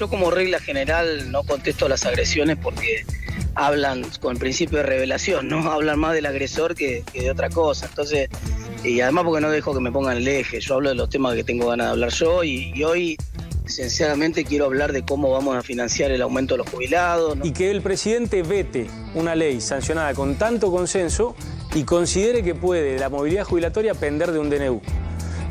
yo como regla general no contesto las agresiones porque hablan con el principio de revelación, ¿no? Hablan más del agresor que de otra cosa. Entonces, y además porque no dejo que me pongan el eje. Yo hablo de los temas que tengo ganas de hablar yo y hoy, sinceramente, quiero hablar de cómo vamos a financiar el aumento de los jubilados, ¿no? Y que el presidente vete una ley sancionada con tanto consenso y considere que puede la movilidad jubilatoria pender de un DNU,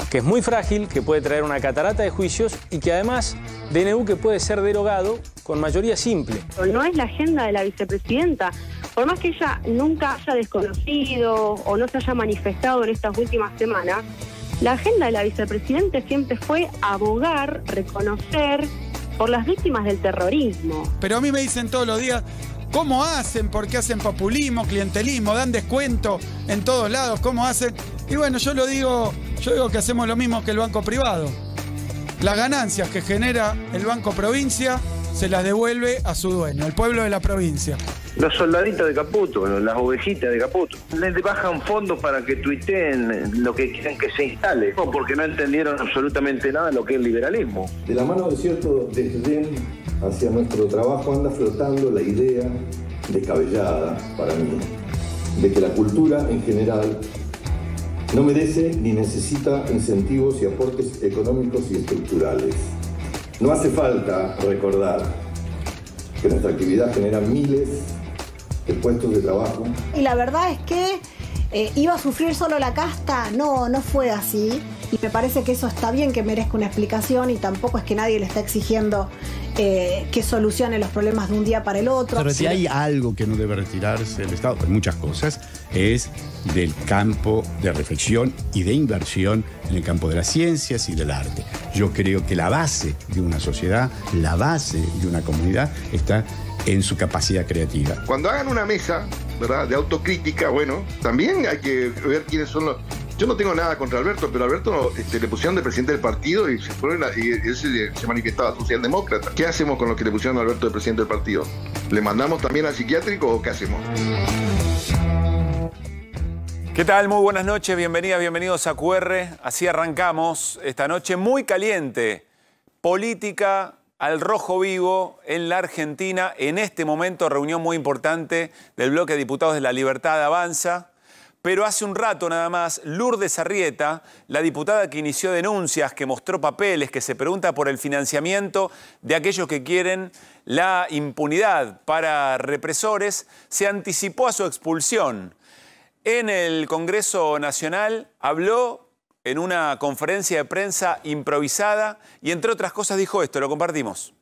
que es muy frágil, que puede traer una catarata de juicios y que además DNU que puede ser derogado con mayoría simple. No es la agenda de la vicepresidenta. Por más que ella nunca haya desconocido o no se haya manifestado en estas últimas semanas, la agenda de la vicepresidenta siempre fue abogar, reconocer por las víctimas del terrorismo. Pero a mí me dicen todos los días, ¿cómo hacen? ¿Por qué hacen populismo, clientelismo? ¿Dan descuento en todos lados? ¿Cómo hacen? Y bueno, yo digo que hacemos lo mismo que el banco privado. Las ganancias que genera el Banco Provincia se las devuelve a su dueño, el pueblo de la provincia. Los soldaditos de Caputo, las ovejitas de Caputo. Les bajan fondos para que tuiteen lo que quieren que se instale, porque no entendieron absolutamente nada de lo que es el liberalismo. De la mano de cierto desdén hacia nuestro trabajo anda flotando la idea descabellada, para mí, de que la cultura en general no merece ni necesita incentivos y aportes económicos y estructurales. No hace falta recordar que nuestra actividad genera miles de puestos de trabajo. Y la verdad es que iba a sufrir solo la casta, no fue así. Y me parece que eso está bien, que merezca una explicación y tampoco es que nadie le está exigiendo que solucione los problemas de un día para el otro. Pero si hay algo que no debe retirarse el Estado, hay muchas cosas, es del campo de reflexión y de inversión en el campo de las ciencias y del arte. Yo creo que la base de una sociedad, la base de una comunidad está en su capacidad creativa. Cuando hagan una mesa, ¿verdad?, de autocrítica, bueno, también hay que ver quiénes son los... Yo no tengo nada contra Alberto, pero a Alberto le pusieron de presidente del partido y se fueron y él se manifestaba socialdemócrata. ¿Qué hacemos con los que le pusieron a Alberto de presidente del partido? ¿Le mandamos también al psiquiátrico o qué hacemos? ¿Qué tal? Muy buenas noches, bienvenidas, bienvenidos a QR. Así arrancamos esta noche muy caliente. Política al rojo vivo en la Argentina. En este momento, reunión muy importante del bloque de diputados de La Libertad Avanza. Pero hace un rato nada más, Lourdes Arrieta, la diputada que inició denuncias, que mostró papeles, que se pregunta por el financiamiento de aquellos que quieren la impunidad para represores, se anticipó a su expulsión. En el Congreso Nacional habló en una conferencia de prensa improvisada y entre otras cosas dijo esto, lo compartimos.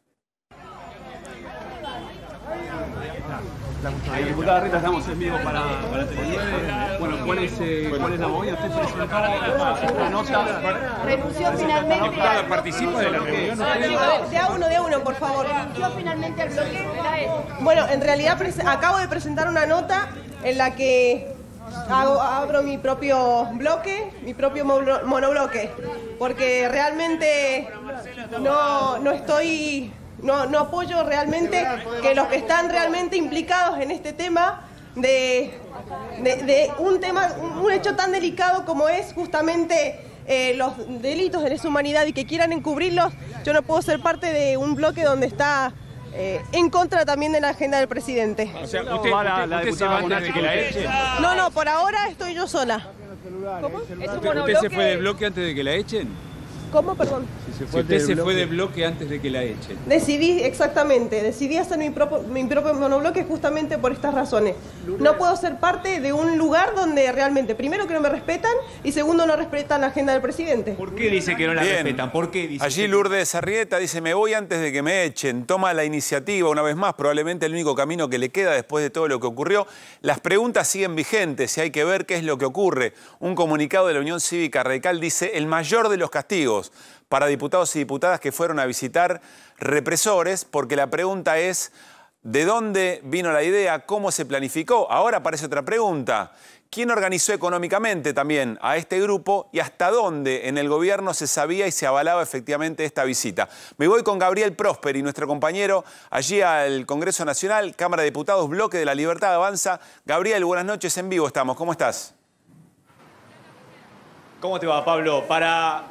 Diputada Rita, estamos en vivo para Telemundo. Bueno, ¿cuál es la movida? Usted presentó esta nota. Renunció finalmente. Diputada, ¿participa de la reunión? De a uno, por favor. Renunció finalmente al bloque. Bueno, en realidad acabo de presentar una nota en la que abro mi propio bloque, mi propio monobloque, porque realmente no apoyo realmente que los que están realmente implicados en este tema de un hecho tan delicado como es justamente los delitos de lesa humanidad y que quieran encubrirlos. Yo no puedo ser parte de un bloque donde está en contra también de la agenda del presidente. O sea, ¿usted se va antes de que la eche? No, por ahora estoy yo sola. ¿Cómo? ¿Usted se fue del bloque antes de que la echen? ¿Cómo, perdón? Si usted se fue del bloque antes de que la echen. Decidí hacer mi propio monobloque justamente por estas razones. No puedo ser parte de un lugar donde realmente, primero, que no me respetan y segundo, no respetan la agenda del presidente. ¿Por qué dice que no la respetan? ¿Por qué dice? Allí Lourdes Arrieta dice, me voy antes de que me echen. Toma la iniciativa una vez más, probablemente el único camino que le queda después de todo lo que ocurrió. Las preguntas siguen vigentes y hay que ver qué es lo que ocurre. Un comunicado de la Unión Cívica Radical dice, el mayor de los castigos para diputados y diputadas que fueron a visitar represores, porque la pregunta es, ¿de dónde vino la idea? ¿Cómo se planificó? Ahora aparece otra pregunta. ¿Quién organizó económicamente también a este grupo y hasta dónde en el gobierno se sabía y se avalaba efectivamente esta visita? Me voy con Gabriel Prosperi, nuestro compañero allí al Congreso Nacional, Cámara de Diputados, Bloque de la Libertad Avanza. Gabriel, buenas noches, en vivo estamos. ¿Cómo estás? ¿Cómo te va, Pablo? Para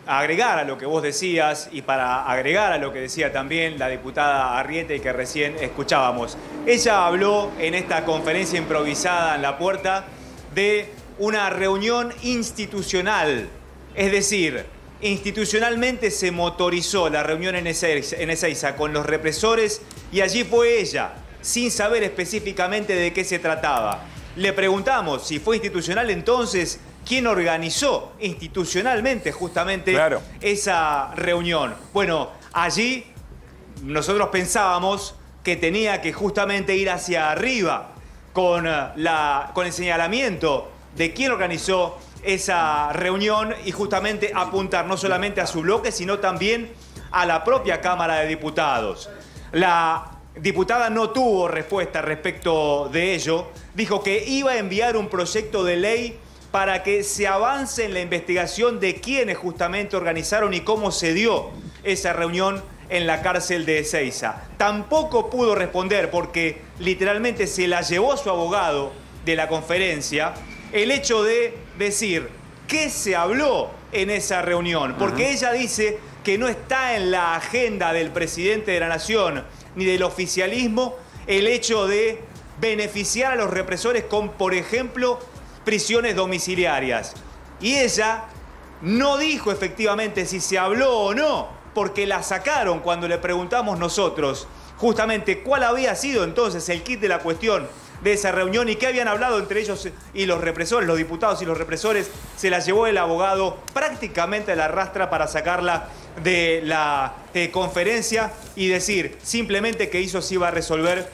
agregar a lo que vos decías y para agregar a lo que decía también la diputada Arrieta y que recién escuchábamos. Ella habló en esta conferencia improvisada en La Puerta de una reunión institucional, es decir, institucionalmente se motorizó la reunión en Ezeiza con los represores y allí fue ella, sin saber específicamente de qué se trataba. Le preguntamos si fue institucional, entonces, ¿quién organizó institucionalmente justamente esa reunión? Bueno, allí nosotros pensábamos que tenía que justamente ir hacia arriba con el señalamiento de quién organizó esa reunión y justamente apuntar no solamente a su bloque, sino también a la propia Cámara de Diputados. La diputada no tuvo respuesta respecto de ello. Dijo que iba a enviar un proyecto de ley para que se avance en la investigación de quiénes justamente organizaron y cómo se dio esa reunión en la cárcel de Ezeiza. Tampoco pudo responder porque literalmente se la llevó su abogado de la conferencia el hecho de decir qué se habló en esa reunión, porque ella dice que no está en la agenda del presidente de la Nación ni del oficialismo el hecho de beneficiar a los represores con, por ejemplo, prisiones domiciliarias. Y ella no dijo efectivamente si se habló o no, porque la sacaron cuando le preguntamos nosotros justamente cuál había sido entonces el kit de la cuestión de esa reunión y qué habían hablado entre ellos y los represores, los diputados y los represores. Se la llevó el abogado prácticamente a la rastra para sacarla de la conferencia y decir simplemente que eso se iba a resolver,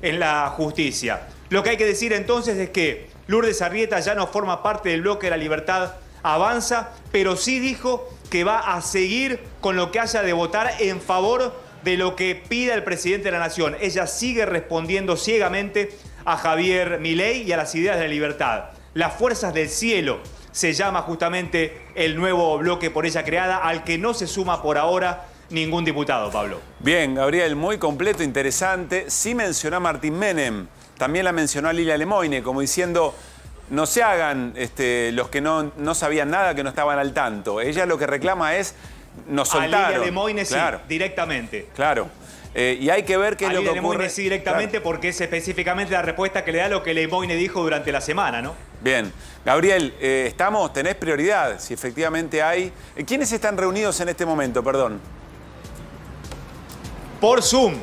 en la justicia. Lo que hay que decir entonces es que Lourdes Arrieta ya no forma parte del bloque de La Libertad Avanza, pero sí dijo que va a seguir con lo que haya de votar en favor de lo que pida el presidente de la Nación. Ella sigue respondiendo ciegamente a Javier Milei y a las ideas de la libertad. Las Fuerzas del Cielo se llama justamente el nuevo bloque por ella creada, al que no se suma por ahora ningún diputado, Pablo. Bien, Gabriel, muy completo, interesante. Sí mencionó a Martín Menem, también la mencionó a Lilia Lemoine, como diciendo, no se hagan los que no sabían nada, que no estaban al tanto. Ella lo que reclama es, nos soltaron. A Lilia Lemoine claro, sí, directamente. Claro. Y hay que ver qué es lo que ocurre. Lemoine sí directamente, claro, porque es específicamente la respuesta que le da lo que Lemoine dijo durante la semana, ¿no? Bien. Gabriel, tenés prioridad, si efectivamente hay... ¿Quiénes están reunidos en este momento, perdón? Por Zoom.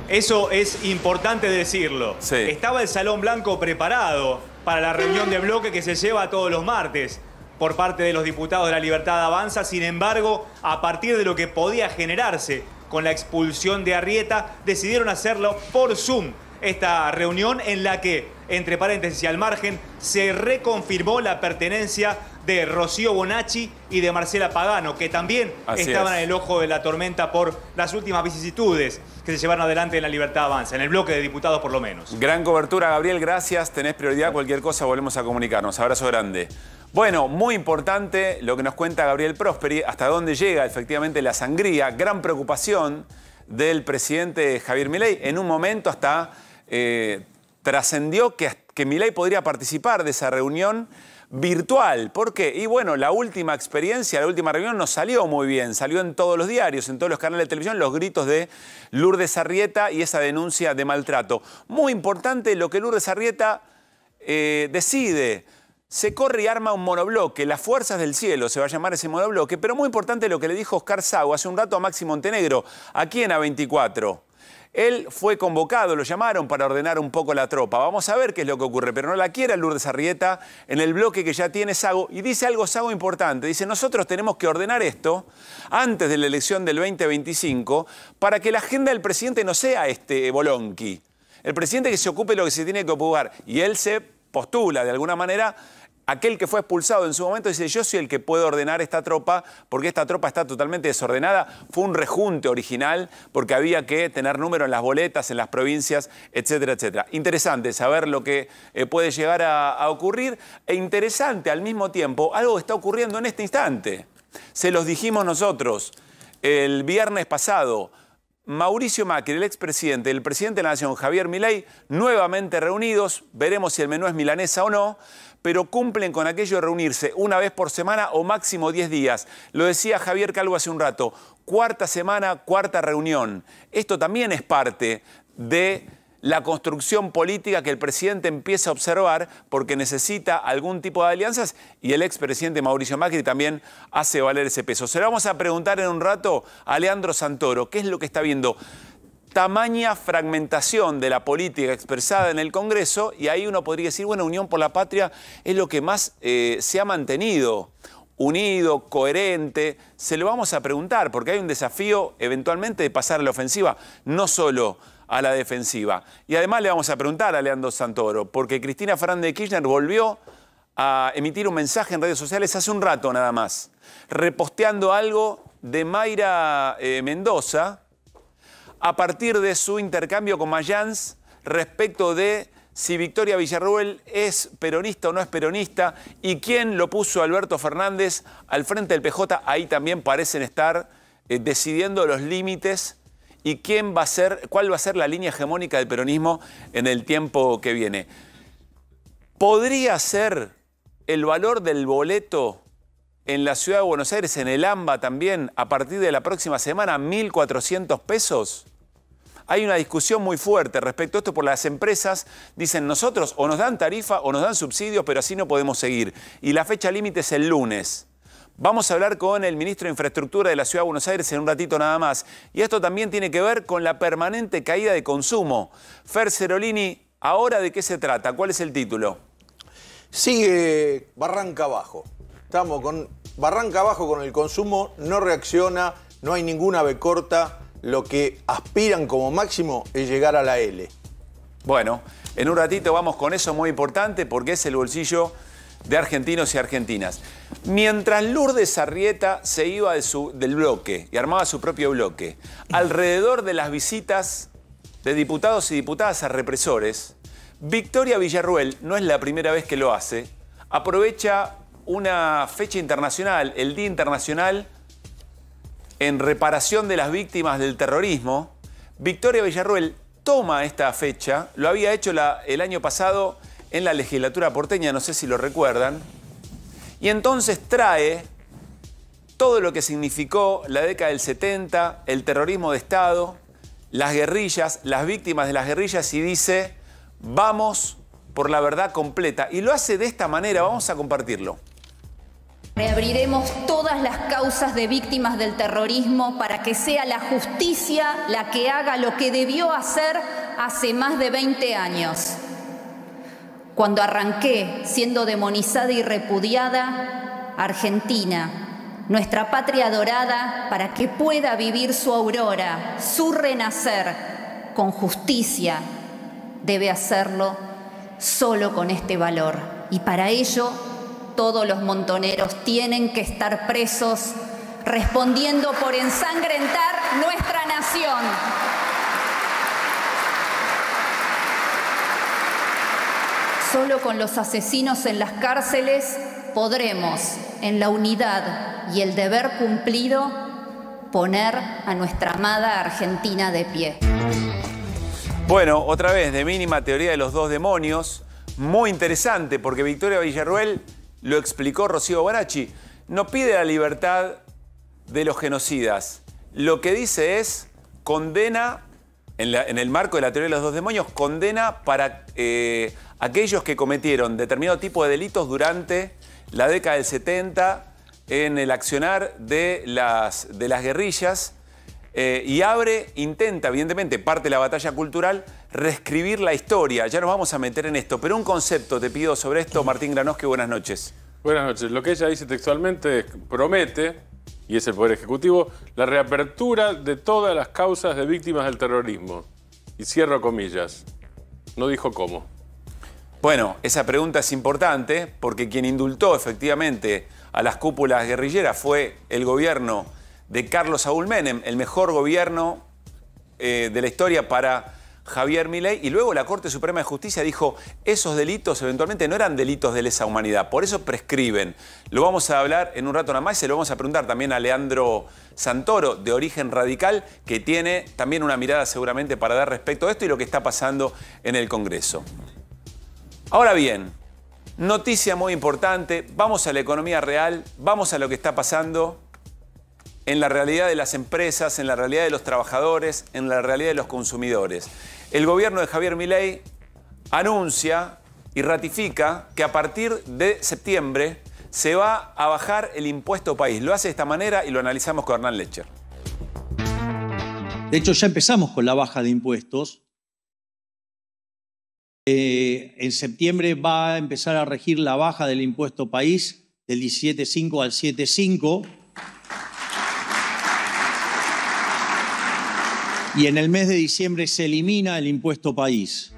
Eso es importante decirlo. Sí. Estaba el Salón Blanco preparado para la reunión de bloque que se lleva todos los martes por parte de los diputados de La Libertad Avanza. Sin embargo, a partir de lo que podía generarse con la expulsión de Arrieta, decidieron hacerlo por Zoom. Esta reunión en la que, entre paréntesis y al margen, se reconfirmó la pertenencia de Rocío Bonacci y de Marcela Pagano, que también estaban en el ojo de la tormenta por las últimas vicisitudes que se llevaron adelante en La Libertad Avanza, en el bloque de diputados por lo menos. Gran cobertura, Gabriel, gracias. Tenés prioridad, cualquier cosa volvemos a comunicarnos. Abrazo grande. Bueno, muy importante lo que nos cuenta Gabriel Prosperi, hasta dónde llega efectivamente la sangría, gran preocupación del presidente Javier Milei. En un momento hasta trascendió que Milei podría participar de esa reunión virtual. ¿Por qué? Y bueno, la última experiencia, la última reunión no salió muy bien. Salió en todos los diarios, en todos los canales de televisión, los gritos de Lourdes Arrieta y esa denuncia de maltrato. Muy importante lo que Lourdes Arrieta decide. Se corre y arma un monobloque, Las Fuerzas del Cielo se va a llamar ese monobloque, pero muy importante lo que le dijo Oscar Sago hace un rato a Maxi Montenegro, aquí en A24. Él fue convocado, lo llamaron para ordenar un poco la tropa. Vamos a ver qué es lo que ocurre, pero no la quiere Lourdes Arrieta en el bloque que ya tiene Sago. Y dice algo Sago importante, dice, nosotros tenemos que ordenar esto antes de la elección del 2025 para que la agenda del presidente no sea bolonqui. El presidente que se ocupe de lo que se tiene que ocupar. Y él se postula de alguna manera. Aquel que fue expulsado en su momento dice, yo soy el que puede ordenar esta tropa porque esta tropa está totalmente desordenada. Fue un rejunte original porque había que tener número en las boletas, en las provincias, etcétera, etcétera. Interesante saber lo que puede llegar a ocurrir e interesante al mismo tiempo algo que está ocurriendo en este instante. Se los dijimos nosotros el viernes pasado. Mauricio Macri, el expresidente, y el presidente de la Nación, Javier Milei, nuevamente reunidos. Veremos si el menú es milanesa o no, pero cumplen con aquello de reunirse una vez por semana o máximo 10 días. Lo decía Javier Calvo hace un rato, cuarta semana, cuarta reunión. Esto también es parte de la construcción política que el presidente empieza a observar porque necesita algún tipo de alianzas y el expresidente Mauricio Macri también hace valer ese peso. Se lo vamos a preguntar en un rato a Leandro Santoro, ¿qué es lo que está viendo? Tamaña fragmentación de la política expresada en el Congreso y ahí uno podría decir, bueno, Unión por la Patria es lo que más se ha mantenido, unido, coherente. Se lo vamos a preguntar porque hay un desafío eventualmente de pasar a la ofensiva, no solo a la defensiva. Y además le vamos a preguntar a Leandro Santoro, porque Cristina Fernández de Kirchner volvió a emitir un mensaje en redes sociales hace un rato nada más, reposteando algo de Mayra Mendoza a partir de su intercambio con Mayans respecto de si Victoria Villarruel es peronista o no es peronista y quién lo puso a Alberto Fernández al frente del PJ. Ahí también parecen estar decidiendo los límites y cuál va a ser la línea hegemónica del peronismo en el tiempo que viene. ¿Podría ser el valor del boleto en la Ciudad de Buenos Aires, en el AMBA también, a partir de la próxima semana, 1.400 pesos? Hay una discusión muy fuerte respecto a esto por las empresas. Dicen, nosotros o nos dan tarifa o nos dan subsidios, pero así no podemos seguir. Y la fecha límite es el lunes. Vamos a hablar con el ministro de Infraestructura de la Ciudad de Buenos Aires en un ratito nada más. Y esto también tiene que ver con la permanente caída de consumo. Fer Cerolini, ¿ahora de qué se trata? ¿Cuál es el título? Sigue barranca abajo. Estamos con barranca abajo con el consumo, no reacciona, no hay ninguna B corta. Lo que aspiran como máximo es llegar a la L. Bueno, en un ratito vamos con eso muy importante porque es el bolsillo de argentinos y argentinas. Mientras Lourdes Arrieta se iba del bloque y armaba su propio bloque, alrededor de las visitas de diputados y diputadas a represores, Victoria Villarruel, no es la primera vez que lo hace, aprovecha una fecha internacional, el Día Internacional en reparación de las víctimas del terrorismo. Victoria Villarruel toma esta fecha, lo había hecho el año pasado en la legislatura porteña, no sé si lo recuerdan, y entonces trae todo lo que significó la década del 70, el terrorismo de Estado, las guerrillas, las víctimas de las guerrillas y dice, vamos por la verdad completa. Y lo hace de esta manera, vamos a compartirlo. Reabriremos todas las causas de víctimas del terrorismo para que sea la justicia la que haga lo que debió hacer hace más de 20 años. Cuando arranqué siendo demonizada y repudiada, Argentina, nuestra patria dorada, para que pueda vivir su aurora, su renacer con justicia, debe hacerlo solo con este valor. Y para ello, todos los montoneros tienen que estar presos, respondiendo por ensangrentar nuestra nación. Solo con los asesinos en las cárceles podremos, en la unidad y el deber cumplido, poner a nuestra amada Argentina de pie. Bueno, otra vez, de mínima teoría de los dos demonios, muy interesante, porque Victoria Villarruel, lo explicó Rocío Baracchi, no pide la libertad de los genocidas. Lo que dice es, condena, en el marco de la teoría de los dos demonios, condena para aquellos que cometieron determinado tipo de delitos durante la década del 70 en el accionar de las guerrillas y intenta, evidentemente, parte de la batalla cultural, reescribir la historia. Ya nos vamos a meter en esto, pero un concepto te pido sobre esto, Martín Granoski, buenas noches. Buenas noches. Lo que ella dice textualmente promete, y es el Poder Ejecutivo, la reapertura de todas las causas de víctimas del terrorismo. Y cierro comillas. No dijo cómo. Bueno, esa pregunta es importante porque quien indultó efectivamente a las cúpulas guerrilleras fue el gobierno de Carlos Saúl Menem, el mejor gobierno de la historia para Javier Milei, y luego la Corte Suprema de Justicia dijo esos delitos eventualmente no eran delitos de lesa humanidad, por eso prescriben. Lo vamos a hablar en un rato nada más y se lo vamos a preguntar también a Leandro Santoro, de Origen Radical, que tiene también una mirada seguramente para dar respecto a esto y lo que está pasando en el Congreso. Ahora bien, noticia muy importante, vamos a la economía real, vamos a lo que está pasando en la realidad de las empresas, en la realidad de los trabajadores, en la realidad de los consumidores. El gobierno de Javier Milei anuncia y ratifica que a partir de septiembre se va a bajar el impuesto país. Lo hace de esta manera y lo analizamos con Hernán Lecher. De hecho, ya empezamos con la baja de impuestos. En septiembre va a empezar a regir la baja del impuesto país del 17,5 al 7,5. Y en el mes de diciembre se elimina el impuesto país.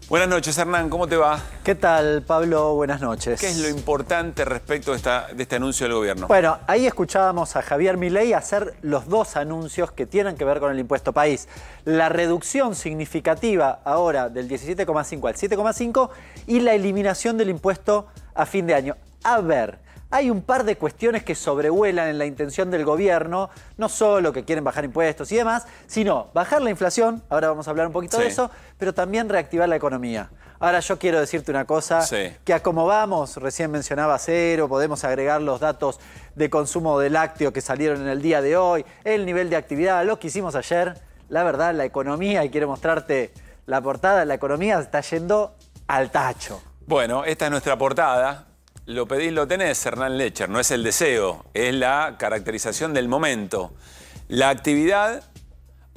Buenas noches, Hernán, ¿cómo te va? ¿Qué tal, Pablo? Buenas noches. ¿Qué es lo importante respecto de este anuncio del gobierno? Bueno, ahí escuchábamos a Javier Milei hacer los dos anuncios que tienen que ver con el impuesto país. La reducción significativa ahora del 17,5 al 7,5 y la eliminación del impuesto a fin de año. A ver, hay un par de cuestiones que sobrevuelan en la intención del gobierno, no solo que quieren bajar impuestos y demás, sino bajar la inflación, ahora vamos a hablar un poquito de eso, pero también reactivar la economía. Ahora yo quiero decirte una cosa, que a como vamos, recién mencionaba Cero, podemos agregar los datos de consumo de lácteo que salieron en el día de hoy, el nivel de actividad, lo que hicimos ayer, la verdad, la economía, y quiero mostrarte la portada, la economía está yendo al tacho. Bueno, esta es nuestra portada. Lo pedís, lo tenés, Hernán Lecher. No es el deseo, es la caracterización del momento. La actividad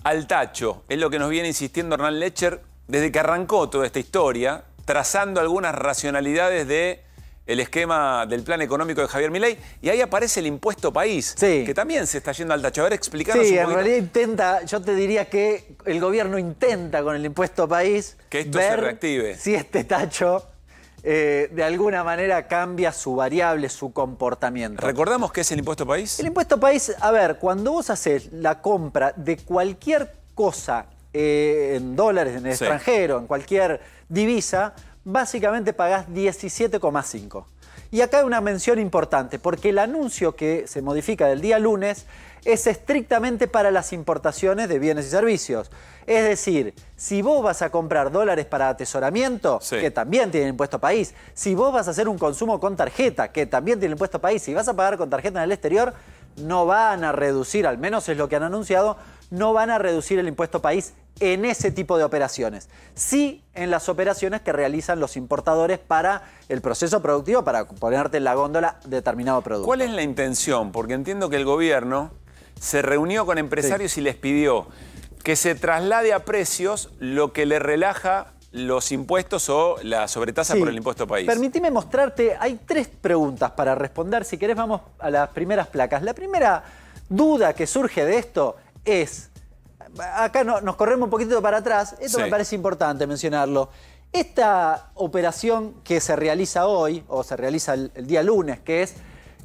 al tacho es lo que nos viene insistiendo Hernán Lecher desde que arrancó toda esta historia, trazando algunas racionalidades del esquema del plan económico de Javier Milei. Y ahí aparece el impuesto país, que también se está yendo al tacho. A ver, explícanos un poquito. Sí, en realidad intenta, yo te diría que el gobierno intenta con el impuesto país que esto se reactive. Si este tacho de alguna manera cambia su variable, su comportamiento. ¿Recordamos qué es el impuesto país? El impuesto país, a ver, cuando vos haces la compra de cualquier cosa en dólares, en el extranjero, en cualquier divisa, básicamente pagás 17,5. Y acá hay una mención importante, porque el anuncio que se modifica del día lunes es estrictamente para las importaciones de bienes y servicios. Es decir, si vos vas a comprar dólares para atesoramiento, que también tiene impuesto país, si vos vas a hacer un consumo con tarjeta, que también tiene impuesto país, si vas a pagar con tarjeta en el exterior, no van a reducir, al menos es lo que han anunciado, no van a reducir el impuesto país en ese tipo de operaciones. Sí en las operaciones que realizan los importadores para el proceso productivo, para ponerte en la góndola determinado producto. ¿Cuál es la intención? Porque entiendo que el gobierno se reunió con empresarios y les pidió que se traslade a precios lo que le relaja los impuestos o la sobretasa por el impuesto país. Permitime mostrarte, hay 3 preguntas para responder. Si querés vamos a las primeras placas. La primera duda que surge de esto es, acá nos corremos un poquito para atrás, esto me parece importante mencionarlo. Esta operación que se realiza hoy, o se realiza el día lunes, que es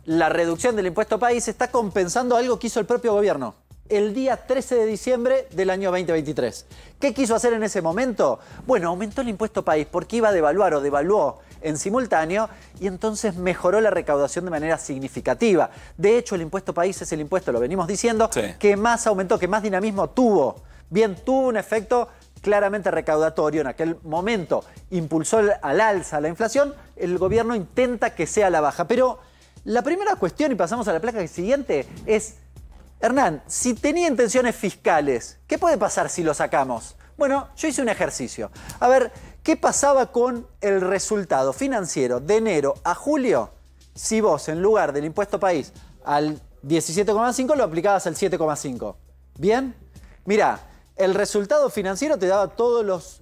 la reducción del impuesto país, está compensando algo que hizo el propio gobierno el día 13 de diciembre del año 2023. ¿Qué quiso hacer en ese momento? Bueno, aumentó el impuesto país porque iba a devaluar o devaluó en simultáneo y entonces mejoró la recaudación de manera significativa. De hecho, el impuesto país es el impuesto, lo venimos diciendo, que más aumentó, que más dinamismo tuvo. Bien, tuvo un efecto claramente recaudatorio. En aquel momento impulsó al alza la inflación, el gobierno intenta que sea a la baja. Pero la primera cuestión, y pasamos a la placa siguiente, es, Hernán, si tenía intenciones fiscales, ¿qué puede pasar si lo sacamos? Bueno, yo hice un ejercicio. A ver, ¿qué pasaba con el resultado financiero de enero a julio si vos, en lugar del impuesto país al 17,5, lo aplicabas al 7,5? ¿Bien? Mirá, el resultado financiero te daba todos los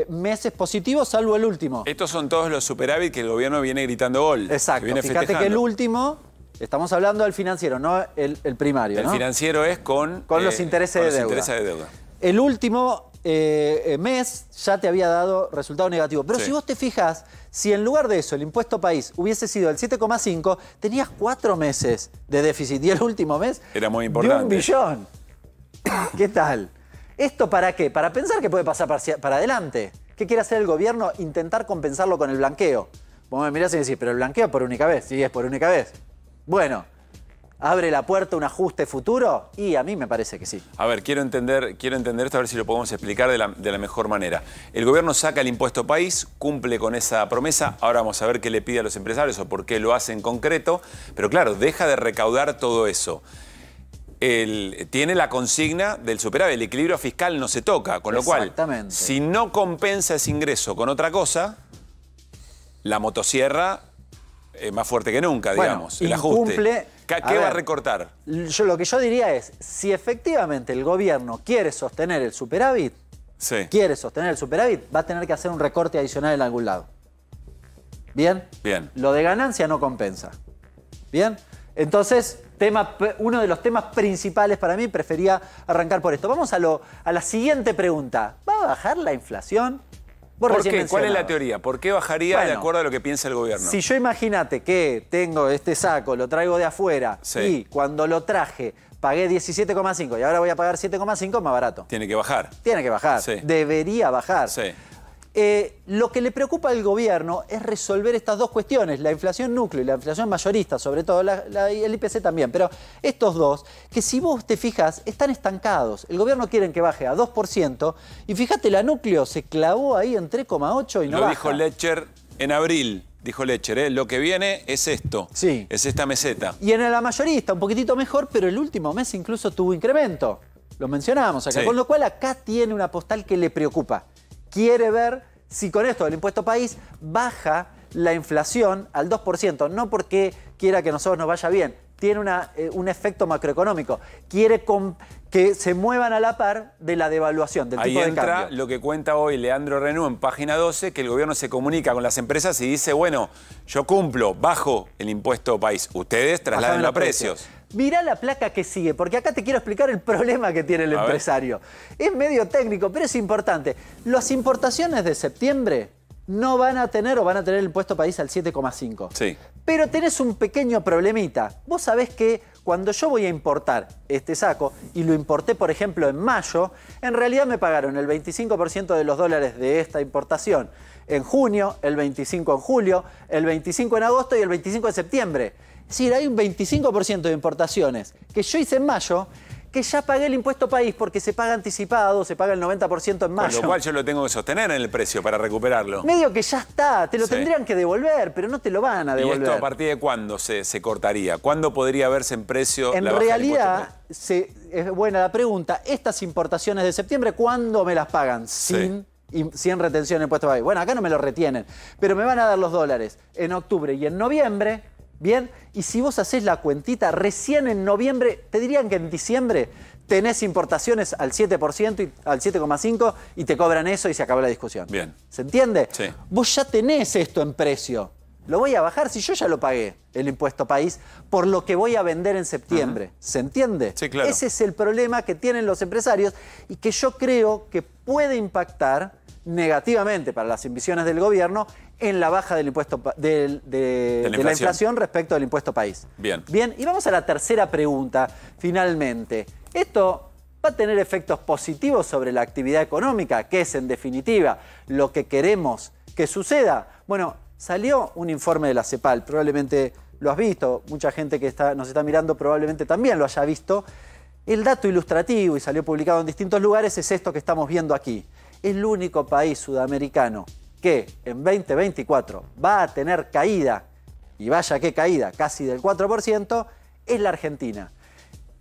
meses positivos, salvo el último. Estos son todos los superávit que el gobierno viene gritando gol. Exacto. Que viene Fíjate festejando. que el último, estamos hablando del financiero, no el primario. El financiero es con los intereses de deuda. Intereses de deuda. El último mes ya te había dado resultado negativo. Pero si vos te fijas, si en lugar de eso el impuesto país hubiese sido el 7,5, tenías 4 meses de déficit. Y el último mes era muy importante. de 1 billón. ¿Qué tal? ¿Esto para qué? Para pensar que puede pasar para adelante. ¿Qué quiere hacer el gobierno? Intentar compensarlo con el blanqueo. Vos me mirás y me decís, pero el blanqueo por única vez. Sí, es por única vez. Bueno, ¿abre la puerta a un ajuste futuro? Y a mí me parece que sí. A ver, quiero entender esto, a ver si lo podemos explicar de la mejor manera. El gobierno saca el impuesto país, cumple con esa promesa. Ahora vamos a ver qué le pide a los empresarios o por qué lo hace en concreto. Pero claro, deja de recaudar todo eso. Tiene la consigna del superávit, el equilibrio fiscal no se toca, con lo cual, si no compensa ese ingreso con otra cosa, la motosierra es más fuerte que nunca, digamos, el ajuste. ¿Qué va a recortar? Lo que yo diría es, si efectivamente el gobierno quiere sostener el superávit, va a tener que hacer un recorte adicional en algún lado. ¿Bien? Bien. Lo de ganancia no compensa. ¿Bien? Entonces, uno de los temas principales para mí, prefería arrancar por esto. Vamos a la siguiente pregunta. ¿Va a bajar la inflación? ¿Por qué? ¿Cuál es la teoría? ¿Por qué bajaría de acuerdo a lo que piensa el gobierno? Si yo imagínate que tengo este saco, lo traigo de afuera y cuando lo traje pagué 17,5 y ahora voy a pagar 7,5, más barato. Tiene que bajar. Tiene que bajar. Sí. Debería bajar. Sí. Lo que le preocupa al gobierno es resolver estas dos cuestiones, la inflación núcleo y la inflación mayorista, sobre todo el IPC también, pero estos dos, que si vos te fijas, están estancados. El gobierno quiere que baje a 2% y fíjate, la núcleo se clavó ahí en 3,8 y no baja. Lo dijo Letcher en abril. Dijo Letcher, lo que viene es esto, es esta meseta. Y en la mayorista un poquitito mejor, pero el último mes incluso tuvo incremento. Lo mencionábamos acá, con lo cual acá tiene una postal que le preocupa. Quiere ver si con esto del impuesto país baja la inflación al 2%, no porque quiera que a nosotros nos vaya bien, tiene un efecto macroeconómico. Quiere que se muevan a la par de la devaluación, del tipo de cambio. Ahí entra lo que cuenta hoy Leandro Renú en página 12, que el gobierno se comunica con las empresas y dice, bueno, yo cumplo, bajo el impuesto país, ustedes trasladen a precios. Mirá la placa que sigue, porque acá te quiero explicar el problema que tiene el empresario. Es medio técnico, pero es importante. Las importaciones de septiembre no van a tener o van a tener el impuesto país al 7,5. Sí. Pero tenés un pequeño problemita. Vos sabés que cuando yo voy a importar este saco, y lo importé, por ejemplo, en mayo, en realidad me pagaron el 25% de los dólares de esta importación en junio, el 25% en julio, el 25% en agosto y el 25% en septiembre. Es decir, hay un 25% de importaciones que yo hice en mayo que ya pagué el impuesto país porque se paga anticipado, se paga el 90% en mayo. Con lo cual yo lo tengo que sostener en el precio para recuperarlo. Medio que ya está, te lo tendrían que devolver, pero no te lo van a devolver. ¿Y esto a partir de cuándo se cortaría? ¿Cuándo podría verse en precio la baja del impuesto país? Es buena la pregunta. Estas importaciones de septiembre, ¿cuándo me las pagan? Sin retención de impuesto país. Bueno, acá no me lo retienen, pero me van a dar los dólares en octubre y en noviembre. Bien, y si vos hacés la cuentita, recién en noviembre, te dirían que en diciembre tenés importaciones al 7% y al 7,5% y te cobran eso y se acabó la discusión. Bien. ¿Se entiende? Sí. Vos ya tenés esto en precio. Lo voy a bajar si yo ya lo pagué, el impuesto país, por lo que voy a vender en septiembre. ¿Se entiende? Sí, claro. Ese es el problema que tienen los empresarios y que yo creo que puede impactar negativamente para las ambiciones del gobierno en la baja del impuesto de la inflación respecto del impuesto país. Bien. Bien, y vamos a la tercera pregunta, finalmente. ¿Esto va a tener efectos positivos sobre la actividad económica, que es en definitiva lo que queremos que suceda? Bueno, salió un informe de la CEPAL, probablemente lo has visto, mucha gente que nos está mirando probablemente también lo haya visto. El dato ilustrativo, y salió publicado en distintos lugares, es esto que estamos viendo aquí. El único país sudamericano que en 2024 va a tener caída, y vaya qué caída, casi del 4%, es la Argentina.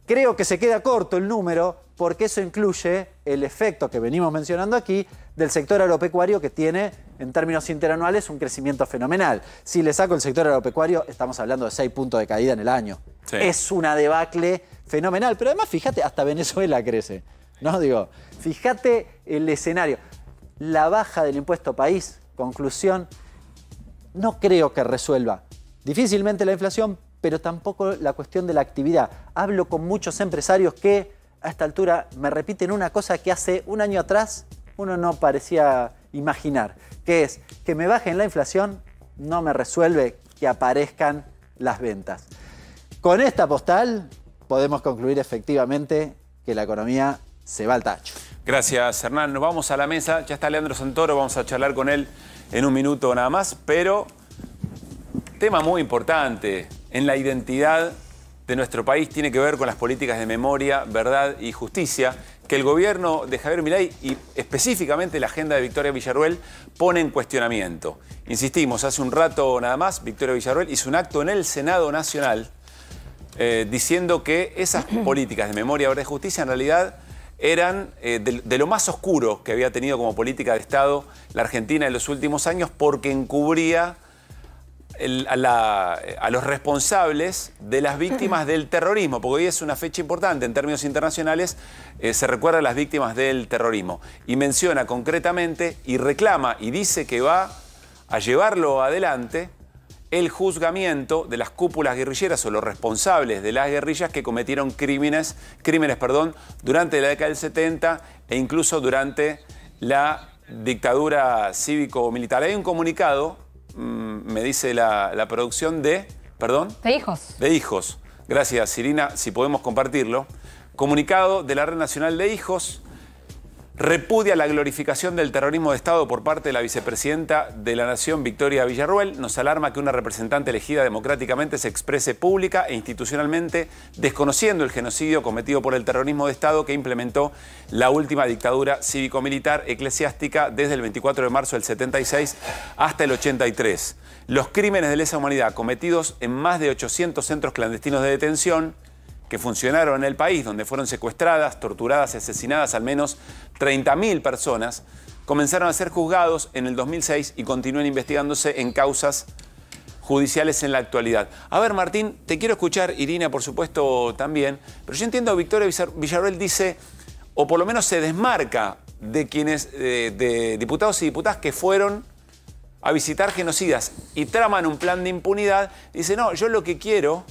Creo que se queda corto el número porque eso incluye el efecto que venimos mencionando aquí del sector agropecuario que tiene, en términos interanuales, un crecimiento fenomenal. Si le saco el sector agropecuario, estamos hablando de 6 puntos de caída en el año. Sí. Es una debacle fenomenal, pero además, fíjate, hasta Venezuela crece. ¿No? Digo, fíjate el escenario. La baja del impuesto país, conclusión, no creo que resuelva difícilmente la inflación, pero tampoco la cuestión de la actividad. Hablo con muchos empresarios que a esta altura me repiten una cosa que hace un año atrás uno no parecía imaginar, que es que me bajen la inflación no me resuelve que aparezcan las ventas. Con esta postal podemos concluir efectivamente que la economía se va al tacho. Gracias, Hernán. Nos vamos a la mesa. Ya está Leandro Santoro, vamos a charlar con él en un minuto nada más, pero tema muy importante en la identidad de nuestro país tiene que ver con las políticas de memoria, verdad y justicia que el gobierno de Javier Milei y específicamente la agenda de Victoria Villarruel pone en cuestionamiento. Insistimos, hace un rato nada más, Victoria Villarruel hizo un acto en el Senado Nacional diciendo que esas políticas de memoria, verdad y justicia en realidad eran de lo más oscuro que había tenido como política de Estado la Argentina en los últimos años porque encubría a los responsables de las víctimas del terrorismo, porque hoy es una fecha importante en términos internacionales, se recuerda a las víctimas del terrorismo. Y menciona concretamente y reclama y dice que va a llevarlo adelante el juzgamiento de las cúpulas guerrilleras o los responsables de las guerrillas que cometieron crímenes, durante la década del 70 e incluso durante la dictadura cívico-militar. Hay un comunicado, me dice la producción de hijos. De hijos. Gracias, Irina, si podemos compartirlo. Comunicado de la Red Nacional de Hijos. Repudia la glorificación del terrorismo de Estado por parte de la vicepresidenta de la Nación, Victoria Villarruel. Nos alarma que una representante elegida democráticamente se exprese pública e institucionalmente desconociendo el genocidio cometido por el terrorismo de Estado que implementó la última dictadura cívico-militar eclesiástica desde el 24 de marzo del 76 hasta el 83. Los crímenes de lesa humanidad cometidos en más de 800 centros clandestinos de detención que funcionaron en el país, donde fueron secuestradas, torturadas y asesinadas al menos 30.000 personas, comenzaron a ser juzgados en el 2006 y continúan investigándose en causas judiciales en la actualidad. A ver, Martín, te quiero escuchar, Irina, por supuesto, también, pero yo entiendo que Victoria Villarruel dice, o por lo menos se desmarca de quienes, de diputados y diputadas que fueron a visitar genocidas y traman un plan de impunidad. Dice, no, yo lo que quiero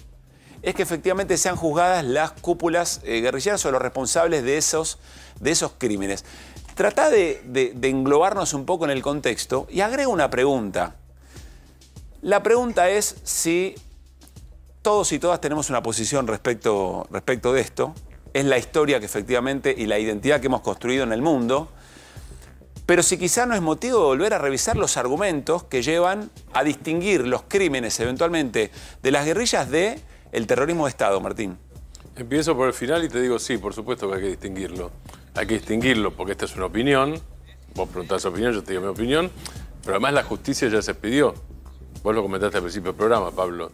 es que efectivamente sean juzgadas las cúpulas guerrilleras o los responsables de esos crímenes. Trata de englobarnos un poco en el contexto y agrega una pregunta. La pregunta es si todos y todas tenemos una posición respecto de esto. Es la historia que efectivamente y la identidad que hemos construido en el mundo. Pero si quizá no es motivo de volver a revisar los argumentos que llevan a distinguir los crímenes eventualmente de las guerrillas de el terrorismo de Estado, Martín. Empiezo por el final y te digo, sí, por supuesto que hay que distinguirlo. Hay que distinguirlo porque esta es una opinión. Vos preguntás su opinión, yo te digo mi opinión. Pero además la justicia ya se pidió. Vos lo comentaste al principio del programa, Pablo.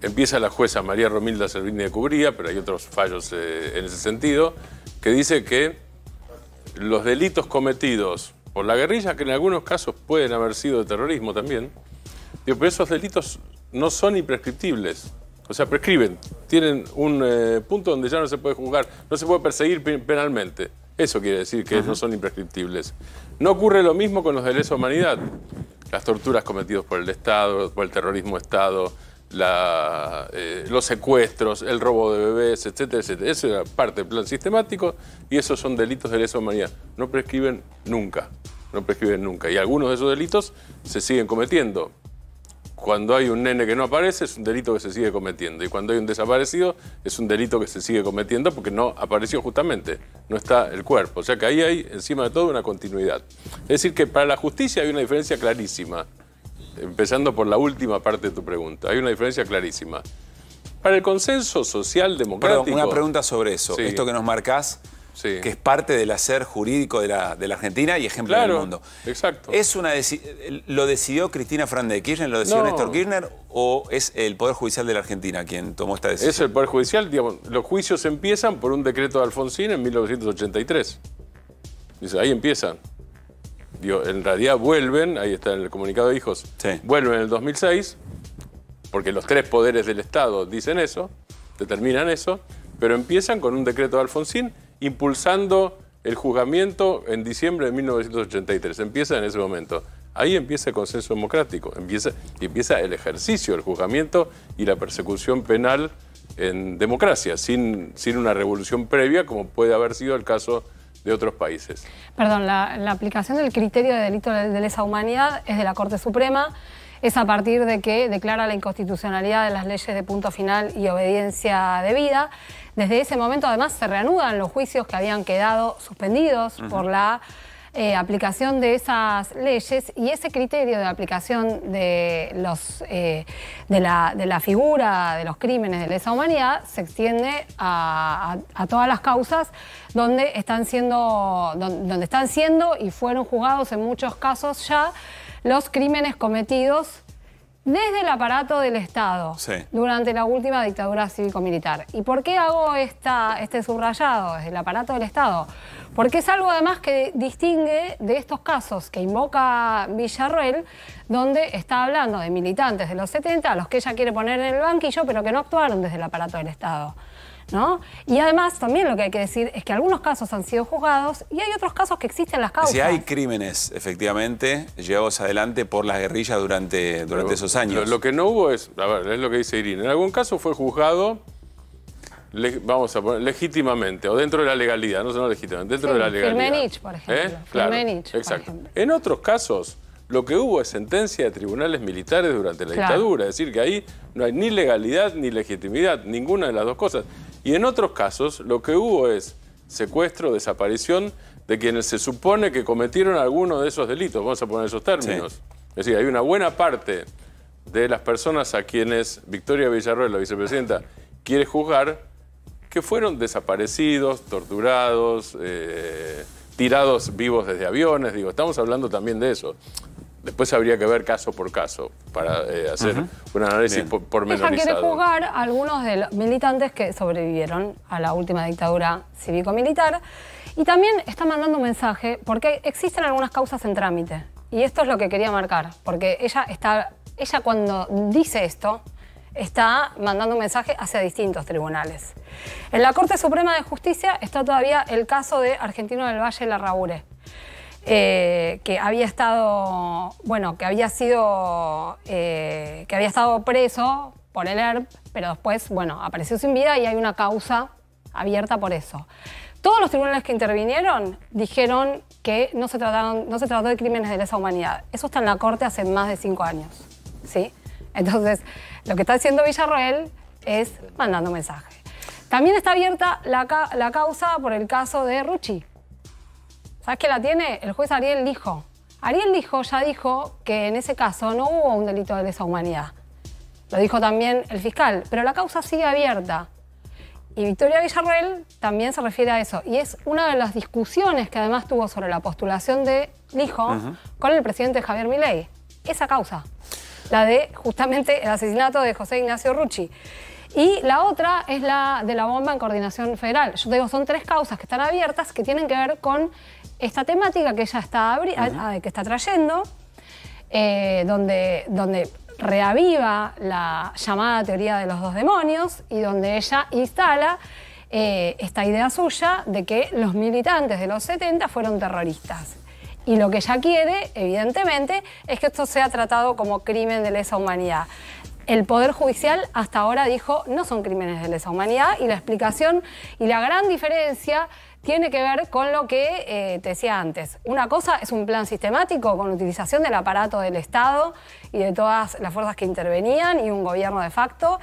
Empieza la jueza María Romilda Servini de Cubría, pero hay otros fallos en ese sentido, que dice que los delitos cometidos por la guerrilla, que en algunos casos pueden haber sido de terrorismo también, pero esos delitos no son imprescriptibles. O sea, prescriben, tienen un punto donde ya no se puede juzgar, no se puede perseguir penalmente. Eso quiere decir que no son imprescriptibles. No ocurre lo mismo con los de lesa humanidad. Las torturas cometidas por el Estado, por el terrorismo de Estado, los secuestros, el robo de bebés, etcétera, etcétera. Eso era parte del plan sistemático y esos son delitos de lesa humanidad. No prescriben nunca, no prescriben nunca. Y algunos de esos delitos se siguen cometiendo. Cuando hay un nene que no aparece, es un delito que se sigue cometiendo. Y cuando hay un desaparecido, es un delito que se sigue cometiendo porque no apareció justamente, no está el cuerpo. O sea que ahí hay, encima de todo, una continuidad. Es decir, que para la justicia hay una diferencia clarísima. Empezando por la última parte de tu pregunta. Hay una diferencia clarísima. Para el consenso social democrático... Perdón, una pregunta sobre eso. Sí. Esto que nos marcás, sí, que es parte del hacer jurídico de la Argentina y ejemplo del mundo. Exacto. ¿Lo decidió Cristina Fernández de Kirchner, lo decidió Néstor Kirchner o es el Poder Judicial de la Argentina quien tomó esta decisión? Es el Poder Judicial, digamos, los juicios empiezan por un decreto de Alfonsín en 1983. Dice, ahí empiezan. Digo, en realidad vuelven, ahí está en el comunicado de hijos, sí, vuelven en el 2006, porque los tres poderes del Estado dicen eso, determinan eso, pero empiezan con un decreto de Alfonsín impulsando el juzgamiento en diciembre de 1983. Empieza en ese momento. Ahí empieza el consenso democrático, empieza el ejercicio del juzgamiento y la persecución penal en democracia, sin una revolución previa como puede haber sido el caso de otros países. Perdón, la aplicación del criterio de delito de lesa humanidad es de la Corte Suprema. es a partir de que declara la inconstitucionalidad de las leyes de punto final y obediencia debida. Desde ese momento, además, se reanudan los juicios que habían quedado suspendidos por la aplicación de esas leyes, y ese criterio de aplicación de la figura de los crímenes de lesa humanidad se extiende a todas las causas donde están siendo y fueron juzgados en muchos casos ya los crímenes cometidos desde el aparato del Estado, durante la última dictadura cívico-militar. ¿Y por qué hago este subrayado desde el aparato del Estado? Porque es algo además que distingue de estos casos que invoca Villarroel, donde está hablando de militantes de los 70 a los que ella quiere poner en el banquillo, pero que no actuaron desde el aparato del Estado, ¿no? Y además también lo que hay que decir es que algunos casos han sido juzgados y hay otros casos que existen las causas. Si hay crímenes, efectivamente, llevados adelante por las guerrillas durante esos años. Lo que no hubo es, a ver, es lo que dice Irina, en algún caso fue juzgado, vamos a poner, legítimamente, o dentro de la legalidad, no legítimamente, dentro de la legalidad. Firmenich, por ejemplo. Claro, Firmenich, exacto. En otros casos, lo que hubo es sentencia de tribunales militares durante la dictadura, es decir, que ahí no hay ni legalidad ni legitimidad, ninguna de las dos cosas. Y en otros casos, lo que hubo es secuestro, desaparición de quienes se supone que cometieron alguno de esos delitos, vamos a poner esos términos. Es decir, hay una buena parte de las personas a quienes Victoria Villarroel, la vicepresidenta, quiere juzgar, que fueron desaparecidos, torturados, tirados vivos desde aviones. Digo, estamos hablando también de eso. Después habría que ver caso por caso para hacer un análisis pormenorizado. Ella quiere juzgar a algunos de los militantes que sobrevivieron a la última dictadura cívico-militar, y también está mandando un mensaje porque existen algunas causas en trámite, y esto es lo que quería marcar, porque ella cuando dice esto está mandando un mensaje hacia distintos tribunales. En la Corte Suprema de Justicia está todavía el caso de Argentino del Valle Larraure, que había estado preso por el ERP, pero después, apareció sin vida y hay una causa abierta por eso. Todos los tribunales que intervinieron dijeron que no se trató de crímenes de lesa humanidad. Eso está en la Corte hace más de 5 años, ¿sí? Entonces, lo que está haciendo Villarroel es mandando mensajes. También está abierta la causa por el caso de Rucci. ¿Sabes qué la tiene? El juez Ariel Lijo. Ariel Lijo ya dijo que en ese caso no hubo un delito de lesa humanidad. Lo dijo también el fiscal, pero la causa sigue abierta. Y Victoria Villarroel también se refiere a eso. Y es una de las discusiones que además tuvo sobre la postulación de Lijo con el presidente Javier Milei. Esa causa, la de justamente el asesinato de José Ignacio Rucci. Y la otra es la de la bomba en Coordinación Federal. Yo te digo, son 3 causas que están abiertas que tienen que ver con esta temática que ella está, que está trayendo, donde reaviva la llamada teoría de los 2 demonios y donde ella instala esta idea suya de que los militantes de los 70 fueron terroristas. Y lo que ella quiere, evidentemente, es que esto sea tratado como crimen de lesa humanidad. El Poder Judicial hasta ahora dijo no son crímenes de lesa humanidad, y la explicación y la gran diferencia tiene que ver con lo que te decía antes. Una cosa es un plan sistemático con utilización del aparato del Estado y de todas las fuerzas que intervenían y un gobierno de facto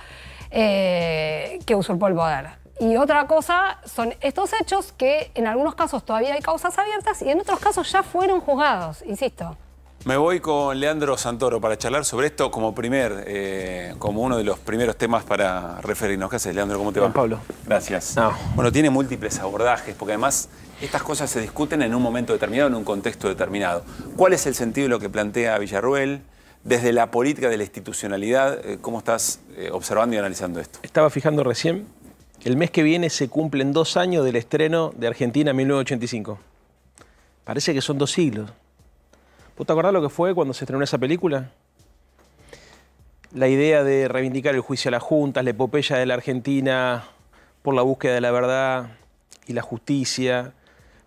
que usurpó el poder. Y otra cosa son estos hechos que en algunos casos todavía hay causas abiertas y en otros casos ya fueron juzgados, insisto. Me voy con Leandro Santoro para charlar sobre esto como uno de los primeros temas para referirnos. ¿Qué haces, Leandro? ¿Cómo te va? Juan Pablo. Gracias. Bueno, tiene múltiples abordajes, porque además estas cosas se discuten en un momento determinado, en un contexto determinado. ¿Cuál es el sentido de lo que plantea Villarroel? Desde la política de la institucionalidad, ¿cómo estás observando y analizando esto? Estaba fijando recién, el mes que viene se cumplen 2 años del estreno de Argentina en 1985. Parece que son 2 siglos. ¿Vos te acordás lo que fue cuando se estrenó esa película? La idea de reivindicar el juicio a las juntas, la epopeya de la Argentina por la búsqueda de la verdad y la justicia,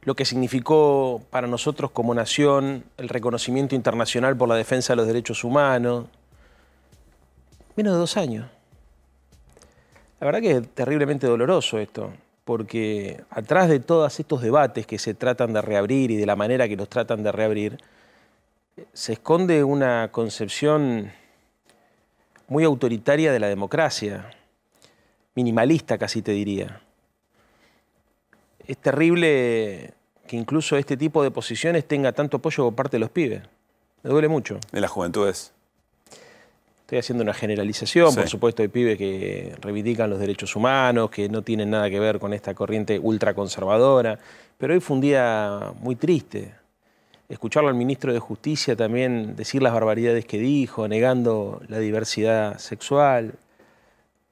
lo que significó para nosotros como nación el reconocimiento internacional por la defensa de los derechos humanos. Menos de 2 años. La verdad que es terriblemente doloroso esto, porque atrás de todos estos debates que se tratan de reabrir y de la manera que los tratan de reabrir, se esconde una concepción muy autoritaria de la democracia, minimalista casi te diría. Es terrible que incluso este tipo de posiciones tenga tanto apoyo por parte de los pibes. Me duele mucho. De las juventudes. Estoy haciendo una generalización, Sí. por supuesto hay pibes que reivindican los derechos humanos, que no tienen nada que ver con esta corriente ultraconservadora, pero hoy fue un día muy triste. Escucharlo al ministro de Justicia también decir las barbaridades que dijo, negando la diversidad sexual,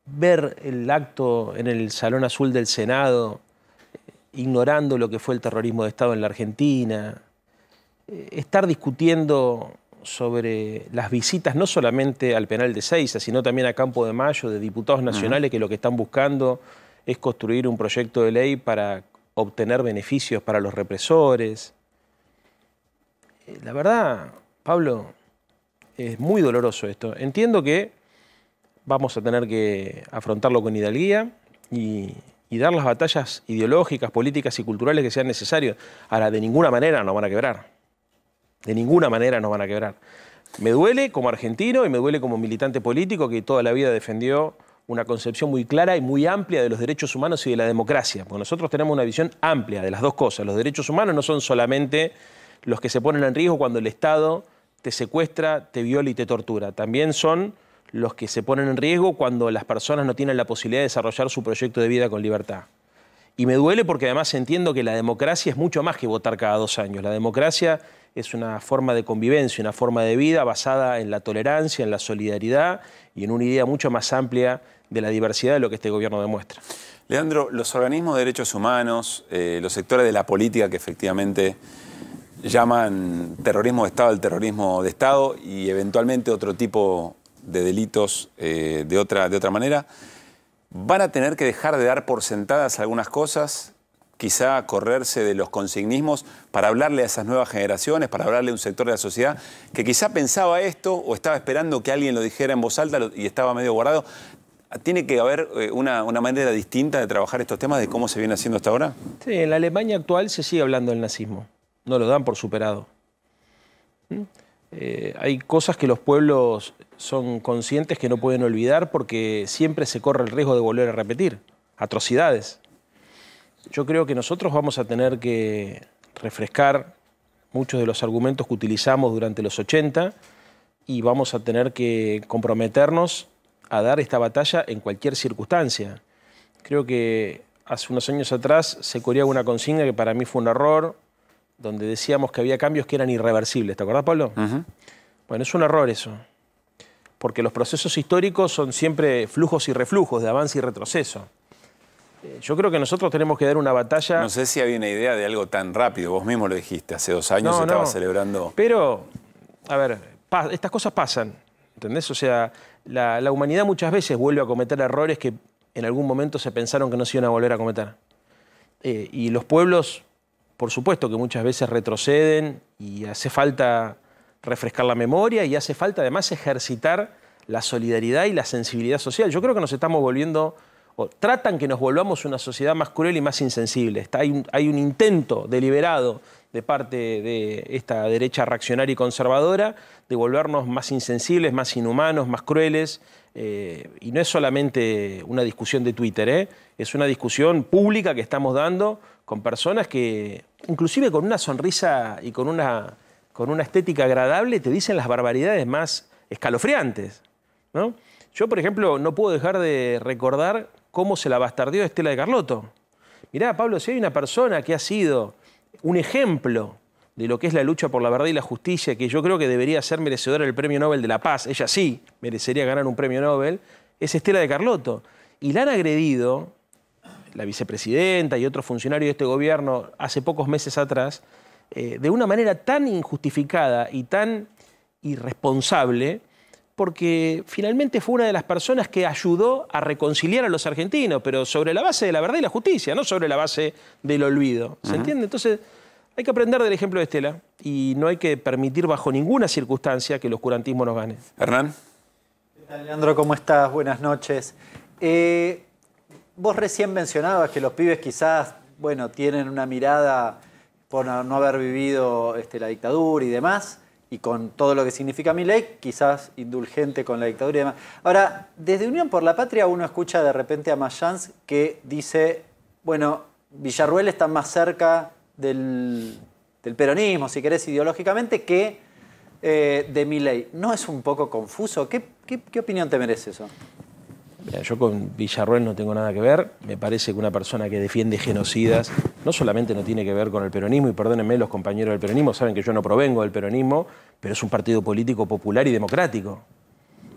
ver el acto en el Salón Azul del Senado, ignorando lo que fue el terrorismo de Estado en la Argentina, estar discutiendo sobre las visitas no solamente al penal de Seiza, sino también a Campo de Mayo, de diputados nacionales que lo que están buscando es construir un proyecto de ley para obtener beneficios para los represores. La verdad, Pablo, es muy doloroso esto. Entiendo que vamos a tener que afrontarlo con hidalguía y dar las batallas ideológicas, políticas y culturales que sean necesarias. Ahora, de ninguna manera nos van a quebrar. De ninguna manera nos van a quebrar. Me duele como argentino y me duele como militante político que toda la vida defendió una concepción muy clara y muy amplia de los derechos humanos y de la democracia. Porque nosotros tenemos una visión amplia de las dos cosas. Los derechos humanos no son solamente los que se ponen en riesgo cuando el Estado te secuestra, te viola y te tortura. También son los que se ponen en riesgo cuando las personas no tienen la posibilidad de desarrollar su proyecto de vida con libertad. Y me duele porque además entiendo que la democracia es mucho más que votar cada 2 años. La democracia es una forma de convivencia, una forma de vida basada en la tolerancia, en la solidaridad y en una idea mucho más amplia de la diversidad de lo que este gobierno demuestra. Leandro, los organismos de derechos humanos, los sectores de la política que efectivamente llaman terrorismo de Estado al terrorismo de Estado y eventualmente otro tipo de delitos de otra manera, van a tener que dejar de dar por sentadas algunas cosas, quizá correrse de los consignismos para hablarle a esas nuevas generaciones, para hablarle a un sector de la sociedad que quizá pensaba esto o estaba esperando que alguien lo dijera en voz alta y estaba medio guardado. ¿Tiene que haber una manera distinta de trabajar estos temas de cómo se viene haciendo hasta ahora? Sí, en la Alemania actual se sigue hablando del nazismo. No lo dan por superado. Hay cosas que los pueblos son conscientes que no pueden olvidar porque siempre se corre el riesgo de volver a repetir atrocidades. Yo creo que nosotros vamos a tener que refrescar muchos de los argumentos que utilizamos durante los 80 y vamos a tener que comprometernos a dar esta batalla en cualquier circunstancia. Creo que hace unos años atrás se coreaba una consigna que para mí fue un error, donde decíamos que había cambios que eran irreversibles. ¿Te acordás, Pablo? Bueno, es un error eso, porque los procesos históricos son siempre flujos y reflujos, de avance y retroceso. Yo creo que nosotros tenemos que dar una batalla... No sé si había una idea de algo tan rápido, vos mismo lo dijiste, hace 2 años se estaba celebrando... Pero, a ver, estas cosas pasan, ¿entendés? O sea, la humanidad muchas veces vuelve a cometer errores que en algún momento se pensaron que no se iban a volver a cometer. Y los pueblos, por supuesto que muchas veces retroceden y hace falta refrescar la memoria y hace falta además ejercitar la solidaridad y la sensibilidad social. Yo creo que nos estamos volviendo... tratan que nos volvamos una sociedad más cruel y más insensible. Hay un intento deliberado de parte de esta derecha reaccionaria y conservadora de volvernos más insensibles, más inhumanos, más crueles. Y no es solamente una discusión de Twitter, es una discusión pública que estamos dando con personas que, inclusive con una sonrisa y con una estética agradable, te dicen las barbaridades más escalofriantes, ¿no? Yo, por ejemplo, no puedo dejar de recordar cómo se la bastardeó Estela de Carlotto. Mirá, Pablo, si hay una persona que ha sido un ejemplo de lo que es la lucha por la verdad y la justicia, que yo creo que debería ser merecedora del Premio Nobel de la Paz, ella sí merecería ganar un Premio Nobel, es Estela de Carlotto. Y la han agredido, la vicepresidenta y otros funcionarios de este gobierno, hace pocos meses atrás, de una manera tan injustificada y tan irresponsable, porque finalmente fue una de las personas que ayudó a reconciliar a los argentinos, pero sobre la base de la verdad y la justicia, no sobre la base del olvido. ¿Se entiende? Entonces, hay que aprender del ejemplo de Estela y no hay que permitir bajo ninguna circunstancia que el oscurantismo nos gane. Hernán. ¿Qué tal, Leandro? ¿Cómo estás? Buenas noches. Vos recién mencionabas que los pibes quizás, bueno, tienen una mirada por no haber vivido la dictadura y demás. y con todo lo que significa Milei, quizás indulgente con la dictadura y demás. Ahora, desde Unión por la Patria uno escucha de repente a Mayans que dice, bueno, Villarruel está más cerca del peronismo, si querés, ideológicamente, que de Milei. ¿No es un poco confuso? ¿Qué opinión te merece eso? Mira, yo con Villarruel no tengo nada que ver. Me parece que una persona que defiende genocidas no solamente no tiene que ver con el peronismo, y perdónenme los compañeros del peronismo, saben que yo no provengo del peronismo, pero es un partido político popular y democrático.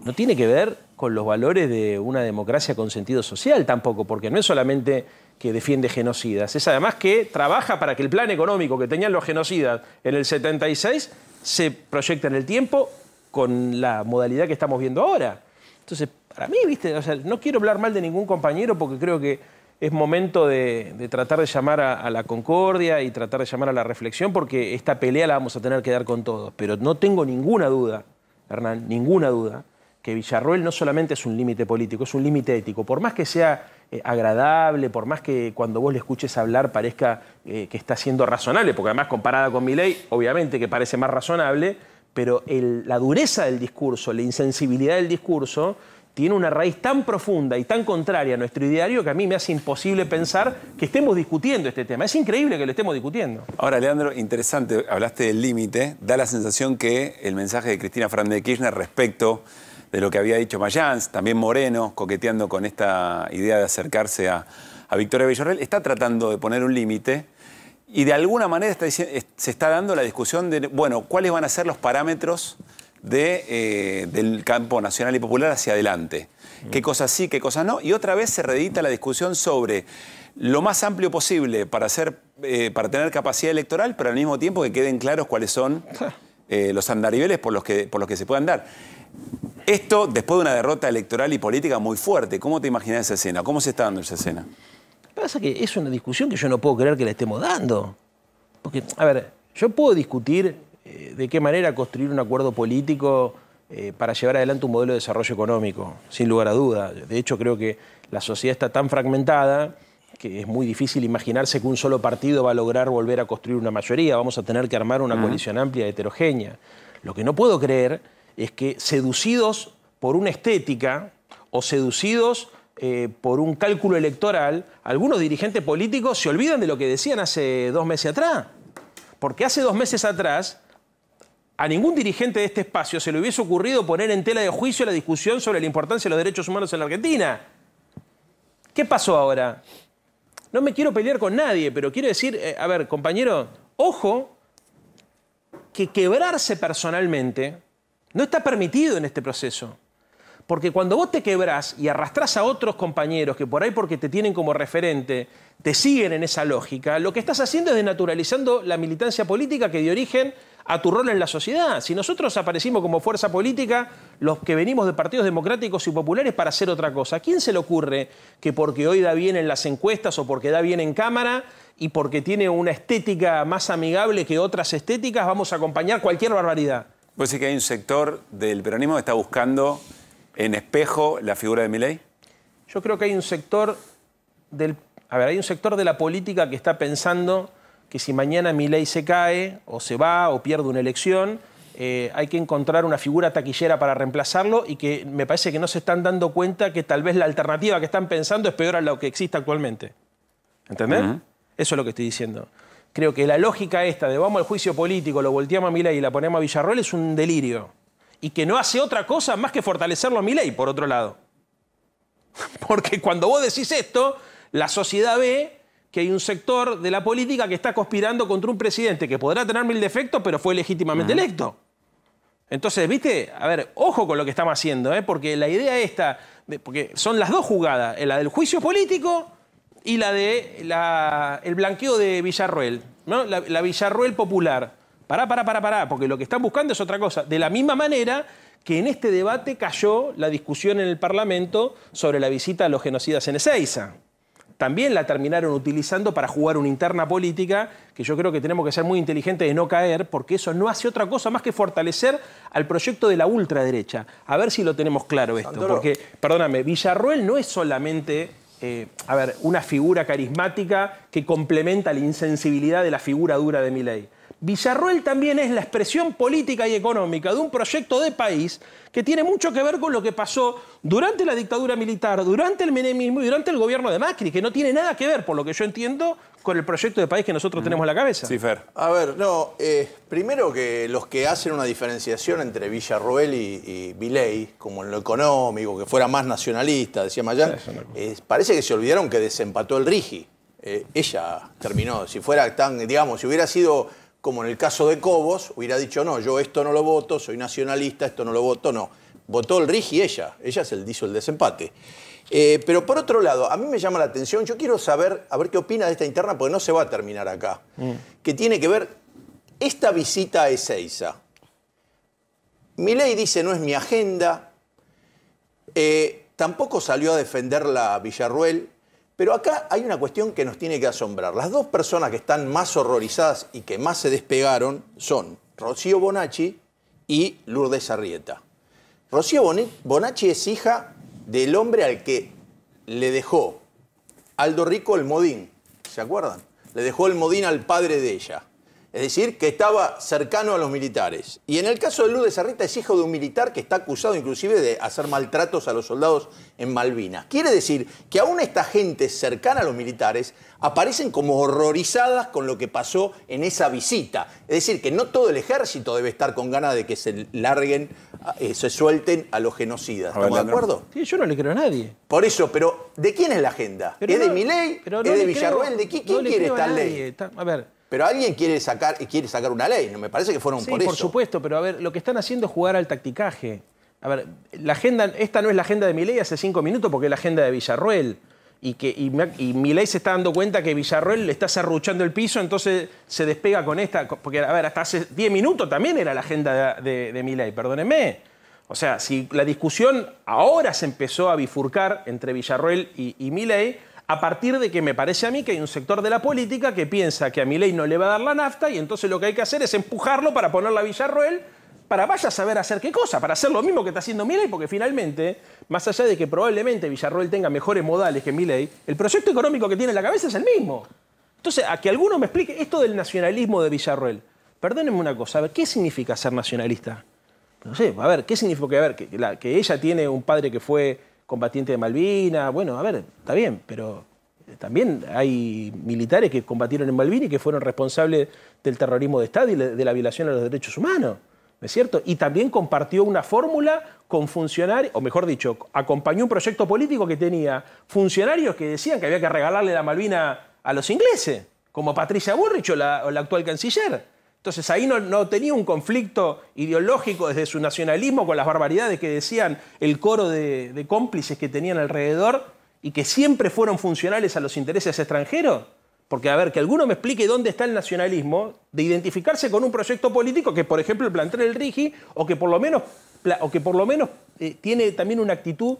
No tiene que ver con los valores de una democracia con sentido social tampoco, porque no es solamente que defiende genocidas, es además que trabaja para que el plan económico que tenían los genocidas en el 76 se proyecte en el tiempo con la modalidad que estamos viendo ahora. Entonces, para mí, ¿viste? O sea, no quiero hablar mal de ningún compañero porque creo que es momento de tratar de llamar a la concordia y tratar de llamar a la reflexión, porque esta pelea la vamos a tener que dar con todos. Pero no tengo ninguna duda, Hernán, ninguna duda, que Villarruel no solamente es un límite político, es un límite ético. Por más que sea agradable, por más que cuando vos le escuches hablar parezca que está siendo razonable, porque además comparada con Milei, obviamente que parece más razonable, pero la dureza del discurso, la insensibilidad del discurso, tiene una raíz tan profunda y tan contraria a nuestro ideario que a mí me hace imposible pensar que estemos discutiendo este tema. Es increíble que lo estemos discutiendo. Ahora, Leandro, interesante, hablaste del límite. Da la sensación que el mensaje de Cristina Fernández de Kirchner respecto de lo que había dicho Mayans, también Moreno, coqueteando con esta idea de acercarse a Victoria Villarruel, está tratando de poner un límite y de alguna manera se está dando la discusión de, bueno, ¿cuáles van a ser los parámetros del campo nacional y popular hacia adelante? ¿Qué cosas sí, qué cosas no? Y otra vez se reedita la discusión sobre lo más amplio posible para tener capacidad electoral, pero al mismo tiempo que queden claros cuáles son los andariveles por los que se puedan dar. Esto después de una derrota electoral y política muy fuerte. ¿Cómo te imaginas esa escena? ¿Cómo se está dando esa escena? Lo que pasa es que es una discusión que yo no puedo creer que la estemos dando. Porque, a ver, yo puedo discutir de qué manera construir un acuerdo político para llevar adelante un modelo de desarrollo económico, sin lugar a duda. De hecho, creo que la sociedad está tan fragmentada que es muy difícil imaginarse que un solo partido va a lograr volver a construir una mayoría. Vamos a tener que armar una coalición amplia y heterogénea. Lo que no puedo creer es que, seducidos por una estética o seducidos por un cálculo electoral, algunos dirigentes políticos se olvidan de lo que decían hace 2 meses atrás. Porque hace 2 meses atrás a ningún dirigente de este espacio se le hubiese ocurrido poner en tela de juicio la discusión sobre la importancia de los derechos humanos en la Argentina. ¿Qué pasó ahora? No me quiero pelear con nadie, pero quiero decir, a ver, compañero, ojo, que quebrarse personalmente no está permitido en este proceso. Porque cuando vos te quebrás y arrastrás a otros compañeros que por ahí porque te tienen como referente, te siguen en esa lógica, lo que estás haciendo es desnaturalizando la militancia política que dio origen a tu rol en la sociedad. Si nosotros aparecimos como fuerza política, los que venimos de partidos democráticos y populares para hacer otra cosa, ¿a quién se le ocurre que porque hoy da bien en las encuestas o porque da bien en cámara y porque tiene una estética más amigable que otras estéticas vamos a acompañar cualquier barbaridad? ¿Puede decir que hay un sector del peronismo que está buscando en espejo la figura de Milei? Yo creo que hay un sector hay un sector de la política que está pensando que si mañana Milei se cae o se va o pierde una elección, hay que encontrar una figura taquillera para reemplazarlo y que me parece que no se están dando cuenta que tal vez la alternativa que están pensando es peor a lo que existe actualmente. ¿Entendés? Eso es lo que estoy diciendo. Creo que la lógica esta de vamos al juicio político, lo volteamos a Milei y la ponemos a Villarruel es un delirio. Y que no hace otra cosa más que fortalecerlo a Milei, por otro lado. Porque cuando vos decís esto, la sociedad ve que hay un sector de la política que está conspirando contra un presidente que podrá tener 1000 defectos, pero fue legítimamente electo. Entonces, ¿viste? A ver, ojo con lo que estamos haciendo, porque la idea esta, porque son las dos jugadas, la del juicio político y la de el blanqueo de Villarruel, ¿no? La Villarruel popular. Pará, porque lo que están buscando es otra cosa. De la misma manera que en este debate cayó la discusión en el Parlamento sobre la visita a los genocidas en Ezeiza. También la terminaron utilizando para jugar una interna política que yo creo que tenemos que ser muy inteligentes de no caer, porque eso no hace otra cosa más que fortalecer al proyecto de la ultraderecha. A ver si lo tenemos claro esto. Santoro. Porque, perdóname, Villarruel no es solamente una figura carismática que complementa la insensibilidad de la figura dura de Milei. Villarroel también es la expresión política y económica de un proyecto de país que tiene mucho que ver con lo que pasó durante la dictadura militar, durante el menemismo y durante el gobierno de Macri, que no tiene nada que ver, por lo que yo entiendo, con el proyecto de país que nosotros tenemos en la cabeza. Sí, Fer. A ver, no, primero que los que hacen una diferenciación entre Villarroel y Milei, como en lo económico, que fuera más nacionalista, decía Mayán, parece que se olvidaron que desempató el Rigi. Ella terminó, si fuera tan, digamos, si hubiera sido como en el caso de Cobos, hubiera dicho, no, yo esto no lo voto, soy nacionalista, esto no lo voto, no. Votó el Rigi ella hizo el desempate. Pero por otro lado, a mí me llama la atención, yo quiero saber, a ver qué opina de esta interna, porque no se va a terminar acá, que tiene que ver esta visita a Ezeiza. Milei dice, no es mi agenda, tampoco salió a defenderla Villarroel, pero acá hay una cuestión que nos tiene que asombrar. Las dos personas que están más horrorizadas y que más se despegaron son Rocío Bonacci y Lourdes Arrieta. Rocío Bonacci es hija del hombre al que le dejó Aldo Rico el Modín, ¿se acuerdan? Le dejó el Modín al padre de ella. Es decir, que estaba cercano a los militares. Y en el caso de Lourdes Arrieta es hijo de un militar que está acusado inclusive de hacer maltratos a los soldados en Malvinas. Quiere decir que aún esta gente cercana a los militares aparecen como horrorizadas con lo que pasó en esa visita. Es decir, que no todo el ejército debe estar con ganas de que se larguen, se suelten a los genocidas. ¿Estamos de acuerdo? Sí, yo no le creo a nadie. Por eso, pero ¿de quién es la agenda? ¿Es de Milei? ¿Es de Villarroel? ¿De quién quiere esta ley? A ver. Pero alguien quiere sacar una ley, ¿no? Me parece que fueron por eso. Por supuesto, pero a ver, lo que están haciendo es jugar al tacticaje. A ver, la agenda, esta no es la agenda de Milei hace 5 minutos porque es la agenda de Villarroel. Y Milei se está dando cuenta que Villarroel le está serruchando el piso, entonces se despega con esta. Porque, a ver, hasta hace 10 minutos también era la agenda de Milei, perdónenme. O sea, si la discusión ahora se empezó a bifurcar entre Villarroel y Milei, a partir de que me parece a mí que hay un sector de la política que piensa que a Milei no le va a dar la nafta y entonces lo que hay que hacer es empujarlo para ponerla a Villarroel para vaya a saber hacer qué cosa, para hacer lo mismo que está haciendo Milei, porque finalmente, más allá de que probablemente Villarroel tenga mejores modales que Milei, el proyecto económico que tiene en la cabeza es el mismo. Entonces, a que alguno me explique esto del nacionalismo de Villarroel. Perdónenme una cosa, a ver, ¿qué significa ser nacionalista? No sé, a ver, ¿qué significa? A ver, que ella tiene un padre que fue combatiente de Malvinas, bueno, a ver, está bien, pero también hay militares que combatieron en Malvinas y que fueron responsables del terrorismo de Estado y de la violación a los derechos humanos, ¿no es cierto? Y también compartió una fórmula con funcionarios, o mejor dicho, acompañó un proyecto político que tenía funcionarios que decían que había que regalarle la Malvina a los ingleses, como Patricia Bullrich o la actual canciller. Entonces ahí no tenía un conflicto ideológico desde su nacionalismo con las barbaridades que decían el coro de cómplices que tenían alrededor y que siempre fueron funcionales a los intereses extranjeros. Porque, a ver, que alguno me explique dónde está el nacionalismo de identificarse con un proyecto político que, por ejemplo, el plantel del Rigi, o que por lo menos tiene también una actitud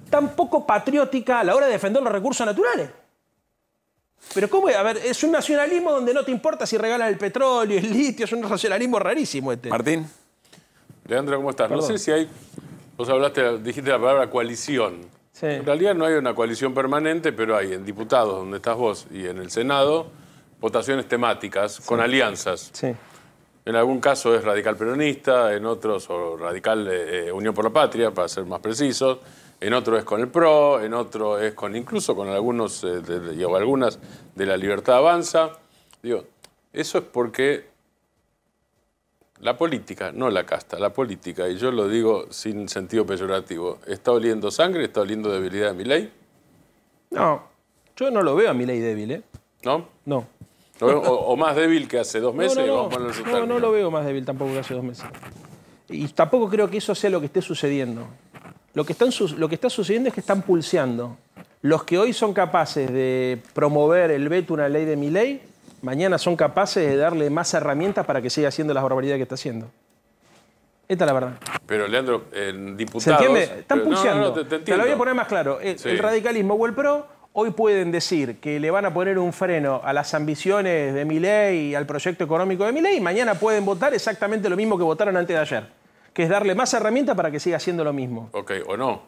tan poco patriótica a la hora de defender los recursos naturales. Pero ¿cómo es? A ver, es un nacionalismo donde no te importa si regalan el petróleo, el litio, es un nacionalismo rarísimo este. Martín. Leandro, ¿cómo estás? Perdón. No sé si hay... Vos dijiste la palabra coalición. Sí. En realidad no hay una coalición permanente, pero hay en diputados, donde estás vos, y en el Senado, votaciones temáticas, con alianzas. Sí. En algún caso es radical peronista, en otros, o radical Unión por la Patria, para ser más precisos. En otro es con el PRO, en otro es incluso con algunos o algunas de la Libertad Avanza. Digo, eso es porque la política, no la casta, la política, y yo lo digo sin sentido peyorativo, ¿está oliendo sangre, está oliendo debilidad de Milei? No, yo no lo veo a Milei débil, ¿eh? ¿No? No. ¿Lo veo, o más débil que hace 2 meses? No lo veo más débil tampoco que hace 2 meses. Y tampoco creo que eso sea lo que esté sucediendo. Lo que está sucediendo es que están pulseando. Los que hoy son capaces de promover el veto a una ley de Milei, mañana son capaces de darle más herramientas para que siga haciendo las barbaridades que está haciendo. Esta es la verdad. Pero, Leandro, en diputados... ¿Se entiende? Están pulseando. Te lo voy a poner más claro. El radicalismo o el PRO hoy pueden decir que le van a poner un freno a las ambiciones de Milei y al proyecto económico de Milei y mañana pueden votar exactamente lo mismo que votaron antes de ayer, que es darle más herramientas para que siga haciendo lo mismo. Ok, o no.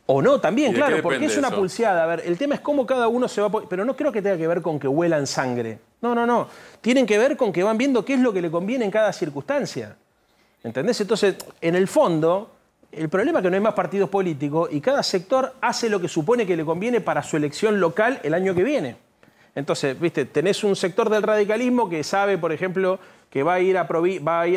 O no, también, claro, porque es una pulseada. A ver, el tema es cómo cada uno se va... Pero no creo que tenga que ver con que huelan sangre. No. Tienen que ver con que van viendo qué es lo que le conviene en cada circunstancia. ¿Entendés? Entonces, en el fondo, el problema es que no hay más partidos políticos y cada sector hace lo que supone que le conviene para su elección local el año que viene. Entonces, viste, tenés un sector del radicalismo que sabe, por ejemplo, que va a ir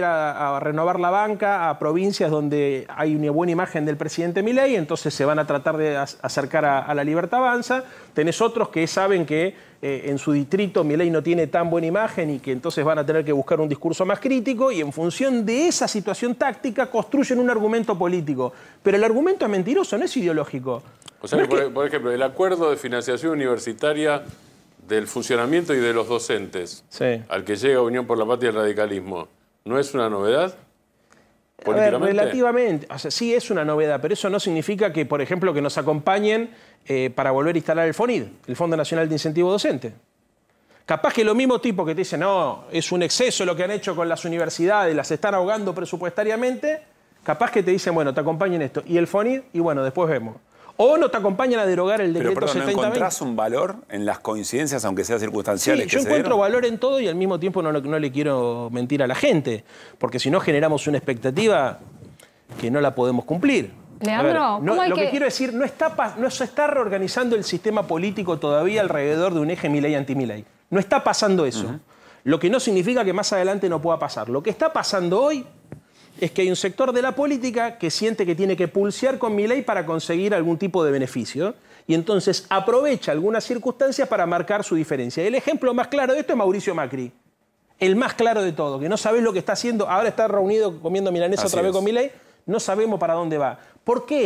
a renovar la banca a provincias donde hay una buena imagen del presidente Milei, entonces se van a tratar de acercar a la Libertad Avanza. Tenés otros que saben que en su distrito Milei no tiene tan buena imagen y que entonces van a tener que buscar un discurso más crítico y en función de esa situación táctica construyen un argumento político. Pero el argumento es mentiroso, no es ideológico. O sea, por ejemplo, el acuerdo de financiación universitaria del funcionamiento y de los docentes, al que llega Unión por la Patria y el radicalismo, ¿no es una novedad? A ver, relativamente, o sea, sí es una novedad, pero eso no significa que, por ejemplo, que nos acompañen para volver a instalar el FONID, el Fondo Nacional de Incentivo Docente. Capaz que los mismos tipos que te dicen, no, es un exceso lo que han hecho con las universidades, las están ahogando presupuestariamente, capaz que te dicen, bueno, te acompañen esto. Y el FONID, y bueno, después vemos. O no te acompañan a derogar el decreto 7020. Pero, ¿no encontrás un valor en las coincidencias, aunque sean circunstanciales? Sí, yo encuentro valor en todo y al mismo tiempo no le quiero mentir a la gente, porque si no generamos una expectativa que no la podemos cumplir. Leandro, lo que quiero decir, no se está reorganizando el sistema político todavía alrededor de un eje Milei anti-Milei. No está pasando eso. Lo que no significa que más adelante no pueda pasar. Lo que está pasando hoy es que hay un sector de la política que siente que tiene que pulsear con Milei para conseguir algún tipo de beneficio y entonces aprovecha algunas circunstancias para marcar su diferencia. El ejemplo más claro de esto es Mauricio Macri. El más claro de todo, que no sabés lo que está haciendo. Ahora está reunido comiendo milanesa otra vez con Milei. No sabemos para dónde va. ¿Por qué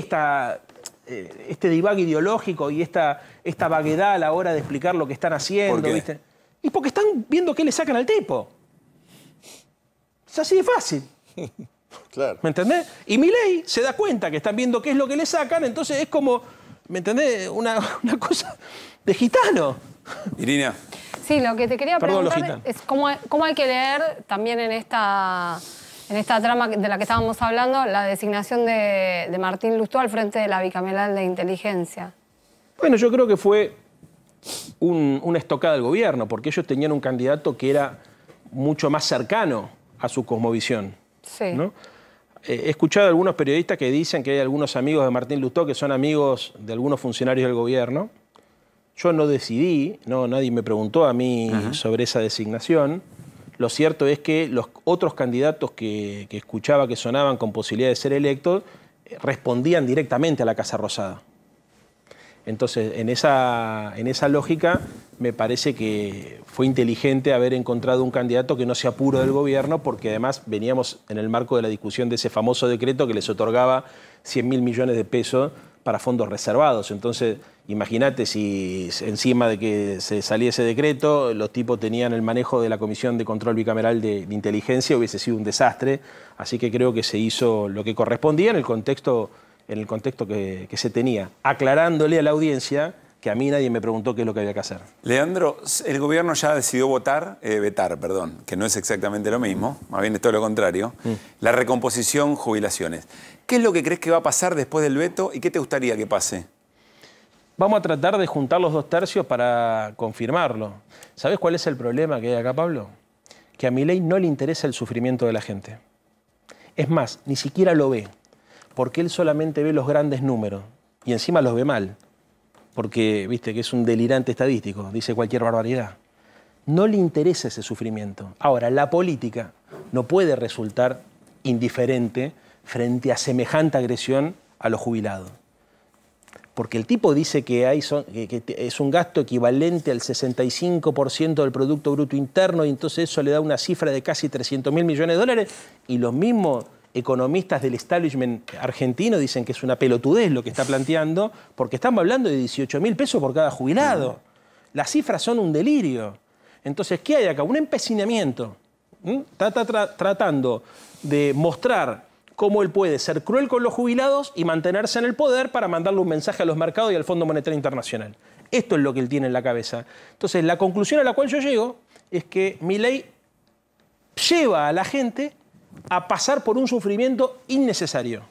este divague ideológico y esta vaguedad a la hora de explicar lo que están haciendo? ¿Por qué? ¿Viste? Y porque están viendo qué le sacan al tipo. Es así de fácil. Claro. ¿Me entendés? Y Milei se da cuenta que están viendo qué es lo que le sacan, entonces es como, ¿me entendés? Una cosa de gitano. Irina. Sí, lo que te quería preguntar es cómo hay que leer también en esta trama de la que estábamos hablando, la designación de Martín Lustó al frente de la Bicameral de Inteligencia. Bueno, yo creo que fue una estocada del gobierno, porque ellos tenían un candidato que era mucho más cercano a su cosmovisión. Sí. ¿No? He escuchado a algunos periodistas que dicen que hay algunos amigos de Martín Lustó que son amigos de algunos funcionarios del gobierno. Yo no decidí, nadie me preguntó a mí sobre esa designación. Lo cierto es que los otros candidatos que escuchaba que sonaban con posibilidad de ser electos respondían directamente a la Casa Rosada. Entonces, en esa lógica, me parece que fue inteligente haber encontrado un candidato que no sea puro del gobierno, porque además veníamos en el marco de la discusión de ese famoso decreto que les otorgaba 100.000 millones de pesos para fondos reservados. Entonces, imagínate si encima de que se salía ese decreto, los tipos tenían el manejo de la Comisión de Control Bicameral de Inteligencia, hubiese sido un desastre. Así que creo que se hizo lo que correspondía en el contexto que se tenía, aclarándole a la audiencia que a mí nadie me preguntó qué es lo que había que hacer. Leandro, el gobierno ya decidió vetar, que no es exactamente lo mismo, más bien es todo lo contrario, la recomposición jubilaciones. ¿Qué es lo que crees que va a pasar después del veto y qué te gustaría que pase? Vamos a tratar de juntar los 2/3 para confirmarlo. ¿Sabes cuál es el problema que hay acá, Pablo? Que a Milei no le interesa el sufrimiento de la gente. Es más, ni siquiera lo ve, porque él solamente ve los grandes números y encima los ve mal. Porque, viste, que es un delirante estadístico, dice cualquier barbaridad. No le interesa ese sufrimiento. Ahora, la política no puede resultar indiferente frente a semejante agresión a los jubilados. Porque el tipo dice que es un gasto equivalente al 65% del Producto Bruto Interno y entonces eso le da una cifra de casi 300.000 millones de dólares y los mismos economistas del establishment argentino dicen que es una pelotudez lo que está planteando, porque estamos hablando de 18.000 pesos por cada jubilado. Las cifras son un delirio. Entonces, ¿qué hay acá? Un empecinamiento. Está tratando de mostrar cómo él puede ser cruel con los jubilados y mantenerse en el poder para mandarle un mensaje a los mercados y al Fondo Monetario Internacional. Esto es lo que él tiene en la cabeza. Entonces, la conclusión a la cual yo llego es que Milei lleva a la gente a pasar por un sufrimiento innecesario.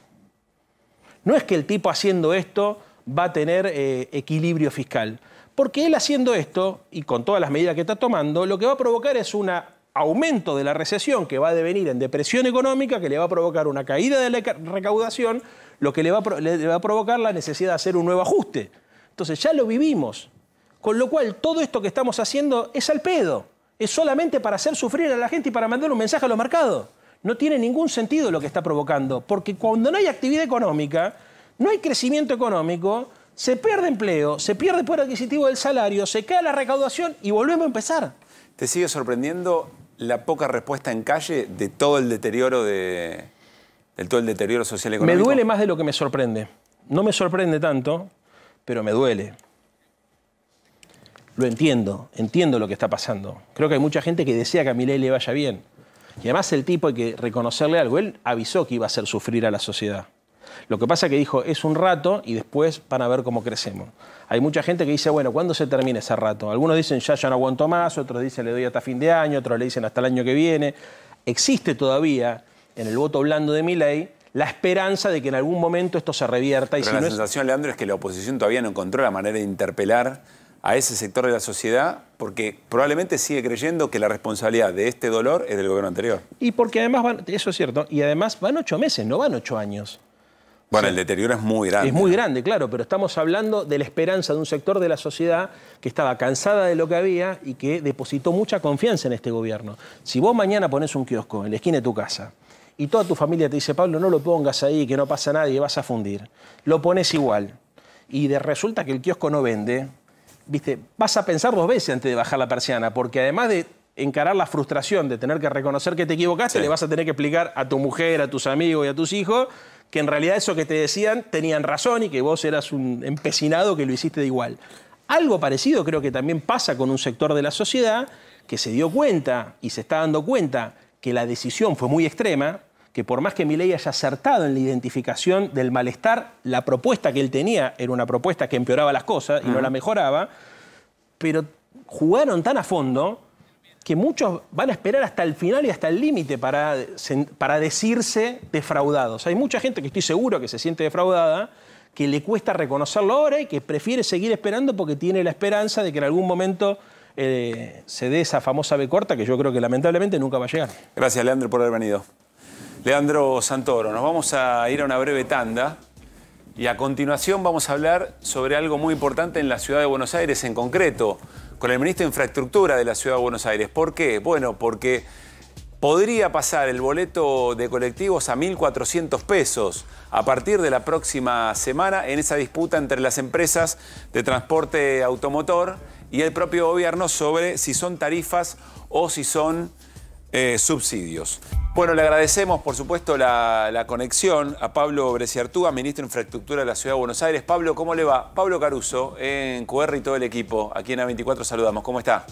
No es que el tipo haciendo esto va a tener equilibrio fiscal, Porque él haciendo esto, y con todas las medidas que está tomando, lo que va a provocar es un aumento de la recesión que va a devenir en depresión económica, que le va a provocar una caída de la recaudación, lo que le va a provocar la necesidad de hacer un nuevo ajuste. Entonces ya lo vivimos. Con lo cual todo esto que estamos haciendo es al pedo. Es solamente para hacer sufrir a la gente y para mandar un mensaje a los mercados. No tiene ningún sentido lo que está provocando, porque cuando no hay actividad económica, no hay crecimiento económico, se pierde empleo, se pierde el poder adquisitivo del salario, se cae la recaudación y volvemos a empezar. ¿Te sigue sorprendiendo la poca respuesta en calle de todo el deterioro social y económico? Me duele más de lo que me sorprende. No me sorprende tanto, pero me duele. Lo entiendo lo que está pasando. Creo que hay mucha gente que desea que a Milei le vaya bien. Y además el tipo, hay que reconocerle algo, él avisó que iba a hacer sufrir a la sociedad. Lo que pasa es que dijo, es un rato y después van a ver cómo crecemos. Hay mucha gente que dice, bueno, ¿cuándo se termina ese rato? Algunos dicen, ya no aguanto más, otros dicen, le doy hasta fin de año, otros le dicen hasta el año que viene. Existe todavía, en el voto blando de Milei, la esperanza de que en algún momento esto se revierta. Pero la sensación, Leandro, es que la oposición todavía no encontró la manera de interpelar a ese sector de la sociedad, porque probablemente sigue creyendo que la responsabilidad de este dolor es del gobierno anterior. Y porque además, eso es cierto, y además van 8 meses, no van 8 años. Bueno, el deterioro es muy grande. Es muy grande, claro, pero estamos hablando de la esperanza de un sector de la sociedad que estaba cansada de lo que había y que depositó mucha confianza en este gobierno. Si vos mañana pones un kiosco en la esquina de tu casa y toda tu familia te dice, Pablo, no lo pongas ahí, que no pasa nada y vas a fundir, lo pones igual y resulta que el kiosco no vende, ¿viste? Vas a pensar 2 veces antes de bajar la persiana, porque además de encarar la frustración de tener que reconocer que te equivocaste, le vas a tener que explicar a tu mujer, a tus amigos y a tus hijos que en realidad eso que te decían tenían razón y que vos eras un empecinado que lo hiciste de igual. Algo parecido creo que también pasa con un sector de la sociedad que se dio cuenta y se está dando cuenta que la decisión fue muy extrema, que por más que Milei haya acertado en la identificación del malestar, la propuesta que él tenía era una propuesta que empeoraba las cosas y no la mejoraba, pero jugaron tan a fondo que muchos van a esperar hasta el final y hasta el límite para decirse defraudados. Hay mucha gente que estoy seguro que se siente defraudada, que le cuesta reconocerlo ahora y que prefiere seguir esperando porque tiene la esperanza de que en algún momento se dé esa famosa B corta que yo creo que lamentablemente nunca va a llegar. Gracias, Leandro, por haber venido. Leandro Santoro, nos vamos a ir a una breve tanda y a continuación vamos a hablar sobre algo muy importante en la ciudad de Buenos Aires en concreto, con el ministro de Infraestructura de la ciudad de Buenos Aires. ¿Por qué? Bueno, porque podría pasar el boleto de colectivos a 1.400 pesos a partir de la próxima semana en esa disputa entre las empresas de transporte automotor y el propio gobierno sobre si son tarifas o si son subsidios. Bueno, le agradecemos, por supuesto, la conexión a Pablo Breciartúa, ministro de Infraestructura de la Ciudad de Buenos Aires. Pablo, ¿cómo le va? Pablo Caruso, en QR y todo el equipo. Aquí en A24 saludamos. ¿Cómo está?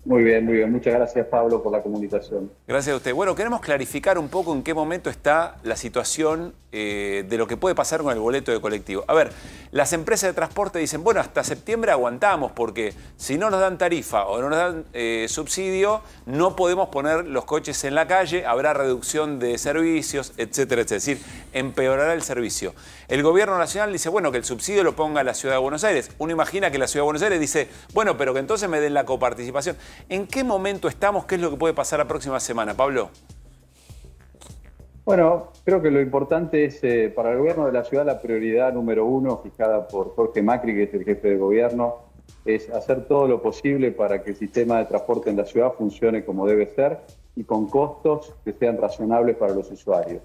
Muy bien, muy bien. Muchas gracias, Pablo, por la comunicación. Gracias a usted. Bueno, queremos clarificar un poco en qué momento está la situación de lo que puede pasar con el boleto de colectivo. A ver, las empresas de transporte dicen, bueno, hasta septiembre aguantamos porque si no nos dan tarifa o no nos dan subsidio, no podemos poner los coches en la calle, habrá reducción de servicios, etcétera, etcétera. Es decir, empeorará el servicio. El gobierno nacional dice, bueno, que el subsidio lo ponga la Ciudad de Buenos Aires. Uno imagina que la Ciudad de Buenos Aires dice, bueno, pero que entonces me den la coparticipación. ¿En qué momento estamos? ¿Qué es lo que puede pasar la próxima semana, Pablo? Bueno, creo que lo importante es, para el gobierno de la ciudad, la prioridad número 1, fijada por Jorge Macri, que es el jefe de gobierno, es hacer todo lo posible para que el sistema de transporte en la ciudad funcione como debe ser y con costos que sean razonables para los usuarios.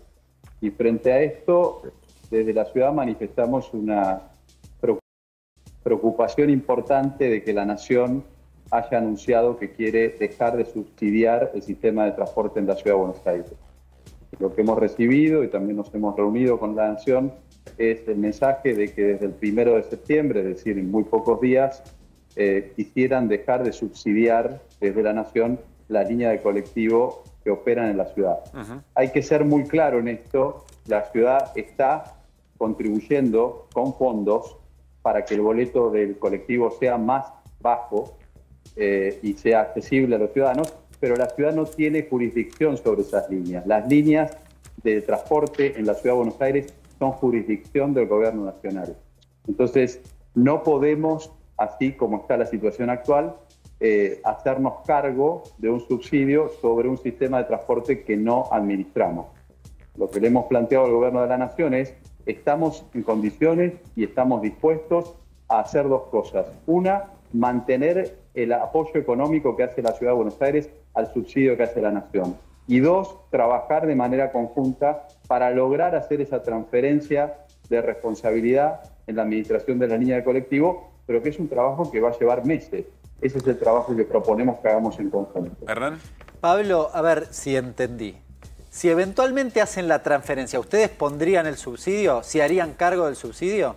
Y frente a esto, desde la ciudad manifestamos una preocupación importante de que la Nación haya anunciado que quiere dejar de subsidiar el sistema de transporte en la Ciudad de Buenos Aires. Lo que hemos recibido y también nos hemos reunido con la Nación es el mensaje de que desde el 1 de septiembre, es decir, en muy pocos días, quisieran dejar de subsidiar desde la Nación la línea de colectivo que operan en la ciudad. Hay que ser muy claro en esto, la ciudad está contribuyendo con fondos para que el boleto del colectivo sea más bajo y sea accesible a los ciudadanos, pero la ciudad no tiene jurisdicción sobre esas líneas. Las líneas de transporte en la Ciudad de Buenos Aires son jurisdicción del gobierno nacional. Entonces, no podemos así como está la situación actual, hacernos cargo de un subsidio sobre un sistema de transporte que no administramos. Lo que le hemos planteado al Gobierno de la Nación es, estamos en condiciones y estamos dispuestos a hacer dos cosas. Una, mantener el apoyo económico que hace la Ciudad de Buenos Aires al subsidio que hace la Nación. Y dos, trabajar de manera conjunta para lograr hacer esa transferencia de responsabilidad en la administración de la línea de colectivo, pero que es un trabajo que va a llevar meses. Ese es el trabajo que proponemos que hagamos en conjunto. ¿Hernán? Pablo, a ver si entendí. Si eventualmente hacen la transferencia, ¿ustedes pondrían el subsidio? ¿Se harían cargo del subsidio?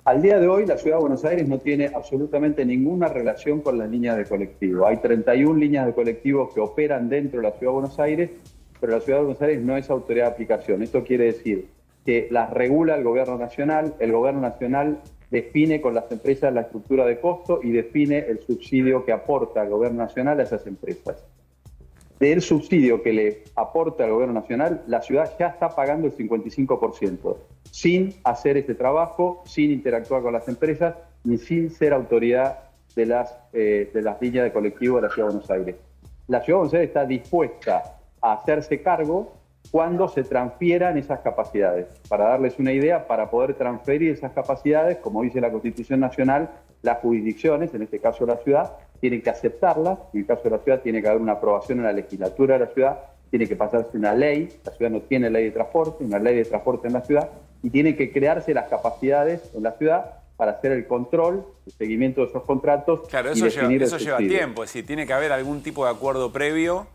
Al día de hoy, la Ciudad de Buenos Aires no tiene absolutamente ninguna relación con las líneas de colectivo. Hay 31 líneas de colectivo que operan dentro de la Ciudad de Buenos Aires, pero la Ciudad de Buenos Aires no es autoridad de aplicación. Esto quiere decir que las regula el Gobierno Nacional define con las empresas la estructura de costo y define el subsidio que aporta el Gobierno Nacional a esas empresas. Del subsidio que le aporta el Gobierno Nacional, la ciudad ya está pagando el 55%, sin hacer este trabajo, sin interactuar con las empresas, ni sin ser autoridad de las líneas de colectivo de la Ciudad de Buenos Aires. La Ciudad de Buenos Aires está dispuesta a hacerse cargo cuando se transfieran esas capacidades. Para darles una idea, para poder transferir esas capacidades, como dice la Constitución Nacional, las jurisdicciones, en este caso la ciudad, tienen que aceptarlas. En el caso de la ciudad tiene que haber una aprobación en la legislatura de la ciudad, tiene que pasarse una ley, la ciudad no tiene ley de transporte, una ley de transporte en la ciudad, y tienen que crearse las capacidades en la ciudad para hacer el control, el seguimiento de esos contratos. Claro, y definir eso lleva tiempo, es decir, tiene que haber algún tipo de acuerdo previo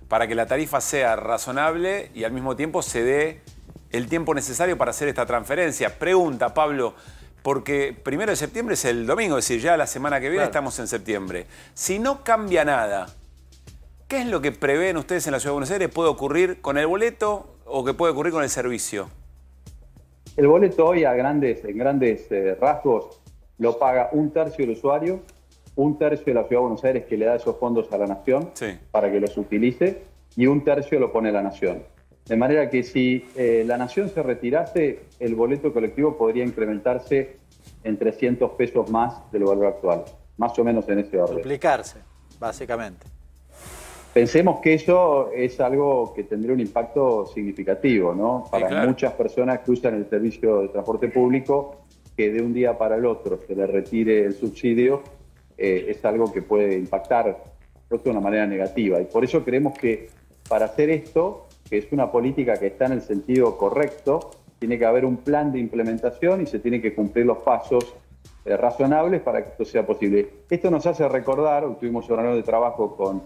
para que la tarifa sea razonable y al mismo tiempo se dé el tiempo necesario para hacer esta transferencia. Pregunta, Pablo, porque 1 de septiembre es el domingo, es decir, ya la semana que viene estamos en septiembre. Si no cambia nada, ¿qué es lo que prevén ustedes en la Ciudad de Buenos Aires? ¿Puede ocurrir con el boleto o qué puede ocurrir con el servicio? El boleto hoy en grandes rasgos lo paga un tercio del usuario, un tercio de la Ciudad de Buenos Aires que le da esos fondos a la Nación para que los utilice y un tercio lo pone la Nación. De manera que si la Nación se retirase, el boleto colectivo podría incrementarse en 300 pesos más del valor actual, más o menos en ese orden. Duplicarse, básicamente. Pensemos que eso es algo que tendría un impacto significativo, ¿no? Para muchas personas que usan el servicio de transporte público, que de un día para el otro se le retire el subsidio, es algo que puede impactar de una manera negativa. Y por eso creemos que para hacer esto, que es una política que está en el sentido correcto, tiene que haber un plan de implementación y se tienen que cumplir los pasos razonables para que esto sea posible. Esto nos hace recordar, hoy tuvimos una reunión de trabajo con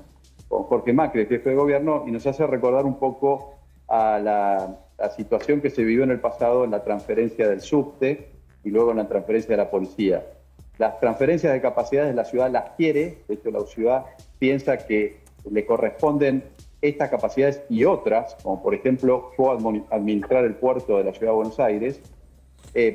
Jorge Macri, el jefe de gobierno, y nos hace recordar un poco a la situación que se vivió en el pasado en la transferencia del subte y luego en la transferencia de la policía. Las transferencias de capacidades la ciudad las quiere, de hecho la ciudad piensa que le corresponden estas capacidades y otras, como por ejemplo administrar el puerto de la Ciudad de Buenos Aires,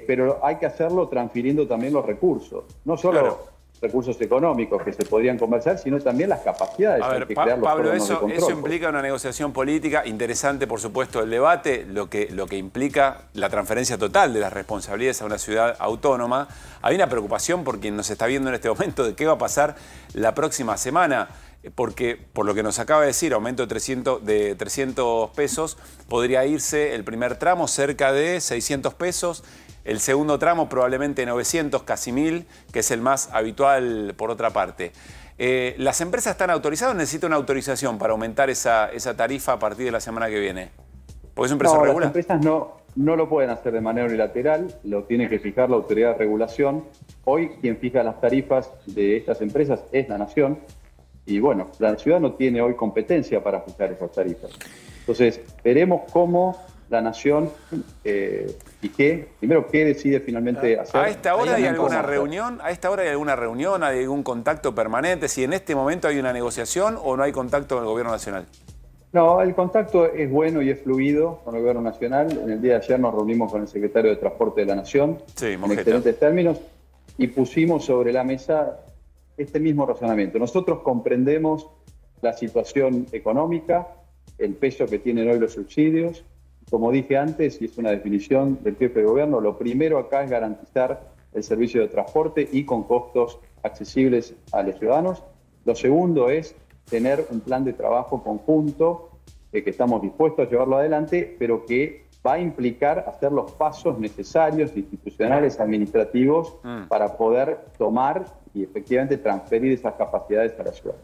pero hay que hacerlo transfiriendo también los recursos, no solo recursos económicos que se podrían conversar, sino también las capacidades. A ver, Pablo, eso implica una negociación política interesante, por supuesto, el debate, lo que implica la transferencia total de las responsabilidades a una ciudad autónoma. Hay una preocupación por quien nos está viendo en este momento de qué va a pasar la próxima semana, porque por lo que nos acaba de decir, aumento de 300 pesos, podría irse el primer tramo cerca de 600 pesos, el segundo tramo probablemente 900, casi 1000, que es el más habitual por otra parte. ¿Las empresas están autorizadas o necesitan una autorización para aumentar esa tarifa a partir de la semana que viene? ¿Porque es una empresa regular? Las empresas no lo pueden hacer de manera unilateral, lo tiene que fijar la autoridad de regulación. Hoy quien fija las tarifas de estas empresas es la Nación. Y bueno, la ciudad no tiene hoy competencia para fijar esas tarifas. Entonces, veremos cómo la Nación primero qué decide finalmente hacer. ¿A esta hora hay alguna reunión? ¿A esta hora hay alguna reunión? ¿Hay algún contacto permanente? ¿Si en este momento hay una negociación o no hay contacto con el Gobierno Nacional? No, el contacto es bueno y es fluido con el Gobierno Nacional. En el día de ayer nos reunimos con el Secretario de Transporte de la Nación en excelentes términos y pusimos sobre la mesa este mismo razonamiento. Nosotros comprendemos la situación económica, el peso que tienen hoy los subsidios. Como dije antes, y es una definición del jefe de gobierno, lo primero acá es garantizar el servicio de transporte y con costos accesibles a los ciudadanos. Lo segundo es tener un plan de trabajo conjunto que estamos dispuestos a llevarlo adelante, pero que va a implicar hacer los pasos necesarios, institucionales, administrativos, para poder tomar y efectivamente transferir esas capacidades a la ciudad.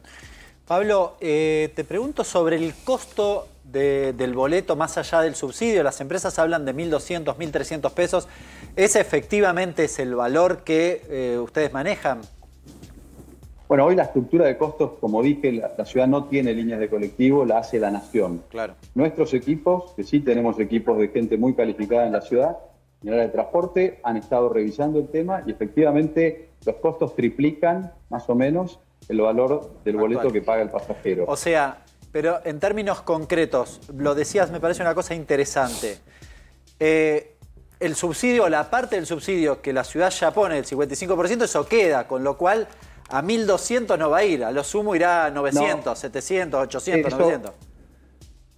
Pablo, te pregunto sobre el costo del boleto más allá del subsidio. Las empresas hablan de 1.200, 1.300 pesos. ¿Ese efectivamente es el valor que ustedes manejan? Bueno, hoy la estructura de costos, como dije, la ciudad no tiene líneas de colectivo, la hace la nación. Claro. Nuestros equipos, que sí tenemos equipos de gente muy calificada en la ciudad, en el área de transporte, han estado revisando el tema y efectivamente los costos triplican, más o menos, el valor del boleto que paga el pasajero. O sea, pero en términos concretos, lo decías, me parece una cosa interesante. El subsidio, la parte del subsidio que la ciudad ya pone, el 55%, eso queda, con lo cual a 1.200 no va a ir, a lo sumo irá a 900, no. 700, 800, 900.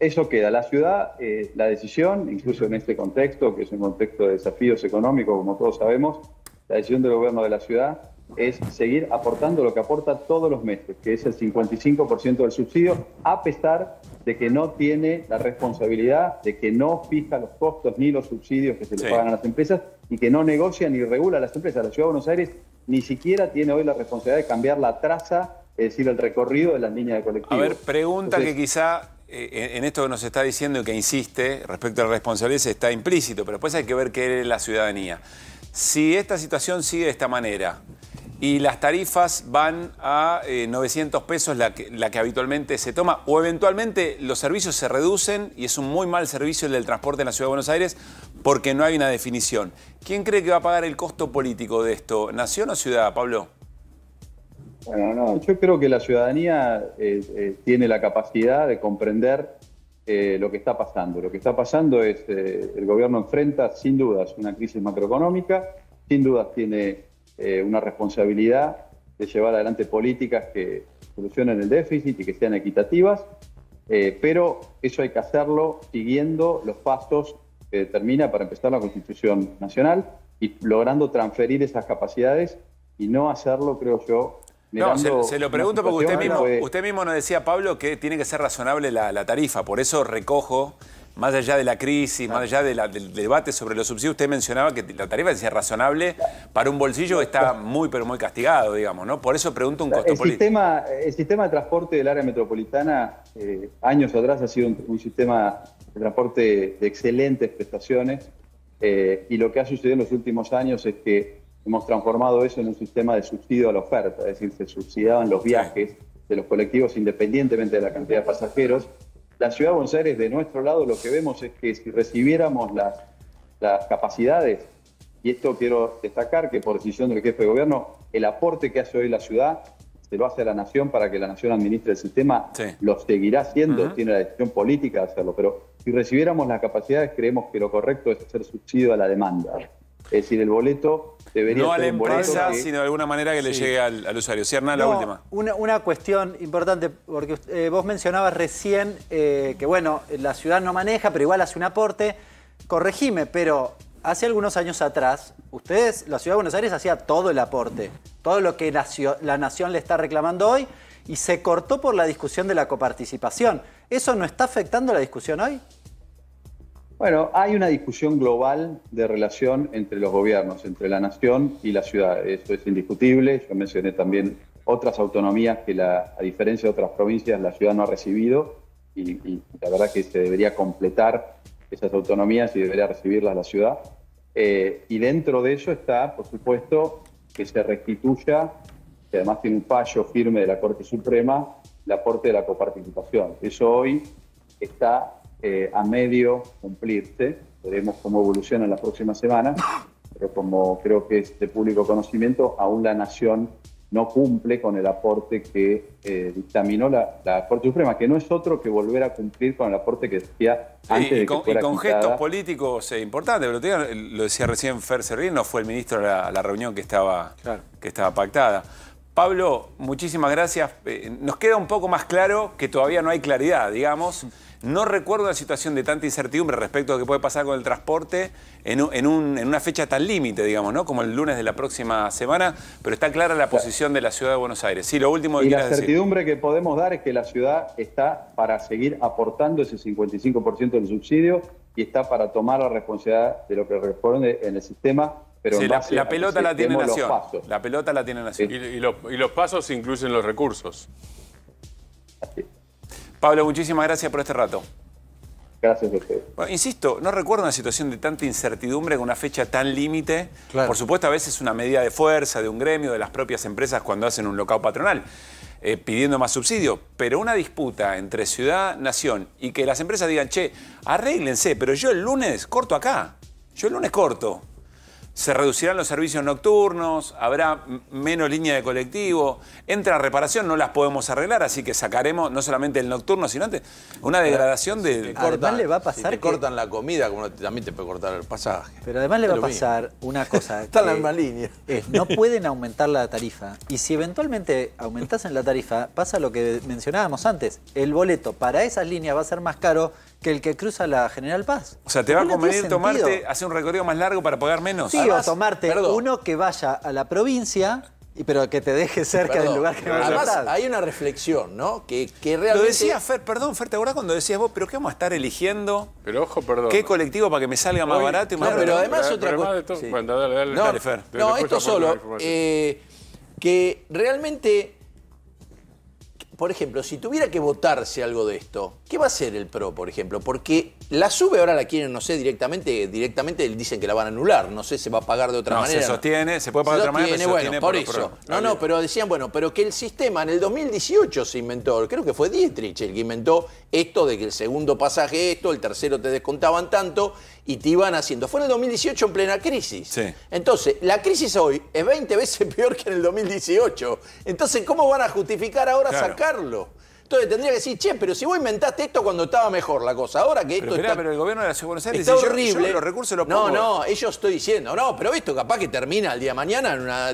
Eso queda. La ciudad, la decisión, incluso en este contexto, que es un contexto de desafíos económicos, como todos sabemos, la decisión del gobierno de la ciudad es seguir aportando lo que aporta todos los meses, que es el 55% del subsidio, a pesar de que no tiene la responsabilidad, de que no fija los costos ni los subsidios que se le pagan a las empresas y que no negocia ni regula a las empresas. La Ciudad de Buenos Aires ni siquiera tiene hoy la responsabilidad de cambiar la traza, es decir, el recorrido de las líneas de colectivo. A ver, pregunta que quizá en esto que nos está diciendo y que insiste respecto a la responsabilidad está implícito, pero después hay que ver qué es la ciudadanía. Si esta situación sigue de esta manera y las tarifas van a 900 pesos la que habitualmente se toma, o eventualmente los servicios se reducen y es un muy mal servicio el del transporte en la Ciudad de Buenos Aires porque no hay una definición. ¿Quién cree que va a pagar el costo político de esto? ¿Nación o ciudad, Pablo? Bueno, no, yo creo que la ciudadanía tiene la capacidad de comprender lo que está pasando. Lo que está pasando es el gobierno enfrenta sin dudas una crisis macroeconómica, sin dudas tiene una responsabilidad de llevar adelante políticas que solucionen el déficit y que sean equitativas, pero eso hay que hacerlo siguiendo los pasos que determina para empezar la Constitución Nacional y logrando transferir esas capacidades y no hacerlo, creo yo. No, se lo pregunto porque usted mismo nos decía, Pablo, que tiene que ser razonable la tarifa. Por eso recojo, más allá de la crisis, más allá del debate sobre los subsidios, usted mencionaba que la tarifa es razonable para un bolsillo que está muy, pero muy castigado, digamos, ¿no? Por eso pregunto un costo político. El sistema de transporte del área metropolitana, años atrás, ha sido un sistema de transporte de excelentes prestaciones y lo que ha sucedido en los últimos años es que hemos transformado eso en un sistema de subsidio a la oferta, es decir, se subsidiaban los viajes de los colectivos independientemente de la cantidad de pasajeros. La Ciudad de Buenos Aires, de nuestro lado, lo que vemos es que si recibiéramos las capacidades, y esto quiero destacar que por decisión del jefe de gobierno, el aporte que hace hoy la ciudad se lo hace a la nación para que la nación administre el sistema, lo seguirá haciendo, tiene la decisión política de hacerlo, pero si recibiéramos las capacidades, creemos que lo correcto es hacer subsidio a la demanda. Es decir, el boleto debería no ser a la un boleto empresa, sino de alguna manera que le llegue al usuario. Sí, Hernán, la última. Una cuestión importante, porque vos mencionabas recién que, bueno, la ciudad no maneja, pero igual hace un aporte. Corregime, pero hace algunos años atrás, ustedes, la Ciudad de Buenos Aires, hacía todo el aporte, todo lo que la nación le está reclamando hoy, y se cortó por la discusión de la coparticipación. ¿Eso no está afectando la discusión hoy? Bueno, hay una discusión global de relación entre los gobiernos, entre la nación y la ciudad. Eso es indiscutible. Yo mencioné también otras autonomías que, a diferencia de otras provincias, la ciudad no ha recibido y la verdad que se debería completar esas autonomías y debería recibirlas la ciudad. Y dentro de eso está, por supuesto, que se restituya, que además tiene un fallo firme de la Corte Suprema, el aporte de la coparticipación. Eso hoy está a medio cumplirse, veremos cómo evoluciona en las próximas semanas, pero como creo que es de público conocimiento, aún la Nación no cumple con el aporte que dictaminó la Corte Suprema, que no es otro que volver a cumplir con el aporte que decía antes de que fuera y con quitada. gestos políticos importantes, pero lo decía recién Fer Servín, no fue el ministro a la reunión que estaba pactada. Pablo, muchísimas gracias. Nos queda un poco más claro que todavía no hay claridad, digamos. No recuerdo una situación de tanta incertidumbre respecto a lo que puede pasar con el transporte en una fecha tan límite, digamos, ¿no? Como el lunes de la próxima semana, pero está clara la posición de la Ciudad de Buenos Aires. Sí, lo último que Y la quieras decir. certidumbre que podemos dar es que la ciudad está para seguir aportando ese 55% del subsidio y está para tomar la responsabilidad de lo que responde en el sistema. Pero Sí, en base la a que pelota la tiene demos los Nación. pasos. La pelota la tiene Nación. Y los pasos incluyen los recursos. Pablo, muchísimas gracias por este rato. Gracias a ustedes. Bueno, insisto, no recuerdo una situación de tanta incertidumbre con una fecha tan límite. Claro. Por supuesto, a veces una medida de fuerza de un gremio, de las propias empresas cuando hacen un locao patronal, pidiendo más subsidio. Pero una disputa entre ciudad, nación y que las empresas digan, che, arréglense, pero yo el lunes corto acá. Yo el lunes corto. Se reducirán los servicios nocturnos, habrá menos línea de colectivo, entra reparación, no las podemos arreglar, así que sacaremos no solamente el nocturno, sino antes una degradación de... Además le va a pasar si te que- cortan la comida, como también te puede cortar el pasaje. Pero además le Es va a lo mismo. pasar una cosa. Está en la que misma línea. no pueden aumentar la tarifa. Y si eventualmente aumentasen la tarifa, pasa lo que mencionábamos antes. El boleto para esas líneas va a ser más caro que el que cruza la General Paz. O sea, ¿te va a No tiene convenir sentido. tomarte, hacer un recorrido más largo para pagar menos? Sí, Además, o tomarte perdón. uno que vaya a la provincia, pero que te deje cerca Perdón. del lugar que vas a Además, estar. hay una reflexión, ¿no? Que realmente... Lo decía Fer, perdón, Fer, ¿te acordás cuando decías vos, pero qué vamos a estar eligiendo? Pero ojo, perdón. ¿Qué colectivo para que me salga más Hoy- barato y más No, pero barato? además otra además cosa... de todo- Sí. Bueno, dale, No, Dale, Fer. no, Después esto aporto la solo, información. que realmente, por ejemplo, si tuviera que votarse algo de esto, ¿qué va a hacer el PRO, por ejemplo? Porque la SUBE ahora la quieren, no sé, directamente dicen que la van a anular, no sé, se va a pagar de otra No, manera. se sostiene, se puede pagar de otra manera, pero se bueno, sostiene por por eso. PRO. No, pero decían, bueno, pero que el sistema en el 2018 se inventó, creo que fue Dietrich el que inventó esto de que el segundo pasaje esto, el tercero te descontaban tanto y te iban haciendo. Fue en el 2018 en plena crisis. Sí. Entonces, la crisis hoy es 20 veces peor que en el 2018. Entonces, ¿cómo van a justificar ahora Claro. sacarlo? Entonces tendría que decir, che, pero si vos inventaste esto cuando estaba mejor la cosa, ahora que esto Pero, esperá, está... pero el gobierno de la Ciudad de Buenos Aires Está dice, horrible. yo los recursos los No, pongo. no, ellos estoy diciendo, no, pero esto capaz que termina el día de mañana,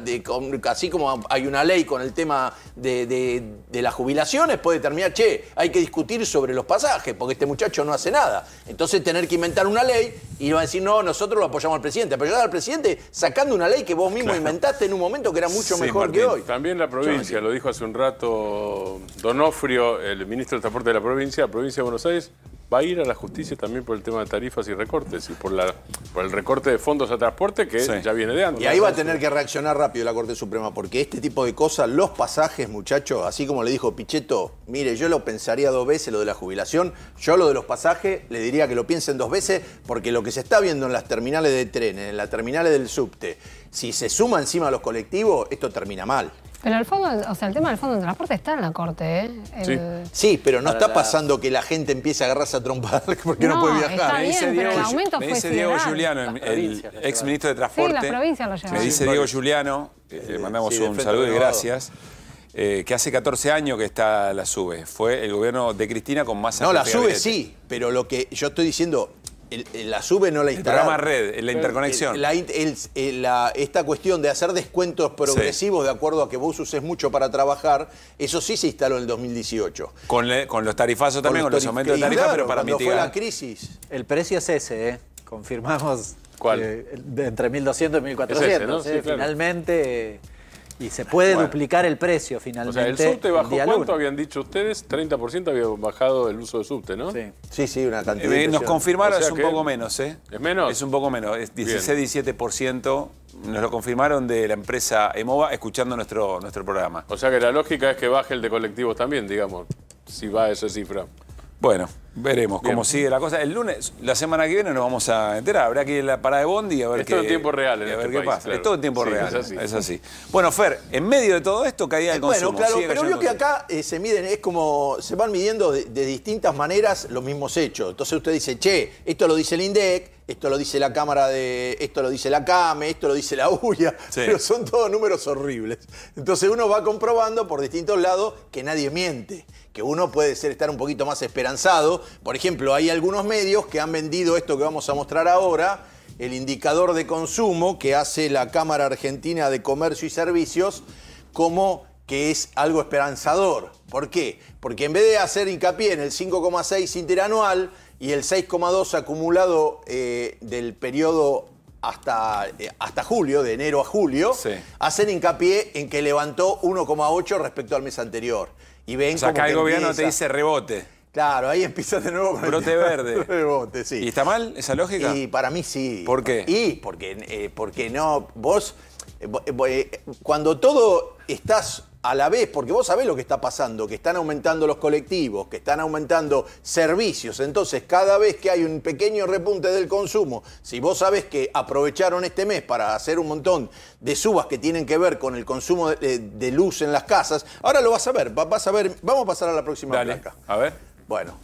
así como hay una ley con el tema de las jubilaciones, puede terminar, che, hay que discutir sobre los pasajes, porque este muchacho no hace nada. Entonces tener que inventar una ley y van a decir, no, nosotros lo apoyamos al presidente. Apoyar al presidente sacando una ley que vos mismo inventaste en un momento que era mucho Sí, mejor Martín. que hoy. También la provincia, lo dijo hace un rato Donofrio, el ministro de Transporte de la provincia de Buenos Aires, va a ir a la justicia también por el tema de tarifas y recortes y por el recorte de fondos a transporte que Sí. ya viene de antes. Y ahí va a tener que reaccionar rápido la Corte Suprema, porque este tipo de cosas, los pasajes, muchachos, así como le dijo Pichetto, mire, yo lo pensaría 2 veces lo de la jubilación, yo lo de los pasajes le diría que lo piensen 2 veces, porque lo que se está viendo en las terminales de trenes, en las terminales del subte, si se suma encima a los colectivos, esto termina mal. Pero el fondo, o sea, el tema del fondo de transporte está en la Corte, ¿eh? Sí, pero no Para está la- pasando que la gente empiece a agarrarse a trompar porque no, No, puede está viajar. bien, pero el aumento me fue dice Diego sideral. Giuliano, Las el provincias lo ex ministro de Transporte. Sí, las provincias lo llevaron. Me dice Diego Giuliano, le mandamos sí, de un Frente saludo y Renovado. gracias, que hace 14 años que está la SUBE. Fue el gobierno de Cristina con más No, la agente de sube gabinete. sí, pero lo que yo estoy diciendo, la sube no la El instalaron. programa Red, la interconexión. Esta cuestión de hacer descuentos progresivos de acuerdo a que vos uses mucho para trabajar, eso sí se instaló en el 2018. Con los tarifazos también, con los aumentos de tarifa, Claro, pero para cuando fue mitigar. la crisis. El precio es ese, ¿eh? Confirmamos. ¿Cuál? Entre 1.200 y 1.400. Es ese, ¿no? Sí, claro. Finalmente. Y se puede Bueno. duplicar el precio O finalmente. sea, el subte bajó, día ¿cuánto lunes. habían dicho ustedes? 30% había bajado el uso de subte, ¿no? Sí. Sí, una cantidad. Nos impresionante. confirmaron, O sea es un que- poco menos, ¿eh? ¿Es menos? Es un poco menos, es Bien. 16-17%. Nos lo confirmaron de la empresa Emova escuchando nuestro programa. O sea que la lógica es que baje el de colectivos también, digamos, si va a esa cifra. Bueno, veremos Bien. cómo sigue la cosa. El lunes, la semana que viene, nos vamos a enterar. Habrá que ir a la parada de Bondi y a ver Es qué. todo en tiempo real en y a ver este qué país, pasa. claro. Es todo en tiempo Sí, real. es así. Es así. Bueno, Fer, en medio de todo esto caía el consumo. Bueno, claro, sigue pero cayendo vio que el consumo. acá se miden, es como, se van midiendo de distintas maneras los mismos hechos. Entonces usted dice, che, esto lo dice el INDEC, esto lo dice la Cámara esto lo dice la CAME, esto lo dice la UIA, Sí. pero son todos números horribles. Entonces uno va comprobando por distintos lados que nadie miente, que uno puede estar un poquito más esperanzado. Por ejemplo, hay algunos medios que han vendido esto que vamos a mostrar ahora, el indicador de consumo que hace la Cámara Argentina de Comercio y Servicios, como que es algo esperanzador. ¿Por qué? Porque en vez de hacer hincapié en el 5,6 interanual y el 6,2 acumulado del periodo hasta julio, de enero a julio, hacen hincapié en que levantó 1,8 respecto al mes anterior. Y ven, o sea, acá el gobierno te dice rebote. Claro, ahí empieza de nuevo con brote verde. Rebote, sí. ¿Y está mal esa lógica? Y para mí sí. ¿Por qué? Y porque no, vos, cuando todo estás a la vez, porque vos sabés lo que está pasando, que están aumentando los colectivos, que están aumentando servicios, entonces cada vez que hay un pequeño repunte del consumo, si vos sabés que aprovecharon este mes para hacer un montón de subas que tienen que ver con el consumo de luz en las casas, ahora lo vas a ver, vamos a pasar a la próxima placa. A ver. Bueno,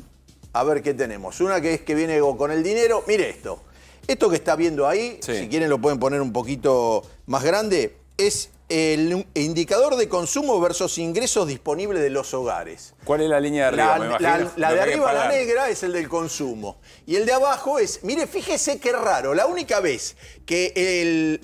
a ver qué tenemos. Una que viene con el dinero, mire esto. Esto que está viendo ahí, si quieren lo pueden poner un poquito más grande, es el indicador de consumo versus ingresos disponibles de los hogares. ¿Cuál es la línea de arriba? Me imagino, la de arriba, la negra, es el del consumo. Y el de abajo es, mire, fíjese qué raro, la única vez que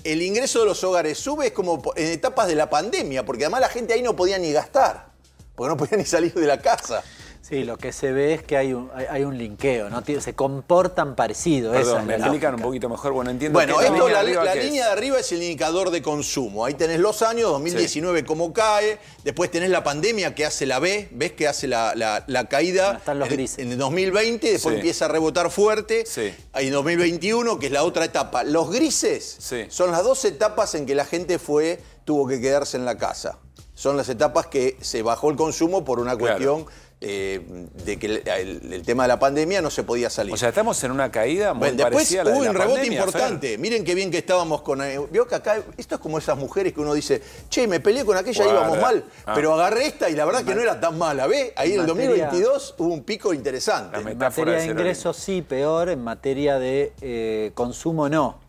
el ingreso de los hogares sube es como en etapas de la pandemia, porque además la gente ahí no podía ni gastar, porque no podía ni salir de la casa. Sí, lo que se ve es que hay un linkeo, ¿no? Se comportan parecido. Perdón, me explican un poquito mejor. Bueno, entiendo. Bueno, esto, la línea de arriba es el indicador de consumo. Ahí tenés los años, 2019 cómo cae, después tenés la pandemia que hace la B, ves que hace la caída. Están los grises. En el 2020, después empieza a rebotar fuerte. Ahí en 2021, que es la otra etapa. Los grises son las dos etapas en que la gente tuvo que quedarse en la casa. Son las etapas que se bajó el consumo por una cuestión de que el tema de la pandemia no se podía salir. O sea, estamos en una caída muy parecida a la de la hubo un rebote pandemia, importante. Miren qué bien que estábamos con... Vio que acá, esto es como esas mujeres que uno dice, che, me peleé con aquella, íbamos mal, pero agarré esta y la verdad que no era tan mala, ¿ve? Ahí en el 2022 hubo un pico interesante. En materia de ingresos sí, peor, en materia de consumo no.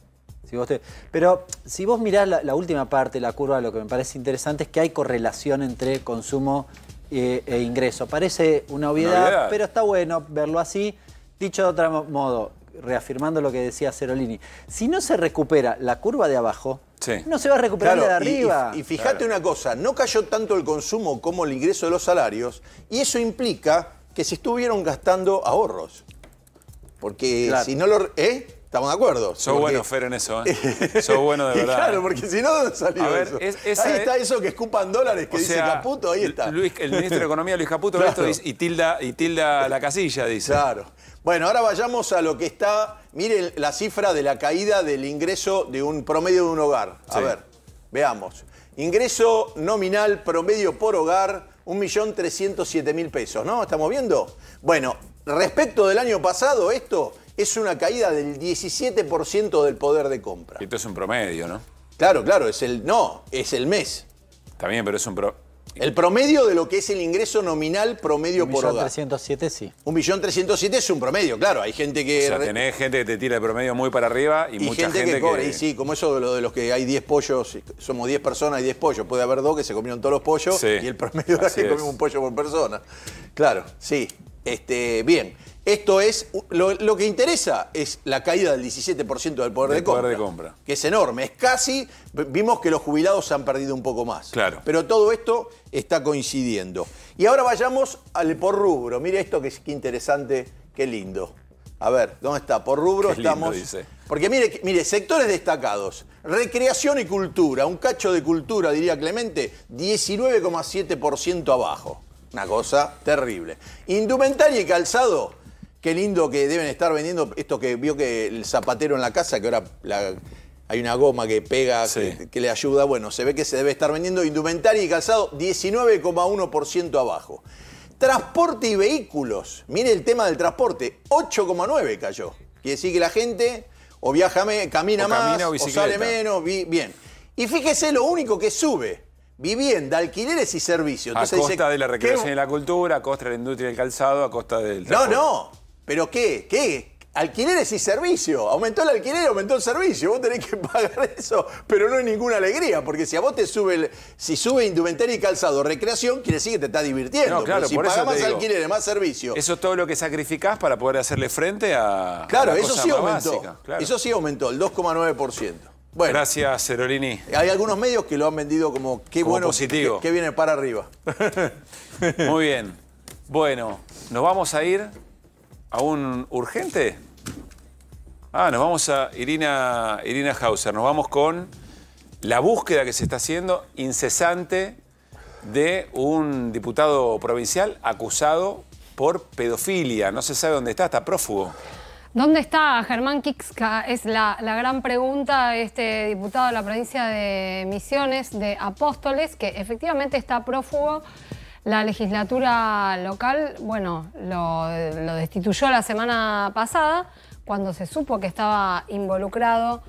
Pero si vos mirás la última parte de la curva, lo que me parece interesante es que hay correlación entre consumo e ingreso. Parece una obviedad, pero está bueno verlo así. Dicho de otro modo, reafirmando lo que decía Cerolini, si no se recupera la curva de abajo, no se va a recuperar la de arriba. Y fíjate una cosa, no cayó tanto el consumo como el ingreso de los salarios, y eso implica que se estuvieron gastando ahorros. Porque si no lo... ¿Estamos de acuerdo? Sos bueno, Fer, en eso, Sos bueno de verdad. Claro, porque si no, ¿dónde salió eso? Ahí está eso que escupan dólares que dice Caputo, ahí está. El ministro de Economía, Luis Caputo, esto dice, y tilda la casilla, dice. Claro. Bueno, ahora vayamos a lo que está... Miren la cifra de la caída del ingreso de un promedio de un hogar. A ver, veamos. Ingreso nominal promedio por hogar, 1.307.000 pesos, ¿no? ¿Estamos viendo? Bueno, respecto del año pasado, esto... es una caída del 17% del poder de compra. Esto es un promedio, ¿no? Claro, es el mes. También, pero es un el promedio de lo que es el ingreso nominal promedio por hogar. 1.307.000, sí. 1.307.000 es un promedio, claro. Hay gente que... O sea, tenés gente que te tira el promedio muy para arriba y mucha gente que cobra. Y sí, como eso de los que hay 10 pollos, somos 10 personas y 10 pollos. Puede haber 2 que se comieron todos los pollos y el promedio era que comimos un pollo por persona. Claro, sí. Bien. Esto es, lo que interesa es la caída del 17% del poder de compra, que es enorme. Es casi, vimos que los jubilados han perdido un poco más. Claro. Pero todo esto está coincidiendo. Y ahora vayamos al por rubro. Mire esto, qué interesante, qué lindo. A ver, ¿dónde está? Por rubro qué estamos... lindo, dice. Porque mire, sectores destacados. Recreación y cultura, un cacho de cultura, diría Clemente, 19,7% abajo. Una cosa terrible. Indumentaria y calzado... Qué lindo que deben estar vendiendo esto que vio que el zapatero en la casa, que ahora hay una goma que pega, que le ayuda. Bueno, se ve que se debe estar vendiendo indumentaria y calzado 19,1% abajo. Transporte y vehículos. Mire el tema del transporte, 8,9 cayó. Quiere decir que la gente o viaja, camina más, o sale menos. Bien. Y fíjese lo único que sube. Vivienda, alquileres y servicios. Entonces, a costa de la recreación y la cultura, a costa de la industria del calzado, a costa del transporte. No. ¿Pero qué? Alquileres y servicio. Aumentó el alquiler, aumentó el servicio. Vos tenés que pagar eso, pero no hay ninguna alegría, porque si a vos te sube, si sube indumentaria y calzado, recreación, quiere decir que te estás divirtiendo. No, claro, pero si por pagás eso más alquileres, más servicio. Eso es todo lo que sacrificás para poder hacerle frente a Claro, la eso cosa sí más aumentó. básica, claro. Eso sí aumentó, el 2,9%. Bueno, gracias, Cerolini. Hay algunos medios que lo han vendido como qué Como bueno positivo. que viene para arriba. Muy bien. Bueno, nos vamos a ir a un urgente. Nos vamos a Irina Hauser. Nos vamos con la búsqueda que se está haciendo incesante de un diputado provincial acusado por pedofilia. No se sabe dónde está prófugo. ¿Dónde está Germán Kixka? Es la gran pregunta. Este diputado de la provincia de Misiones, de Apóstoles, que efectivamente está prófugo. La legislatura local, bueno, lo destituyó la semana pasada cuando se supo que estaba involucrado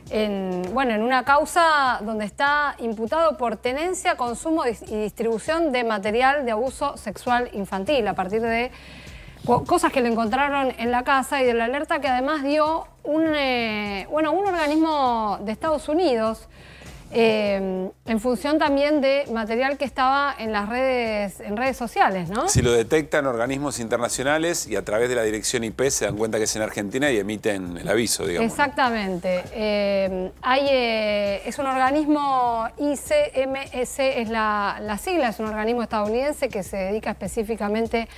en una causa donde está imputado por tenencia, consumo y distribución de material de abuso sexual infantil a partir de cosas que le encontraron en la casa y de la alerta que además dio un organismo de Estados Unidos en función también de material que estaba en las redes sociales, ¿no? Si lo detectan organismos internacionales y a través de la dirección IP se dan cuenta que es en Argentina y emiten el aviso, digamos. Exactamente. Es un organismo ICMS, es la sigla, es un organismo estadounidense que se dedica específicamente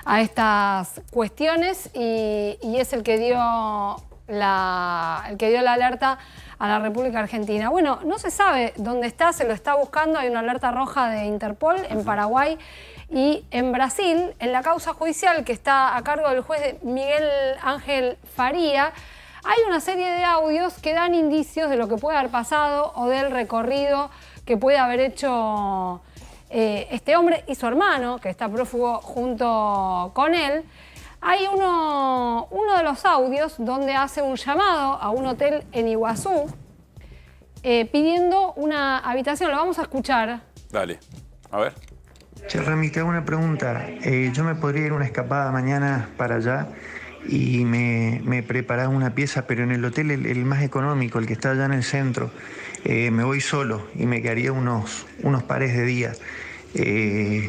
a estas cuestiones y es el que dio la alerta a la República Argentina. Bueno, no se sabe dónde está, se lo está buscando, hay una alerta roja de Interpol en Paraguay y en Brasil, en la causa judicial que está a cargo del juez Miguel Ángel Faría, hay una serie de audios que dan indicios de lo que puede haber pasado o del recorrido que puede haber hecho este hombre y su hermano, que está prófugo junto con él. Hay uno de los audios donde hace un llamado a un hotel en Iguazú pidiendo una habitación. Lo vamos a escuchar. Dale, a ver. Che, Rami, te hago una pregunta. Yo me podría ir una escapada mañana para allá y me preparás una pieza, pero en el hotel el más económico, el que está allá en el centro. Me voy solo y me quedaría unos pares de días.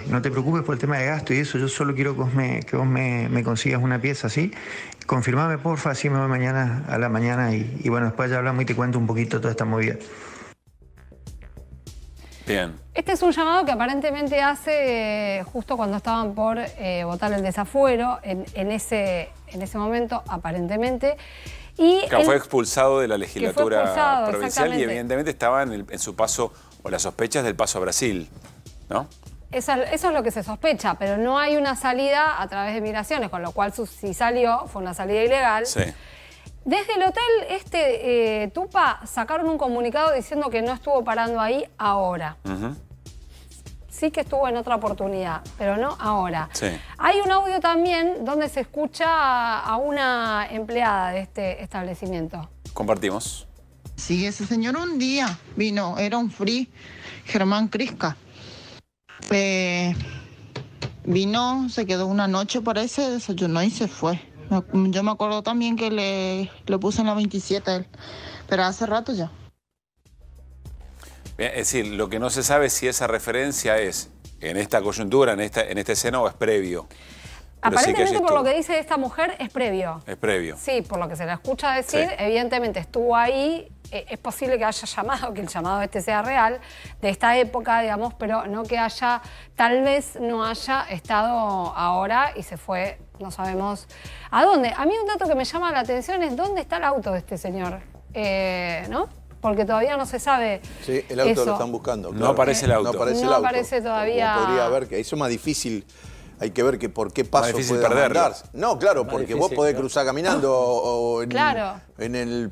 No te preocupes por el tema de gasto y eso, yo solo quiero que vos me consigas una pieza, ¿sí? Confirmame, porfa, así me voy mañana a la mañana y bueno, después ya hablamos y te cuento un poquito toda esta movida. Bien. Este es un llamado que aparentemente hace justo cuando estaban por votar el desafuero, en ese momento, aparentemente. Y fue expulsado de la legislatura provincial y evidentemente estaba en su paso, o las sospechas del paso a Brasil, ¿no? Eso es lo que se sospecha, pero no hay una salida a través de migraciones, con lo cual si salió fue una salida ilegal. Sí. Desde el hotel Tupa sacaron un comunicado diciendo que no estuvo parando ahí ahora. Sí que estuvo en otra oportunidad, pero no ahora. Sí. Hay un audio también donde se escucha a una empleada de este establecimiento. Compartimos. Sí, ese señor un día vino, era un free, Germán Kixka. Vino, se quedó una noche, parece, desayunó y se fue. Yo me acuerdo también que le puse en la 27 él, pero hace rato ya. Bien, es decir, lo que no se sabe es si esa referencia es en esta coyuntura, en esta escena o es previo. Aparentemente, sí, por lo que dice esta mujer, es previo. Es previo. Sí, por lo que se la escucha decir, sí. Evidentemente estuvo ahí. Es posible que haya llamado, que el llamado este sea real, de esta época, digamos, pero no que tal vez no haya estado ahora y se fue, no sabemos a dónde. A mí un dato que me llama la atención es dónde está el auto de este señor, ¿no? Porque todavía no se sabe. Sí, el auto eso. lo están buscando. Claro. No aparece el auto. No aparece, no aparece todavía. Como podría haber, que eso es más difícil. Hay que ver que por qué paso puede perderlo. andar. No, claro, porque vos podés cruzar caminando o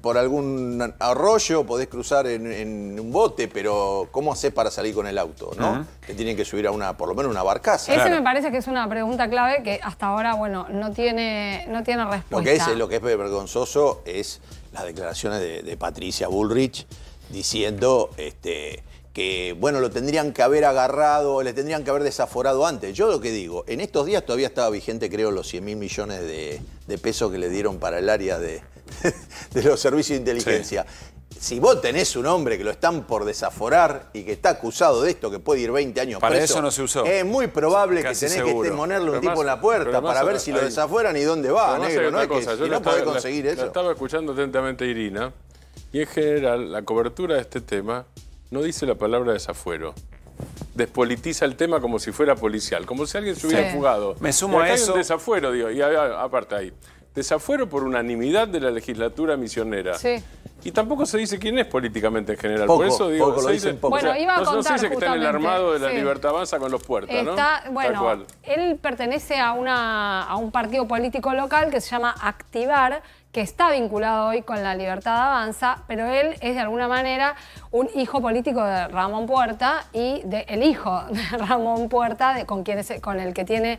por algún arroyo, podés cruzar en un bote, pero ¿cómo hacés para salir con el auto? ¿No? Te tienen que subir a por lo menos una barcaza. Ese me parece que es una pregunta clave que hasta ahora, bueno, no tiene respuesta. Lo que es vergonzoso es las declaraciones de Patricia Bullrich diciendo que, bueno, lo tendrían que haber agarrado, le tendrían que haber desaforado antes. Yo lo que digo, en estos días todavía estaba vigente, creo, los 100.000 millones de pesos que le dieron para el área de los servicios de inteligencia. Sí. Si vos tenés un hombre que lo están por desaforar y que está acusado de esto, que puede ir 20 años para preso, eso no se usó. Es muy probable que tenés que ponerle un tipo en la puerta para ver si lo desafueran y dónde va, negro. No es que si no podés conseguir eso. La estaba escuchando atentamente Irina. Y en general, la cobertura de este tema no dice la palabra desafuero. Despolitiza el tema como si fuera policial, como si alguien se hubiera fugado. Me sumo a eso. Hay un desafuero, digo, y aparte ahí. Desafuero por unanimidad de la legislatura misionera. Sí. Y tampoco se dice quién es políticamente en general. Poco, por eso digo, poco, se dice, Bueno, iba a contar no se dice que está en el justamente, armado de la sí. Libertad Avanza con los puertas, ¿no? Bueno, Tal cual. él pertenece a un partido político local que se llama Activar, que está vinculado hoy con la Libertad Avanza, pero él es de alguna manera un hijo político de Ramón Puerta y el hijo de Ramón Puerta, con el que tiene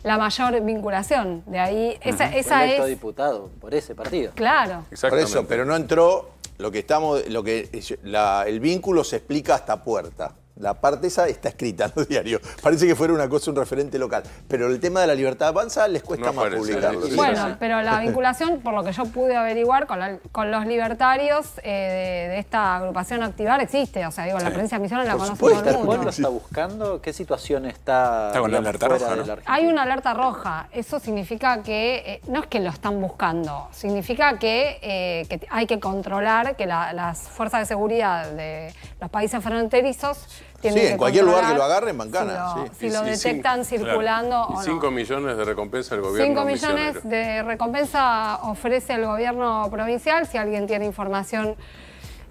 la mayor vinculación. De ahí, esa electo es... diputado por ese partido. Claro. Por eso, pero no entró el vínculo se explica hasta Puerta. La parte esa está escrita en los diarios. Parece que fuera una cosa, un referente local. Pero el tema de la Libertad Avanza les cuesta más publicarlo. Bueno, pero la vinculación, por lo que yo pude averiguar, con los libertarios de esta agrupación Activar existe. O sea, digo, la provincia de Misiones la conoce todo el mundo. ¿El pueblo está buscando? ¿Qué situación está con la alerta roja, ¿no? Hay una alerta roja. Eso significa que, no es que lo están buscando, significa que hay que controlar que las fuerzas de seguridad de los países fronterizos tienen que en cualquier lugar que lo controlar agarren, mancana. Si lo detectan circulando o no. 5 millones de recompensa del gobierno 5 millones misionero. de recompensa ofrece el gobierno provincial si alguien tiene información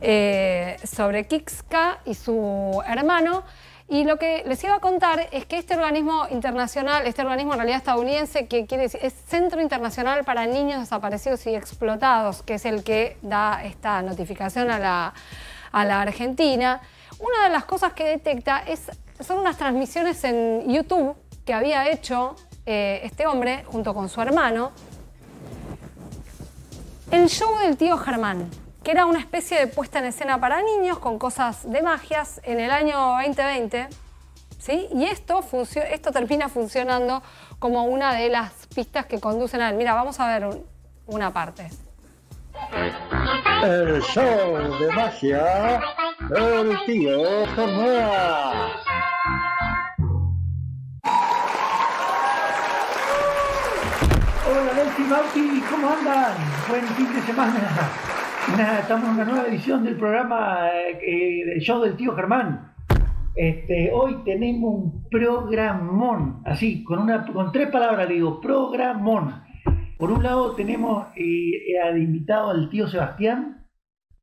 sobre Kixka y su hermano. Y lo que les iba a contar es que este organismo internacional, este organismo en realidad estadounidense, que quiere decir, es Centro Internacional para Niños Desaparecidos y Explotados, que es el que da esta notificación a la Argentina. Una de las cosas que detecta son unas transmisiones en YouTube que había hecho este hombre junto con su hermano. El show del tío Germán, que era una especie de puesta en escena para niños con cosas de magias en el año 2020. ¿Sí? Y esto termina funcionando como una de las pistas que conducen a él. Mira, vamos a ver una parte. El show de magia del tío Germán. Hola, Delphi, Mauti, ¿cómo andan? Buen fin de semana. Nada, estamos en una nueva edición del programa del show del tío Germán. Hoy tenemos un programón, así, con 3 palabras le digo, programón. Por un lado tenemos al invitado al tío Sebastián,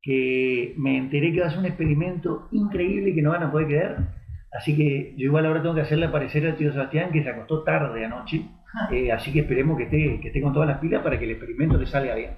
que me enteré que va a hacer un experimento increíble que no van a poder creer. Así que yo igual ahora tengo que hacerle aparecer al tío Sebastián, que se acostó tarde anoche. Así que esperemos que esté con todas las pilas para que el experimento le salga bien.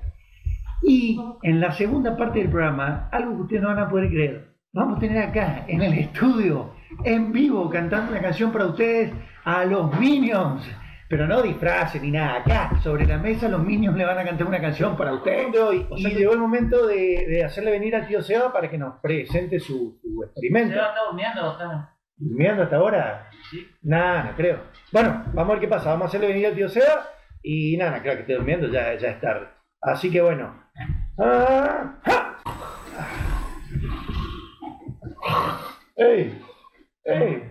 Y en la segunda parte del programa, algo que ustedes no van a poder creer. Vamos a tener acá, en el estudio, en vivo, cantando una canción para ustedes, a los Minions. Pero no disfraces ni nada. Acá, sobre la mesa, los Minions le van a cantar una canción para ustedes. Y llegó el momento de hacerle venir al tío Seba para que nos presente su experimento. ¿Seba está durmiendo o está? ¿Durmiendo hasta ahora? Sí. Nada, no creo. Bueno, vamos a ver qué pasa. Vamos a hacerle venir al tío Seba. Y nada, creo que esté durmiendo, ya es tarde. Así que bueno. ¡Ey! ¡Ey!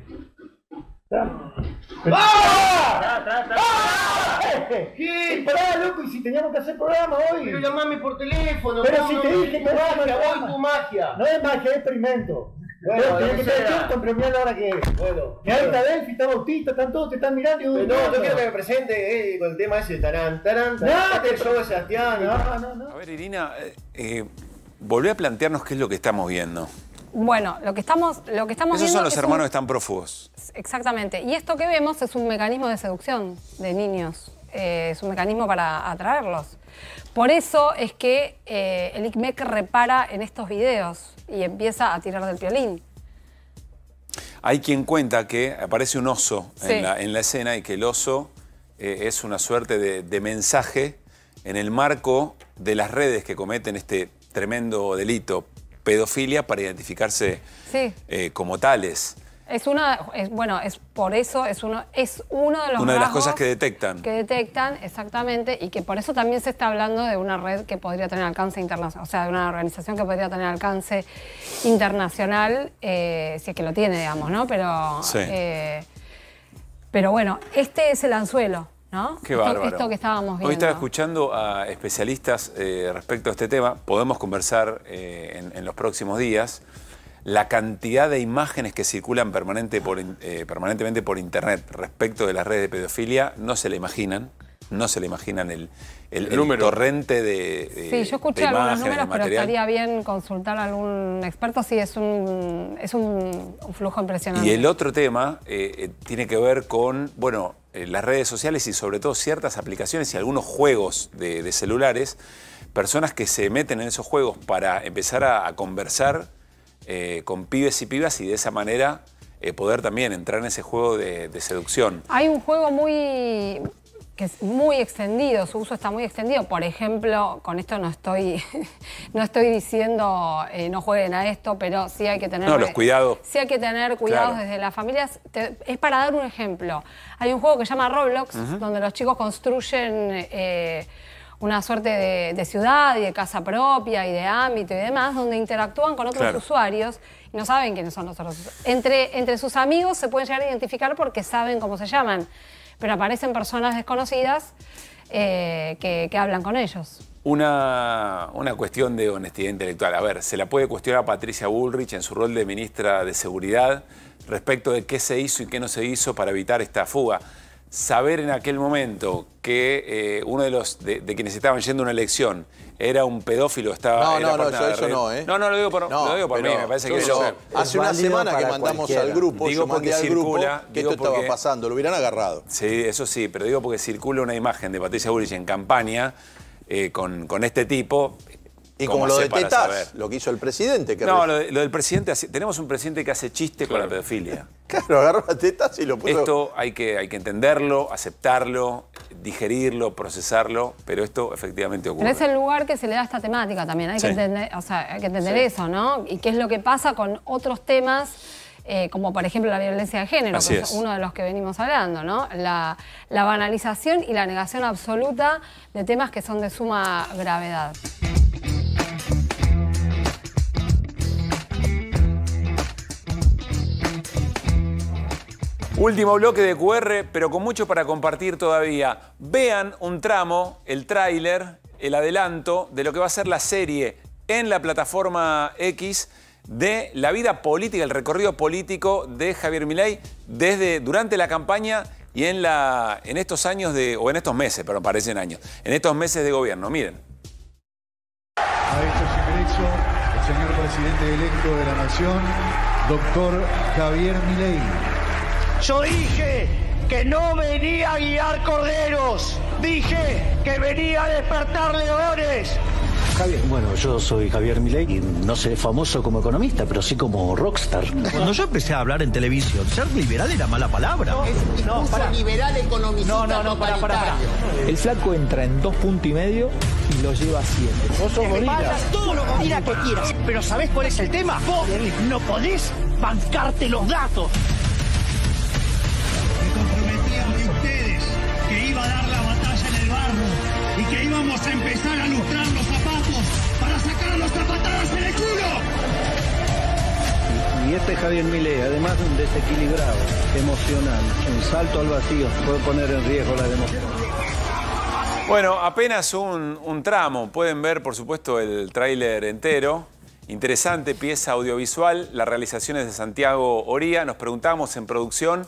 ¿Qué? Pará, loco, y si teníamos que hacer programa hoy. Pero llamame por teléfono. Pero si te dije que magia, hoy tu magia. No es magia, es experimento. Bueno, tenés que estar atento, pero mirá la hora que es. Bueno. Mirá, está Delphi, está Bautista, están todos, te están mirando. No, no quiero que me presente con el tema ese, tarán. El show de Sebastián. No. A ver, Irina, volvé a plantearnos qué es lo que estamos viendo. Bueno, lo que estamos viendo... Esos son los hermanos que están prófugos. Exactamente. Y esto que vemos es un mecanismo de seducción de niños. Es un mecanismo para atraerlos. Por eso es que el ICMEC repara en estos videos y empieza a tirar del violín. Hay quien cuenta que aparece un oso Sí. en la escena y que el oso es una suerte de mensaje en el marco de las redes que cometen este tremendo delito, pedofilia, para identificarse Sí. como tales. Es uno de los Una de las rasgos cosas que detectan. que detectan, exactamente, y que por eso también se está hablando de una red que podría tener alcance internacional, o sea, de una organización que podría tener alcance internacional, si es que lo tiene, digamos, ¿no? Pero, Sí. pero bueno, este es el anzuelo. ¿no? Qué bárbaro. Esto que estábamos viendo. Hoy estaba escuchando a especialistas respecto a este tema. Podemos conversar en los próximos días. La cantidad de imágenes que circulan permanentemente por internet respecto de las redes de pedofilia, no se la imaginan. No se le imaginan el torrente de Sí, yo escuché de algunos imágenes, números, de pero material. estaría bien consultar a algún experto. Sí, es un flujo impresionante. Y el otro tema tiene que ver con, bueno, las redes sociales y sobre todo ciertas aplicaciones y algunos juegos de celulares, personas que se meten en esos juegos para empezar a conversar con pibes y pibas y de esa manera poder también entrar en ese juego de seducción. Hay un juego que es muy extendido, su uso está muy extendido. Por ejemplo, con esto no estoy diciendo no jueguen a esto, pero sí hay que tener... No, los cuidados. Sí hay que tener cuidados Claro. desde las familias. Es para dar un ejemplo. Hay un juego que se llama Roblox, donde los chicos construyen una suerte de ciudad y de casa propia y de ámbito y demás, donde interactúan con otros usuarios y no saben quiénes son los otros. Entre sus amigos se pueden llegar a identificar porque saben cómo se llaman, pero aparecen personas desconocidas que hablan con ellos. Una cuestión de honestidad intelectual. A ver, se la puede cuestionar a Patricia Bullrich en su rol de ministra de Seguridad respecto de qué se hizo y qué no se hizo para evitar esta fuga. Saber en aquel momento que uno de quienes estaban yendo a una elección era un pedófilo, estaba... eso no, ¿eh? No, lo digo por mí, me parece que eso... Hace una semana que mandamos al grupo, digo porque circula, que esto estaba pasando, lo hubieran agarrado. Sí, eso sí, pero digo porque circula una imagen de Patricia Bullrich en campaña con este tipo. Y como lo de Tetaz, lo que hizo el presidente. No, lo del presidente, tenemos un presidente que hace chiste con la pedofilia. Claro, agarró a Tetaz y lo puso... Esto hay que entenderlo, aceptarlo, digerirlo, procesarlo, pero esto efectivamente ocurre. Pero es el lugar que se le da a esta temática también. Hay que entender, hay que entender eso, ¿no? Y qué es lo que pasa con otros temas, como por ejemplo la violencia de género, que es uno de los que venimos hablando, ¿no? La banalización y la negación absoluta de temas que son de suma gravedad. Último bloque de QR, pero con mucho para compartir todavía. Vean un tramo, el tráiler, el adelanto de lo que va a ser la serie en la plataforma X de la vida política, el recorrido político de Javier Milei durante la campaña y en estos años o en estos meses, pero parecen años, en estos meses de gobierno. Miren. Ha hecho su ingreso el señor presidente electo de la Nación, doctor Javier Milei. Yo dije que no venía a guiar corderos, dije que venía a despertar leones. Javier, bueno, yo soy Javier Milei y no seré famoso como economista, pero sí como rockstar. Cuando yo empecé a hablar en televisión, ser liberal era mala palabra. No, para liberal economista. Para. El flaco entra en 2,5 puntos y lo lleva a 7. Vos sos gorila. Todo lo gorila que quieras. Pero ¿sabés cuál es el tema? Vos no podés bancarte los datos. Ustedes que iba a dar la batalla en el barro y que íbamos a empezar a lustrar los zapatos para sacarlos a patadas en el culo. Y este Javier Milei, además de un desequilibrado emocional, un salto al vacío, puede poner en riesgo la democracia. Bueno, apenas un tramo. Pueden ver, por supuesto, el tráiler entero. Interesante pieza audiovisual. La realización es de Santiago Oría. Nos preguntamos en producción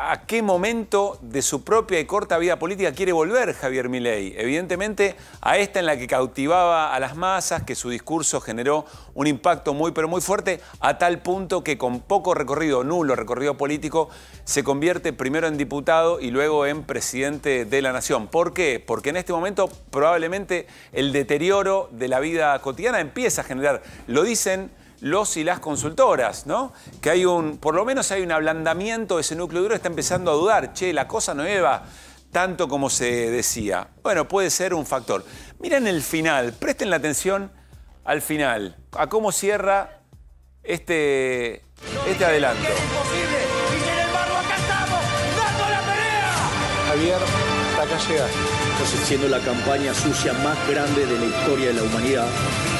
¿a qué momento de su propia y corta vida política quiere volver Javier Milei? Evidentemente a esta en la que cautivaba a las masas, que su discurso generó un impacto muy pero muy fuerte, a tal punto que con poco recorrido, nulo recorrido político, se convierte primero en diputado y luego en presidente de la nación. ¿Por qué? Porque en este momento probablemente el deterioro de la vida cotidiana empieza a generar, lo dicen los y las consultoras, ¿no? Que hay por lo menos hay un ablandamiento de ese núcleo duro, está empezando a dudar, che, la cosa no iba tanto como se decía. Bueno, puede ser un factor. Miren el final, presten la atención al final, a cómo cierra este adelanto. Javier, hasta acá llega. Estás haciendo la campaña sucia más grande de la historia de la humanidad.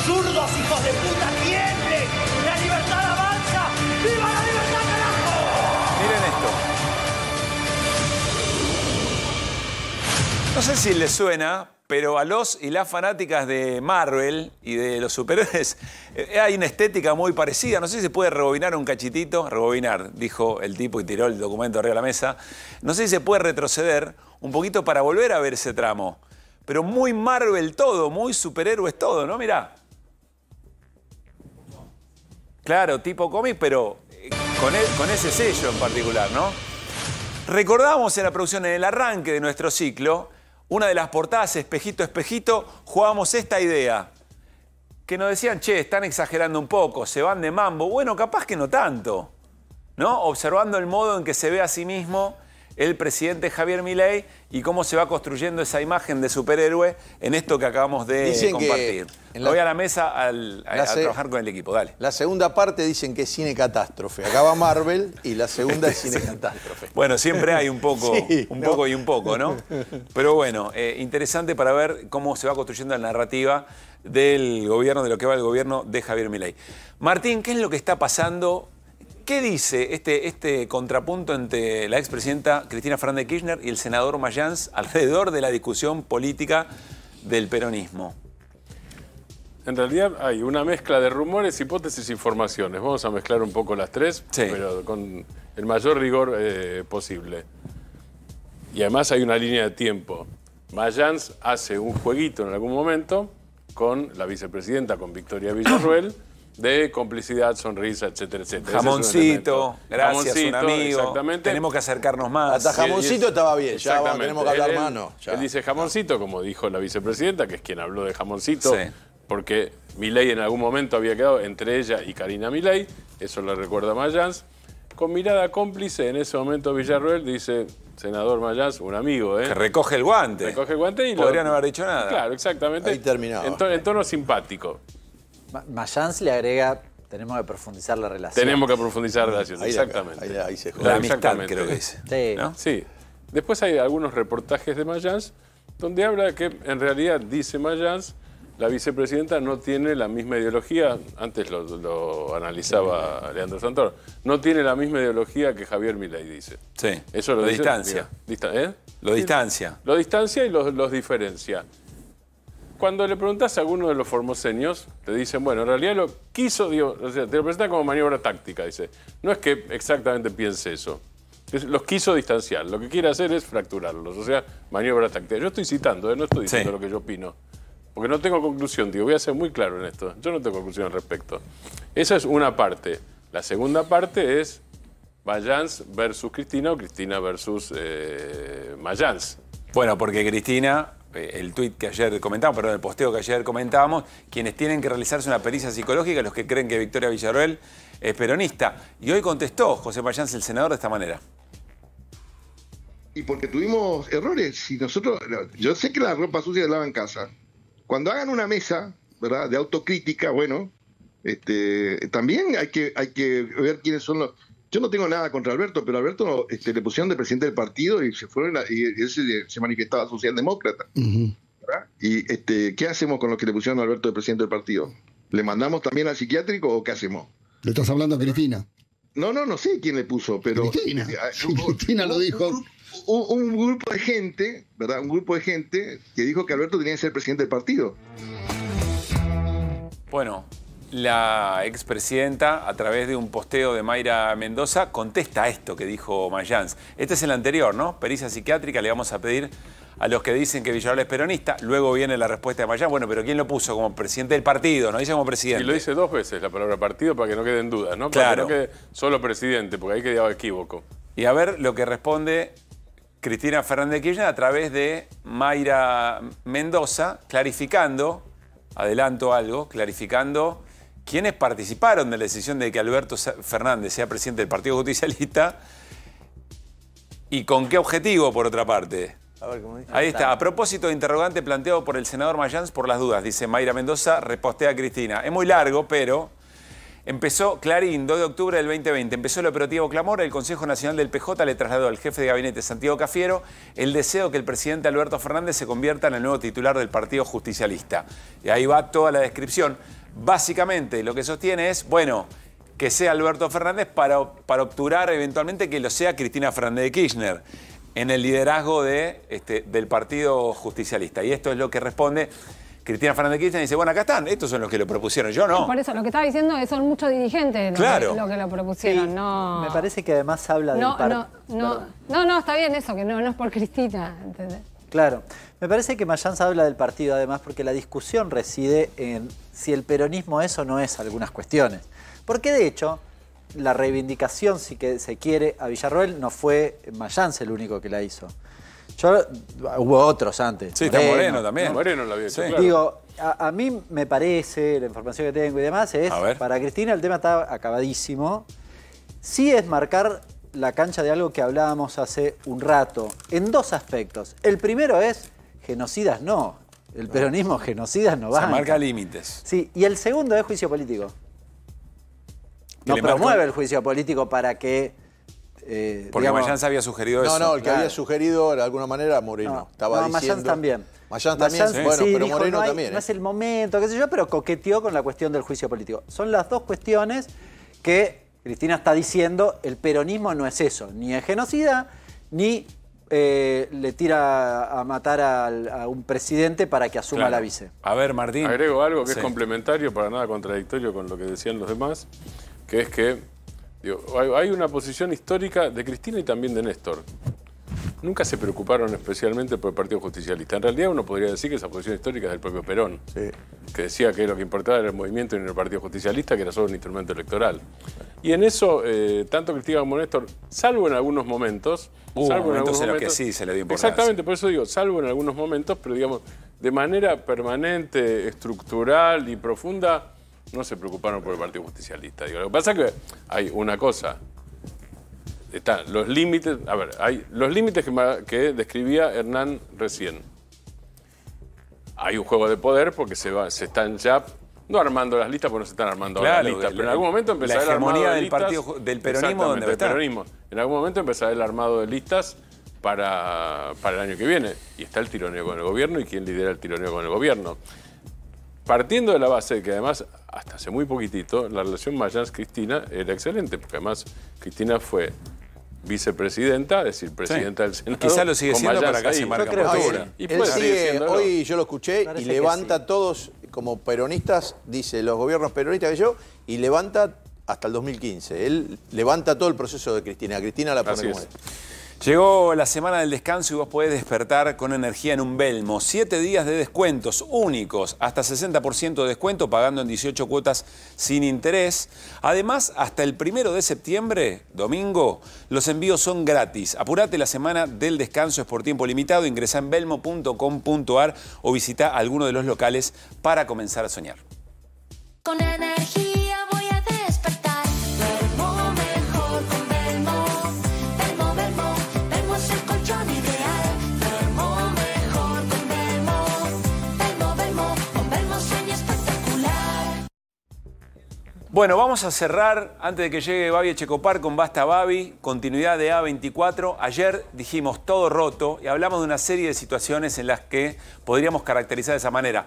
¡Zurdos, hijos de puta, tiemblen! ¡La libertad avanza! ¡Viva la libertad, carajo! Miren No sé si les suena, pero a los y las fanáticas de Marvel y de los superhéroes hay una estética muy parecida. No sé si se puede rebobinar un cachitito. Rebobinar, dijo el tipo y tiró el documento arriba de la mesa. No sé si se puede retroceder un poquito para volver a ver ese tramo. Pero muy Marvel todo, muy superhéroes todo, ¿no? Mirá. Claro, tipo cómic, pero con ese sello en particular, ¿no? Recordamos en la producción, en el arranque de nuestro ciclo, una de las portadas, espejito, espejito, jugábamos esta idea. Que nos decían, che, están exagerando un poco, se van de mambo. Bueno, capaz que no tanto, ¿no? Observando el modo en que se ve a sí mismo el presidente Javier Milei y cómo se va construyendo esa imagen de superhéroe en esto que acabamos de compartir. Voy a la mesa a trabajar con el equipo, dale. La segunda parte dicen que es cine catástrofe. Acá va Marvel y la segunda es cine catástrofe. Bueno, siempre hay un poco, Sí, un poco y un poco, ¿no? Pero bueno, interesante para ver cómo se va construyendo la narrativa del gobierno, de lo que va el gobierno de Javier Milei. Martín, ¿qué es lo que está pasando? ¿Qué dice este contrapunto entre la expresidenta Cristina Fernández de Kirchner y el senador Mayans alrededor de la discusión política del peronismo? En realidad hay una mezcla de rumores, hipótesis e informaciones. Vamos a mezclar un poco las tres, pero con el mayor rigor posible. Y además hay una línea de tiempo. Mayans hace un jueguito en algún momento con la vicepresidenta, con Victoria Villarruel, de complicidad, sonrisa, etcétera, etcétera. Jamoncito, gracias, un amigo, exactamente. Tenemos que acercarnos más. Hasta jamoncito estaba bien, ya tenemos que hablar más, ¿no? Él dice jamoncito, como dijo la vicepresidenta, que es quien habló de jamoncito, porque Milei en algún momento había quedado entre ella y Karina Milei, eso le recuerda a Mayans. Con mirada cómplice, en ese momento Villarruel dice, senador Mayans, un amigo, Que recoge el guante. Recoge el guante y podría no haber dicho nada. Claro, exactamente. Ahí terminaba. En tono simpático. Mayans le agrega, tenemos que profundizar la relación. Tenemos que profundizar la relación, exactamente. Ahí se la amistad, creo que es. Sí. ¿No? Sí. Después hay algunos reportajes de Mayans donde habla que en realidad, dice Mayans, la vicepresidenta no tiene la misma ideología, antes lo analizaba Leandro Santoro, no tiene la misma ideología que Javier Milei, dice. Sí, eso lo distancia. Lo distancia. Lo distancia y los diferencia. Cuando le preguntás a alguno de los formoseños, te dicen, bueno, en realidad lo quiso, o sea, te lo presentan como maniobra táctica, dice. No es que exactamente piense eso. Los quiso distanciar. Lo que quiere hacer es fracturarlos. O sea, maniobra táctica. Yo estoy citando, no estoy diciendo lo que yo opino. Porque no tengo conclusión, voy a ser muy claro en esto. Yo no tengo conclusión al respecto. Esa es una parte. La segunda parte es Mayans versus Cristina o Cristina versus Mayans. Bueno, porque Cristina, el tuit que ayer comentábamos, perdón, el posteo que ayer comentábamos, quienes tienen que realizarse una pericia psicológica, los que creen que Victoria Villarruel es peronista. Y hoy contestó José Mayans, el senador, de esta manera. Y porque tuvimos errores. Si nosotros, yo sé que la ropa sucia se lava en casa. Cuando hagan una mesa, ¿verdad?, de autocrítica, bueno, también hay que ver quiénes son los... Yo no tengo nada contra Alberto, pero a Alberto le pusieron de presidente del partido y se fueron y él se manifestaba socialdemócrata. ¿Verdad? Y ¿qué hacemos con los que le pusieron a Alberto de presidente del partido? ¿Le mandamos también al psiquiátrico o qué hacemos? Le estás hablando a Cristina. No sé quién le puso, pero... Cristina. Cristina lo dijo. Un grupo de gente, ¿verdad? Un grupo de gente que dijo que Alberto tenía que ser presidente del partido. Bueno, la expresidenta, a través de un posteo de Mayra Mendoza, contesta a esto que dijo Mayans. Este es el anterior, ¿no? Pericia psiquiátrica, le vamos a pedir a los que dicen que Villarruel es peronista. Luego viene la respuesta de Mayans. Bueno, pero ¿quién lo puso como presidente del partido? No dice como presidente. Y lo dice dos veces la palabra partido para que no queden dudas, ¿no? Claro. Para que no quede solo presidente, porque ahí quedaba equívoco. Y a ver lo que responde Cristina Fernández de Kirchner a través de Mayra Mendoza, clarificando, adelanto algo, clarificando quiénes participaron de la decisión de que Alberto Fernández sea presidente del Partido Justicialista y con qué objetivo, por otra parte. A ver, ¿cómo dice? Ahí está. A propósito de interrogante planteado por el senador Mayans por las dudas, dice Mayra Mendoza, repostea a Cristina. Es muy largo, pero... Empezó Clarín, 2 de octubre del 2020, empezó el operativo Clamor, el Consejo Nacional del PJ le trasladó al jefe de gabinete Santiago Cafiero el deseo que el presidente Alberto Fernández se convierta en el nuevo titular del Partido Justicialista. Y ahí va toda la descripción. Básicamente lo que sostiene es, bueno, que sea Alberto Fernández para obturar eventualmente que lo sea Cristina Fernández de Kirchner. en el liderazgo del Partido Justicialista. Y esto es lo que responde Cristina Fernández de Kirchner. Dice, bueno, acá están, estos son los que lo propusieron, yo no. Por eso, lo que estaba diciendo es que son muchos dirigentes los que lo propusieron. Sí, no... Me parece que además habla del No, está bien eso, que no es por Cristina, ¿entendés? Claro. Me parece que Mayans habla del partido además porque la discusión reside en si el peronismo es o no es algunas cuestiones. Porque de hecho, la reivindicación, si que se quiere, a Villarroel no fue Mayans el único que la hizo. Hubo otros antes. Sí, está Moreno también. ¿no? Moreno lo había hecho, claro. Digo, a mí me parece, la información que tengo y demás, es, para Cristina el tema está acabadísimo. Sí es marcar la cancha de algo que hablábamos hace un rato, en dos aspectos. El primero es, genocidas no. El peronismo genocidas no va. Se marca límites. Sí, y el segundo es juicio político. No promueve el juicio político para que... porque Mayans había sugerido eso. No, el que había sugerido de alguna manera Moreno. Estaba diciendo... Mayans también. Mayans también, sí. Bueno, sí, pero dijo, Moreno no también. No es el momento, qué sé yo, pero coqueteó con la cuestión del juicio político. Son las dos cuestiones que Cristina está diciendo, el peronismo no es eso, ni es genocida, ni le tira a matar a un presidente para que asuma la vice. A ver, Martín. Agrego algo que es complementario, para nada contradictorio con lo que decían los demás, que es que hay una posición histórica de Cristina y también de Néstor. Nunca se preocuparon especialmente por el Partido Justicialista. En realidad uno podría decir que esa posición histórica es del propio Perón, que decía que lo que importaba era el movimiento y no el Partido Justicialista, que era solo un instrumento electoral. Y en eso, tanto Cristina como Néstor, salvo en algunos momentos... momentos en los que sí se le dio importancia. Exactamente, por eso digo, salvo en algunos momentos, pero digamos, de manera permanente, estructural y profunda, no se preocuparon por el Partido Justicialista. Digo, lo que pasa es que hay una cosa... Están los límites, hay los límites que describía Hernán recién. Hay un juego de poder porque se están ya, no armando las listas porque no se están armando las listas, pero en algún momento empezará el armado de listas. Del peronismo donde está. En algún momento empezará el armado de listas para el año que viene. Y está el tironeo con el gobierno y quién lidera el tironeo con el gobierno. Partiendo de la base de que además, hasta hace muy poquitito, la relación Mayans-Cristina era excelente, porque además Cristina fue vicepresidenta, es decir, presidenta del Senado. Quizá lo sigue siendo para acá se marca postura. Hoy yo lo escuché y levanta todos, como peronistas, dice los gobiernos peronistas que yo, y levanta hasta el 2015. Él levanta todo el proceso de Cristina. Cristina la pone como es. Llegó la semana del descanso y vos podés despertar con energía en un Belmo. 7 días de descuentos únicos, hasta 60% de descuento pagando en 18 cuotas sin interés. Además, hasta el 1 de septiembre, domingo, los envíos son gratis. Apurate, la semana del descanso es por tiempo limitado. Ingresá en belmo.com.ar o visita alguno de los locales para comenzar a soñar. Con energía voy a despertar. Duermo mejor con Belmo. Belmo, Belmo, Belmo es el colchón ideal. Duermo mejor con Belmo. Belmo, Belmo, con Belmo sueño espectacular. Bueno, vamos a cerrar antes de que llegue Babi Echecopar con Basta Babi, continuidad de A24. Ayer dijimos todo roto y hablamos de una serie de situaciones en las que podríamos caracterizar de esa manera.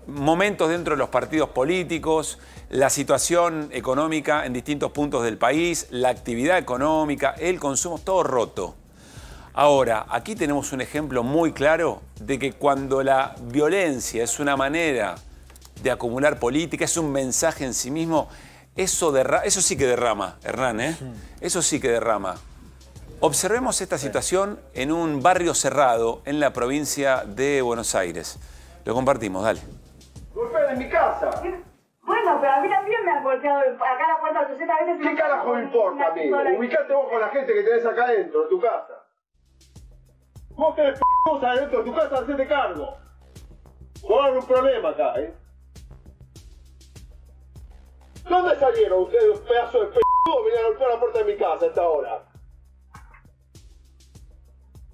Momentos dentro de los partidos políticos, la situación económica en distintos puntos del país, la actividad económica, el consumo, todo roto. Ahora, aquí tenemos un ejemplo muy claro de que cuando la violencia es una manera de acumular política, es un mensaje en sí mismo, eso sí que derrama, Hernán, ¿eh? Eso sí que derrama. Observemos esta situación en un barrio cerrado en la provincia de Buenos Aires. Lo compartimos, dale. Golpean en mi casa. Bueno, pero a mí también me han golpeado acá la puerta 800 veces. ¿Qué carajo me importa a mí? Ubicate vos con la gente que tenés acá adentro, de tu casa. Vos tenés p***os adentro de tu casa, hacete cargo. No hay un problema acá, ¿eh? ¿Dónde salieron ustedes, pedazos de p***os? Venían a golpear la puerta de mi casa a esta hora.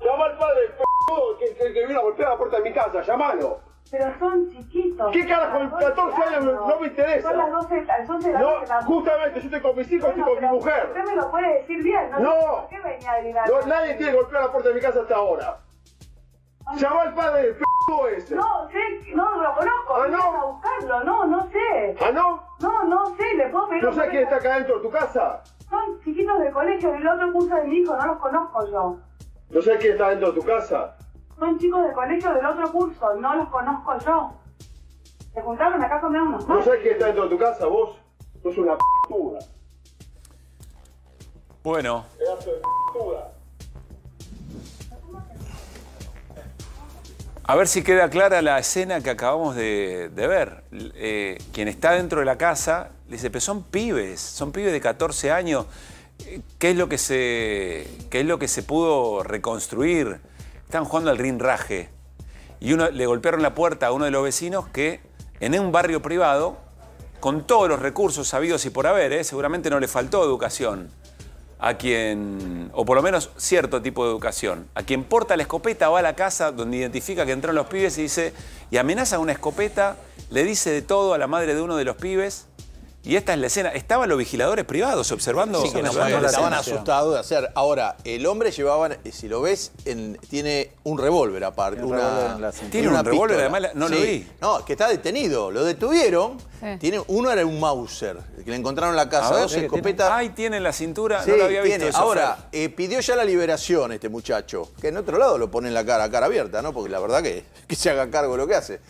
Llama al padre del p***o que vino a golpear la puerta de mi casa, llamalo. Pero son chiquitos. ¿Qué carajo? En 14 años no me interesa. Son las 12, las 11 de la noche. No, justamente, yo estoy con mis hijos y con mi mujer. Usted me lo puede decir bien, ¿no? No. ¿Por qué venía a gritar? No, nadie tiene que golpear la puerta de mi casa hasta ahora. Llama al padre del p***o ese. No, sé, no lo conozco. ¿Ah, no? A buscarlo, no sé. ¿Ah, no? No sé, le puedo pedir. ¿No sabes quién está acá dentro de tu casa? Son chiquitos del colegio del otro curso de mi hijo, no los conozco yo. ¿No sabes quién está dentro de tu casa? Son chicos del colegio del otro curso, no los conozco yo. Se juntaron acá a comer unos ¿No sabes quién está dentro de tu casa, vos? Sos una p***uda. Bueno. Pedazo de p***uda. A ver si queda clara la escena que acabamos de ver. Quien está dentro de la casa le dice, pero son pibes de 14 años. ¿Qué es lo que se pudo reconstruir? Estaban jugando al rinraje. Y le golpearon la puerta a uno de los vecinos que en un barrio privado, con todos los recursos sabidos y por haber, seguramente no le faltó educación. O por lo menos cierto tipo de educación. A quien porta la escopeta va a la casa donde identifica que entraron los pibes y dice, y amenaza una escopeta, le dice de todo a la madre de uno de los pibes. Y esta es la escena. Estaban los vigiladores privados observando. Sí, que estaban asustados de hacer. Ahora, el hombre llevaba, si lo ves, tiene un revólver aparte. Tiene un revólver, además no lo vi. No, que está detenido. Lo detuvieron. Sí. Uno era un Mauser, que le encontraron en la casa. Dos escopetas. Ahí tiene en la cintura, sí, no lo había visto eso. Ahora, pidió ya la liberación este muchacho. Que en otro lado lo pone en la cara abierta, ¿no? Porque la verdad que se haga cargo de lo que hace.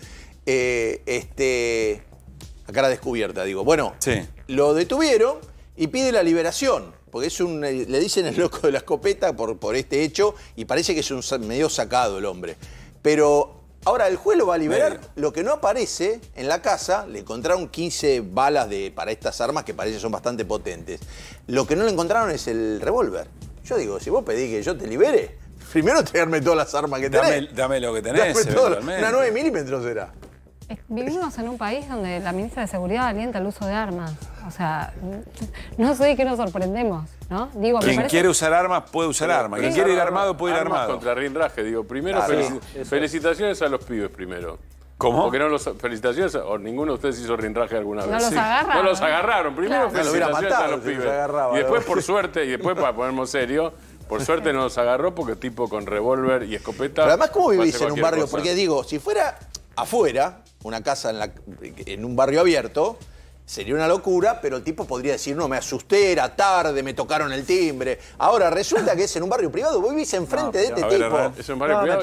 A cara descubierta, digo. Bueno, sí. Lo detuvieron y pide la liberación. Porque le dicen el loco de la escopeta por este hecho y parece que es un medio sacado el hombre. Pero ahora el juez lo va a liberar. Lo que no aparece en la casa, le encontraron 15 balas para estas armas que parece son bastante potentes. Lo que no le encontraron es el revólver. Yo digo, si vos pedís que yo te libere, primero traerme todas las armas que tenés. Dame lo que tenés, una 9 milímetros era. Vivimos en un país donde la ministra de Seguridad alienta el uso de armas. O sea, no sé de qué nos sorprendemos, ¿no? Digo, quien quiere usar armas puede usar armas. Quien quiere ir armado puede ir armado. Contra rinraje, digo. Primero, felicitaciones a los pibes primero. ¿Cómo? Porque felicitaciones, o ninguno de ustedes hizo rinraje alguna vez. No los agarraron. No los agarraron. Primero felicitaciones a los pibes. Y después, por suerte, para ponernos serios, por suerte no los agarró porque tipo con revólver y escopeta. Pero además, ¿cómo vivís en un barrio? Cosa. Porque digo, si fuera afuera, una casa en un barrio abierto, sería una locura, pero el tipo podría decir, no, me asusté, era tarde, me tocaron el timbre. Ahora, resulta que es en un barrio privado, vos vivís enfrente de este tipo. Es un barrio privado.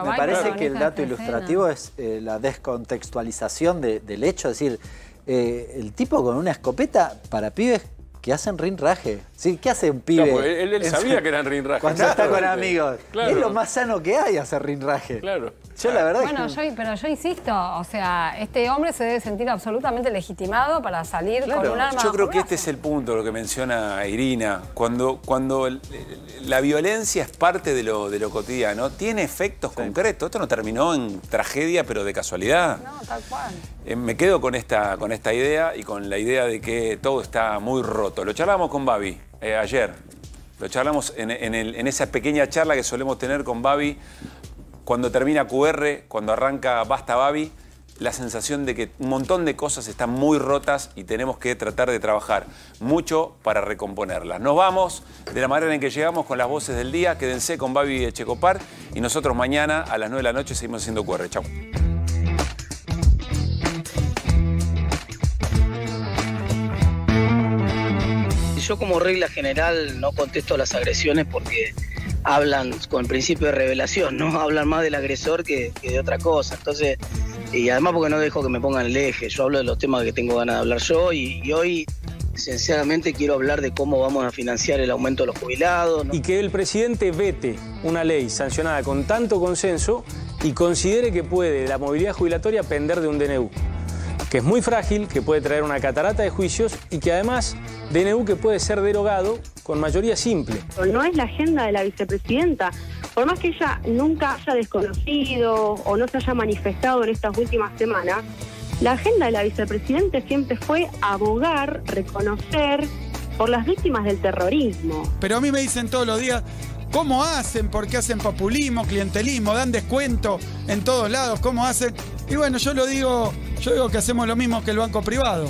Me parece que el dato ilustrativo es la descontextualización del hecho, es decir, el tipo con una escopeta para pibes que hacen rinraje. ¿Sí? ¿Qué hace un pibe? No, él sabía que eran rinraje. Cuando está con amigos. Claro. Es lo más sano que hay hacer rinraje. Claro. Yo la verdad pero yo insisto, o sea, este hombre se debe sentir absolutamente legitimado para salir con un arma. Yo creo que este es el punto, lo que menciona Irina. Cuando la violencia es parte de lo cotidiano, tiene efectos concretos. Esto no terminó en tragedia, pero de casualidad. No, tal cual. Me quedo con esta idea y con la idea de que todo está muy roto. Lo charlamos con Babi ayer. Lo charlamos en esa pequeña charla que solemos tener con Babi cuando termina QR, cuando arranca Basta Babi, la sensación de que un montón de cosas están muy rotas y tenemos que tratar de trabajar mucho para recomponerlas. Nos vamos de la manera en que llegamos con las voces del día. Quédense con Babi Echecopar y nosotros mañana a las 9 de la noche seguimos haciendo QR. Chau. Yo como regla general no contesto las agresiones porque hablan con el principio de revelación, ¿no? Hablan más del agresor que de otra cosa. Entonces, y además porque no dejo que me pongan el eje. Yo hablo de los temas que tengo ganas de hablar yo y hoy, sinceramente, quiero hablar de cómo vamos a financiar el aumento de los jubilados, ¿no? Y que el presidente vete una ley sancionada con tanto consenso y considere que puede la movilidad jubilatoria pender de un DNU, que es muy frágil, que puede traer una catarata de juicios y que además DNU que puede ser derogado con mayoría simple. No es la agenda de la vicepresidenta. Por más que ella nunca haya desconocido o no se haya manifestado en estas últimas semanas, la agenda de la vicepresidenta siempre fue abogar, reconocer por las víctimas del terrorismo. Pero a mí me dicen todos los días, ¿cómo hacen? ¿Por qué hacen populismo, clientelismo? ¿Dan descuento en todos lados? ¿Cómo hacen? Y bueno, yo digo que hacemos lo mismo que el banco privado.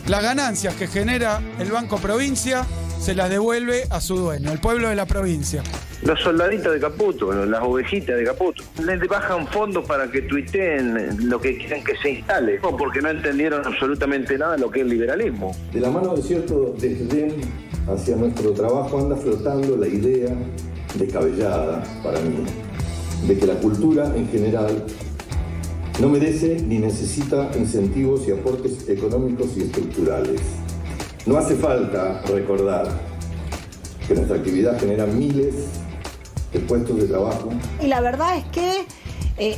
Las ganancias que genera el Banco Provincia se las devuelve a su dueño, el pueblo de la provincia. Los soldaditos de Caputo, las ovejitas de Caputo, les bajan fondos para que tuiteen lo que quieren que se instale, porque no entendieron absolutamente nada de lo que es el liberalismo. De la mano de cierto desdén hacia nuestro trabajo anda flotando la idea descabellada para mí de que la cultura en general no merece ni necesita incentivos y aportes económicos y estructurales. No hace falta recordar que nuestra actividad genera miles de puestos de trabajo. Y la verdad es que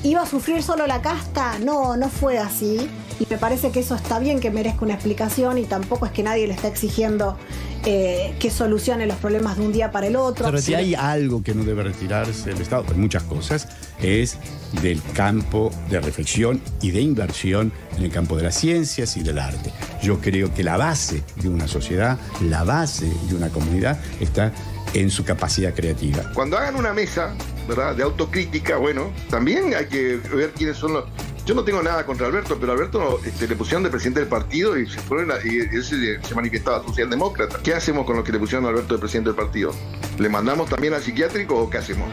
iba a sufrir solo la casta, no fue así. Y me parece que eso está bien, que merezca una explicación, y tampoco es que nadie le está exigiendo que solucione los problemas de un día para el otro. Pero si hay algo que no debe retirarse del Estado, pues muchas cosas, es del campo de reflexión y de inversión en el campo de las ciencias y del arte. Yo creo que la base de una sociedad, la base de una comunidad está en su capacidad creativa. Cuando hagan una mesa, ¿verdad?, de autocrítica, bueno, también hay que ver quiénes son los... Yo no tengo nada contra Alberto, pero Alberto le pusieron de presidente del partido y él se manifestaba socialdemócrata. ¿Qué hacemos con los que le pusieron a Alberto de presidente del partido? ¿Le mandamos también al psiquiátrico o qué hacemos?